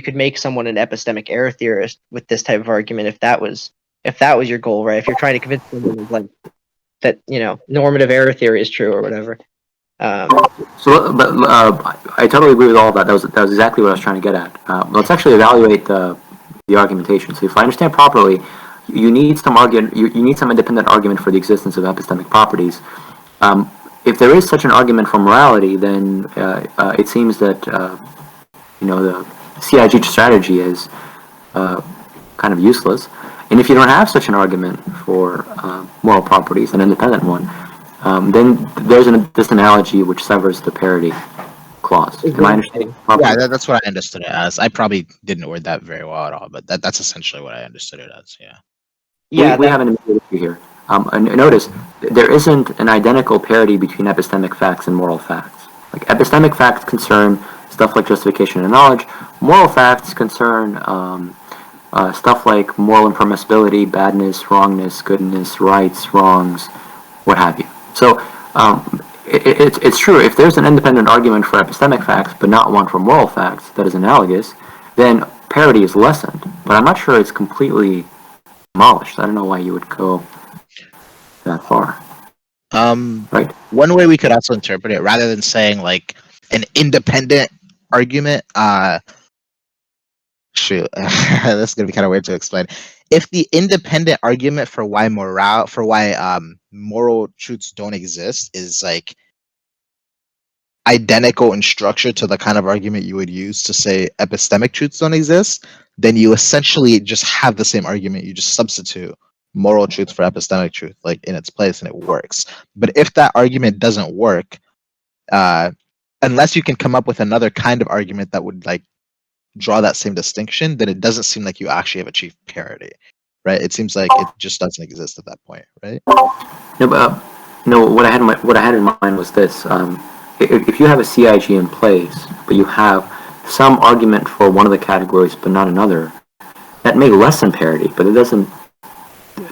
could make someone an epistemic error theorist with this type of argument if that was your goal, right? If you're trying to convince someone like that, normative error theory is true or whatever. I totally agree with all of that. That was exactly what I was trying to get at. Let's actually evaluate the argumentation. So if I understand properly, you need some independent argument for the existence of epistemic properties. If there is such an argument for morality, then it seems that the CIG strategy is kind of useless. And if you don't have such an argument for moral properties, an independent one, then there's this analogy which severs the parity clause. Am I understanding properly? Yeah, that's what I understood it as. I probably didn't word that very well at all, but that's essentially what I understood it as. Yeah. Yeah, we have an immediate issue here. Notice there isn't an identical parity between epistemic facts and moral facts. Like epistemic facts concern stuff like justification and knowledge. Moral facts concern stuff like moral impermissibility, badness, wrongness, goodness, rights, wrongs, what have you. So it's true. If there's an independent argument for epistemic facts, but not one for moral facts that is analogous, then parity is lessened. But I'm not sure it's completely demolished. I don't know why you would go that far. Right. One way we could also interpret it, rather than saying like an independent argument, this is gonna be kind of weird to explain. If the independent argument for why moral truths don't exist is like identical in structure to the kind of argument you would use to say epistemic truths don't exist, then you essentially just have the same argument. You just substitute moral truth for epistemic truth, like in its place, and it works. But if that argument doesn't work, unless you can come up with another kind of argument that would like draw that same distinction, then it doesn't seem like you actually have achieved parity, right? It seems like it just doesn't exist at that point, right? No, but what I had in mind was this: if you have a CIG in place, but you have some argument for one of the categories but not another, that may lessen parity, but it doesn't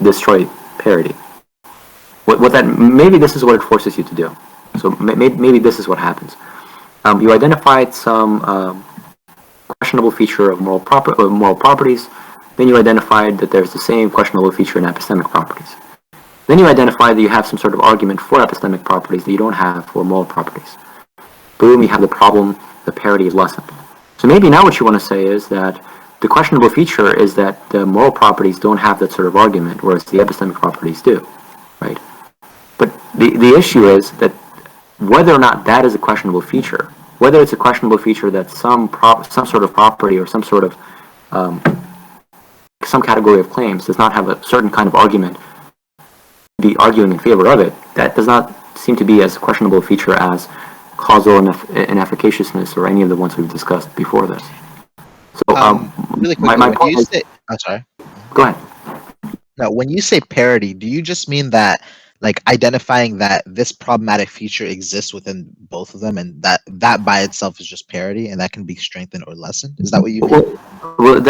destroy parity. Maybe this is what it forces you to do. So maybe this is what happens. You identified some questionable feature of moral properties, then you identified that there's the same questionable feature in epistemic properties. Then you identify that you have some sort of argument for epistemic properties that you don't have for moral properties. Boom, you have the problem, the parity is lessened. So maybe now what you want to say is that the questionable feature is that the moral properties don't have that sort of argument, whereas the epistemic properties do, right? But the issue is that whether or not that is a questionable feature, whether it's a questionable feature that some sort of property or some sort of some category of claims does not have a certain kind of argument be arguing in favor of it, that does not seem to be as questionable a feature as causal inefficaciousness or any of the ones we've discussed before this. So, really quickly, my when point you is, say, I'm sorry. go ahead. No, when you say parity, do you just mean that, like, identifying that this problematic feature exists within both of them, and that by itself is just parity, and that can be strengthened or lessened? Is that what you mean? Well,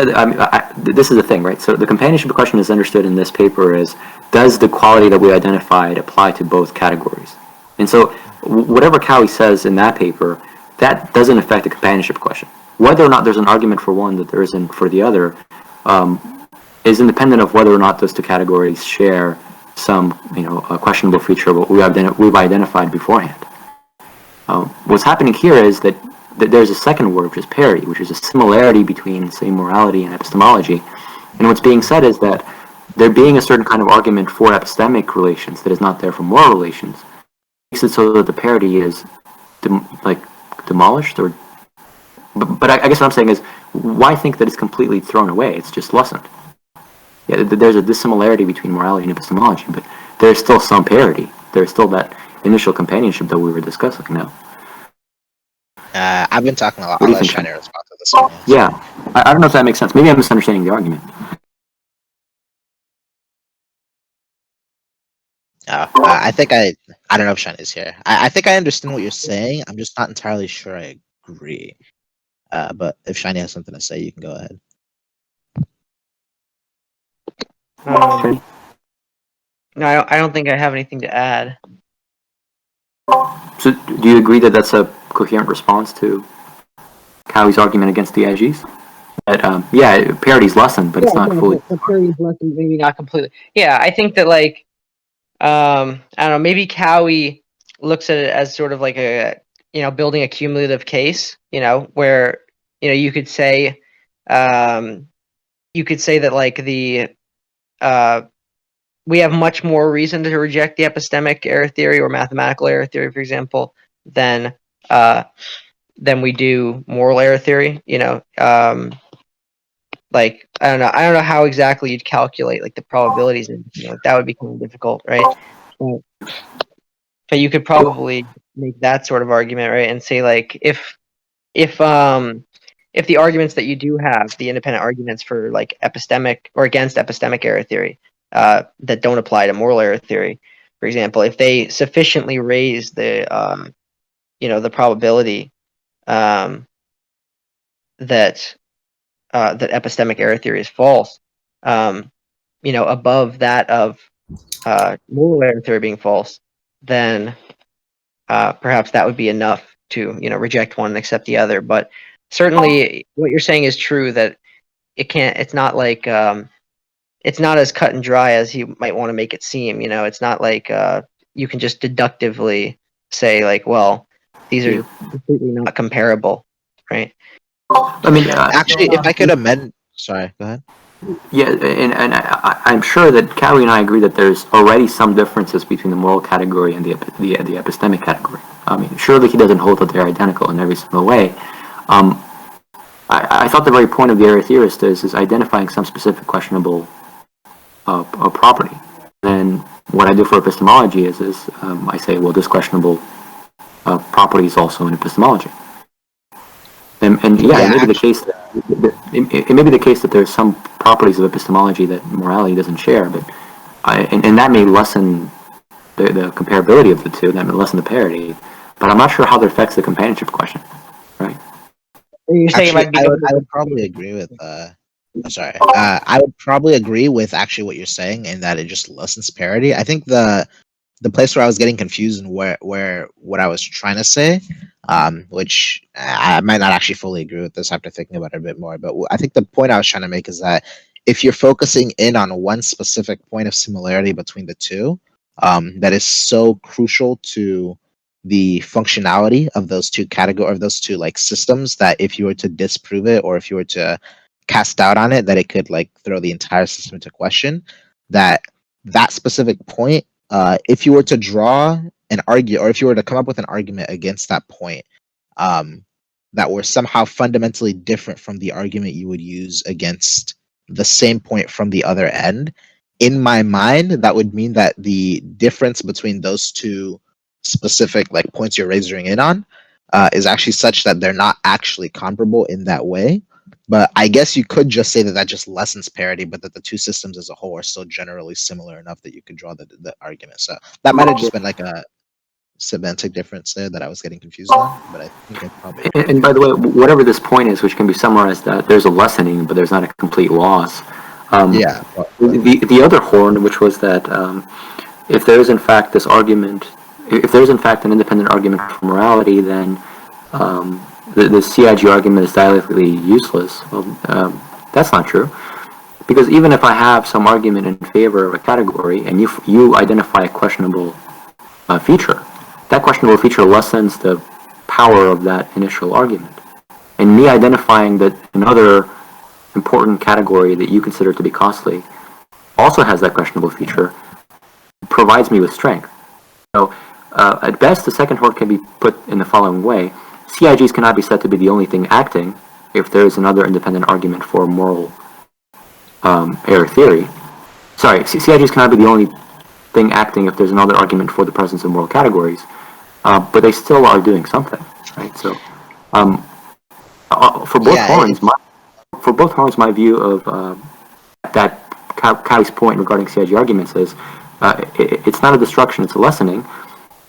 this is the thing, right? So the companionship question is understood in this paper as, does the quality that we identified apply to both categories? And so whatever Cowie says in that paper, that doesn't affect the companionship question. Whether or not there's an argument for one that there isn't for the other is independent of whether or not those two categories share some, a questionable feature of what we've identified beforehand. What's happening here is that there's a second word, which is parity, which is a similarity between, say, morality and epistemology. And what's being said is that there being a certain kind of argument for epistemic relations that is not there for moral relations makes it so that the parity is demolished, or but I guess what I'm saying is, why think that it's completely thrown away? It's just lessened. Yeah, there's a dissimilarity between morality and epistemology, but there's still some parity. There's still that initial companionship that we were discussing now. I've been talking a lot. What do I'll you let think? Shiner respond to this one. Yeah, I don't know if that makes sense. Maybe I'm misunderstanding the argument. I think I don't know if Shiner is here. I think I understand what you're saying. I'm just not entirely sure I agree. But if Shiny has something to say, you can go ahead. No, I don't think I have anything to add. So, do you agree that that's a coherent response to Cowie's argument against the IGs? That, yeah, parity's lessened, but it's not fully. The parity's lessened, maybe not completely. Yeah, I think that, like, I don't know, maybe Cowie looks at it as sort of like a, building a cumulative case, where, you could say that, like, we have much more reason to reject the epistemic error theory or mathematical error theory, for example, than we do moral error theory. Like, I don't know how exactly you'd calculate, like, the probabilities, and that would be kind of difficult, right? But you could probably make that sort of argument, right, and say, like, if the arguments that you do have, the independent arguments for, like, epistemic or against epistemic error theory, that don't apply to moral error theory, for example, if they sufficiently raise the the probability that epistemic error theory is false, above that of moral error theory being false, then perhaps that would be enough to reject one and accept the other. But certainly, what you're saying is true, that it's not like it's not as cut and dry as you might want to make it seem. It's not like you can just deductively say, like, well, these are completely not comparable, right? I mean, Actually, if I could amend, sorry, go ahead. yeah, and I'm sure that Cowie and I agree that there's already some differences between the moral category and the epistemic category. I mean, surely he doesn't hold that they're identical in every single way. I thought the very point of the error theorist is identifying some specific questionable property. Then what I do for epistemology is I say, well, this questionable property is also in epistemology. And yeah, it may be the case that it may be the case that there's some properties of epistemology that morality doesn't share, but and that may lessen the comparability of the two, that may lessen the parity. But I'm not sure how that affects the companionship question, right? You're saying Actually, I would probably agree with. I'm sorry. I would probably agree with actually what you're saying, in that it just lessens parity. I think the place where I was getting confused and where what I was trying to say, which I might not actually fully agree with this after thinking about it a bit more, but I think the point I was trying to make is that if you're focusing in on one specific point of similarity between the two, that is so crucial to the functionality of those two like systems that if you were to disprove it or if you were to cast doubt on it, that it could like throw the entire system into question. That specific point, if you were to draw an argue, or if you were to come up with an argument against that point, that were somehow fundamentally different from the argument you would use against the same point from the other end, in my mind, that would mean that the difference between those two specific like points you're raising in on is actually such that they're not actually comparable in that way. But I guess you could just say that that just lessens parity, but that the two systems as a whole are still generally similar enough that you could draw the argument. So that might have just been like a semantic difference there that I was getting confused on, but I think I probably. And by the way, whatever this point is, which can be summarized that there's a lessening, but there's not a complete loss. Yeah. The other horn, which was that if there is in fact this argument, if there is in fact an independent argument for morality, then the CIG argument is dialectically useless. Well, that's not true, because even if I have some argument in favor of a category and you identify a questionable feature, that questionable feature lessens the power of that initial argument. And me identifying that another important category that you consider to be costly also has that questionable feature provides me with strength. So at best, the second horn can be put in the following way. CIGs cannot be said to be the only thing acting if there is another independent argument for moral error theory. Sorry, CIGs cannot be the only thing acting if there's another argument for the presence of moral categories, but they still are doing something, right? So for both horns, my view of that Cowie's point regarding CIG arguments is it's not a destruction, it's a lessening.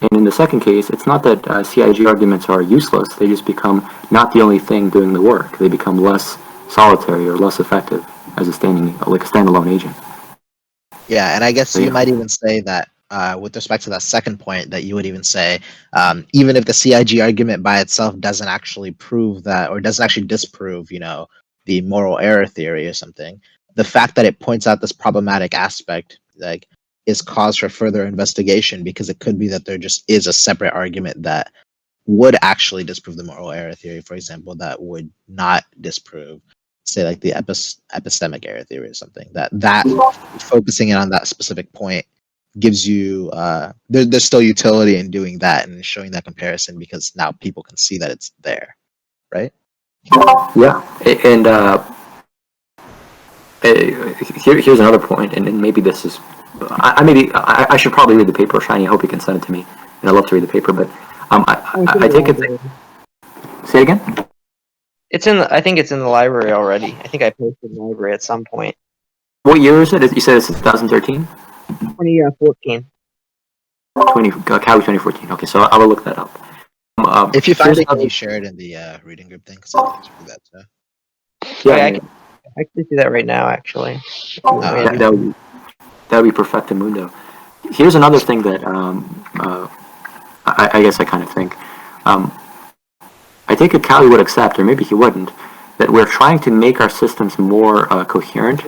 And in the second case, it's not that CIG arguments are useless, they just become not the only thing doing the work. They become less solitary or less effective as a standalone agent. Yeah, and I guess you might even say that with respect to that second point, that you would even say, even if the CIG argument by itself doesn't actually prove that, or doesn't actually disprove, the moral error theory or something, the fact that it points out this problematic aspect, like, is cause for further investigation, because it could be that there just is a separate argument that would actually disprove the moral error theory, for example, that would not disprove, say, like the epistemic error theory or something. That focusing in on that specific point gives you there's still utility in doing that and showing that comparison, because now people can see that it's there, right? Yeah, and here's another point, and maybe this is I should probably read the paper. Shiny, I hope you can send it to me, and I'd love to read the paper. But I take it. Say it again. I think it's in the library already. I think I posted in the library at some point. What year is it? You said it's 2013? 2014. Cowie 2014. Okay, so I will look that up. If you find it, can you share it in the reading group thing? Because I like to do that too. Yeah, I can do that right now, actually. That would be perfecto mundo. Here's another thing that I guess I kind of think. I think if Cowie would accept, or maybe he wouldn't, that we're trying to make our systems more coherent,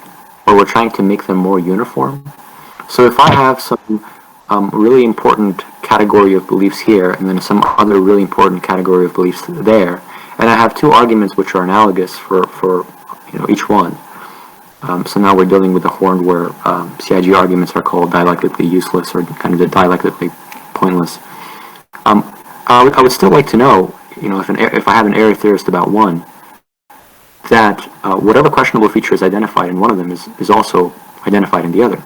or we're trying to make them more uniform. So if I have some really important category of beliefs here, and then some other really important category of beliefs there, and I have two arguments which are analogous for each one. So now we're dealing with a horn where CIG arguments are called dialectically useless, or kind of dialectically pointless. I would still like to know, if I have an error theorist about one, that whatever questionable feature is identified in one of them is also identified in the other.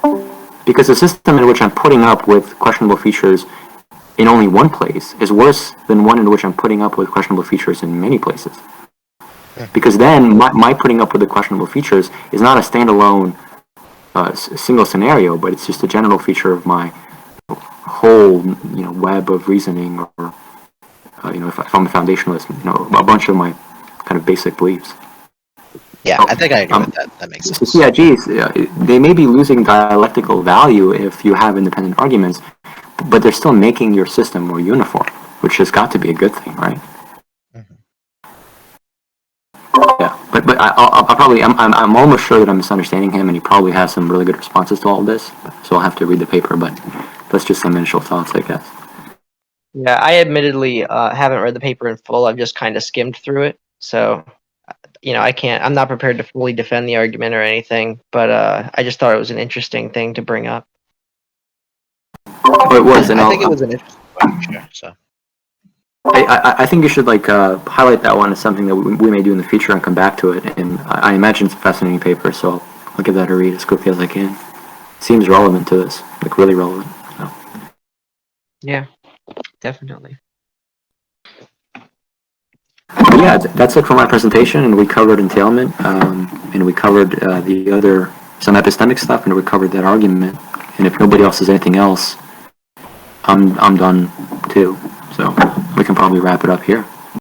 Because the system in which I'm putting up with questionable features in only one place is worse than one in which I'm putting up with questionable features in many places. Because then my putting up with the questionable features is not a standalone single scenario, but it's just a general feature of my whole web of reasoning, or if I'm a foundationalist, a bunch of my kind of basic beliefs. Yeah, I think I agree with that. That makes sense. The CIGs, they may be losing dialectical value if you have independent arguments, but they're still making your system more uniform, which has got to be a good thing, right? Yeah, but I'm almost sure that I'm misunderstanding him, and he probably has some really good responses to all of this. So I'll have to read the paper, but that's just some initial thoughts, I guess. Yeah, I admittedly haven't read the paper in full. I've just kind of skimmed through it. So, I'm not prepared to fully defend the argument or anything, but I just thought it was an interesting thing to bring up. Well, it was, and I think it was an interesting question, sure. So I think you should highlight that one as something that we may do in the future and come back to it. And I imagine it's a fascinating paper, so I'll give that a read as quickly as I can. Seems relevant to this, really relevant. So. Yeah, definitely. But yeah, that's it for my presentation, and we covered entailment, and we covered some epistemic stuff, and we covered that argument. And if nobody else has anything else, I'm done too. So we can probably wrap it up here.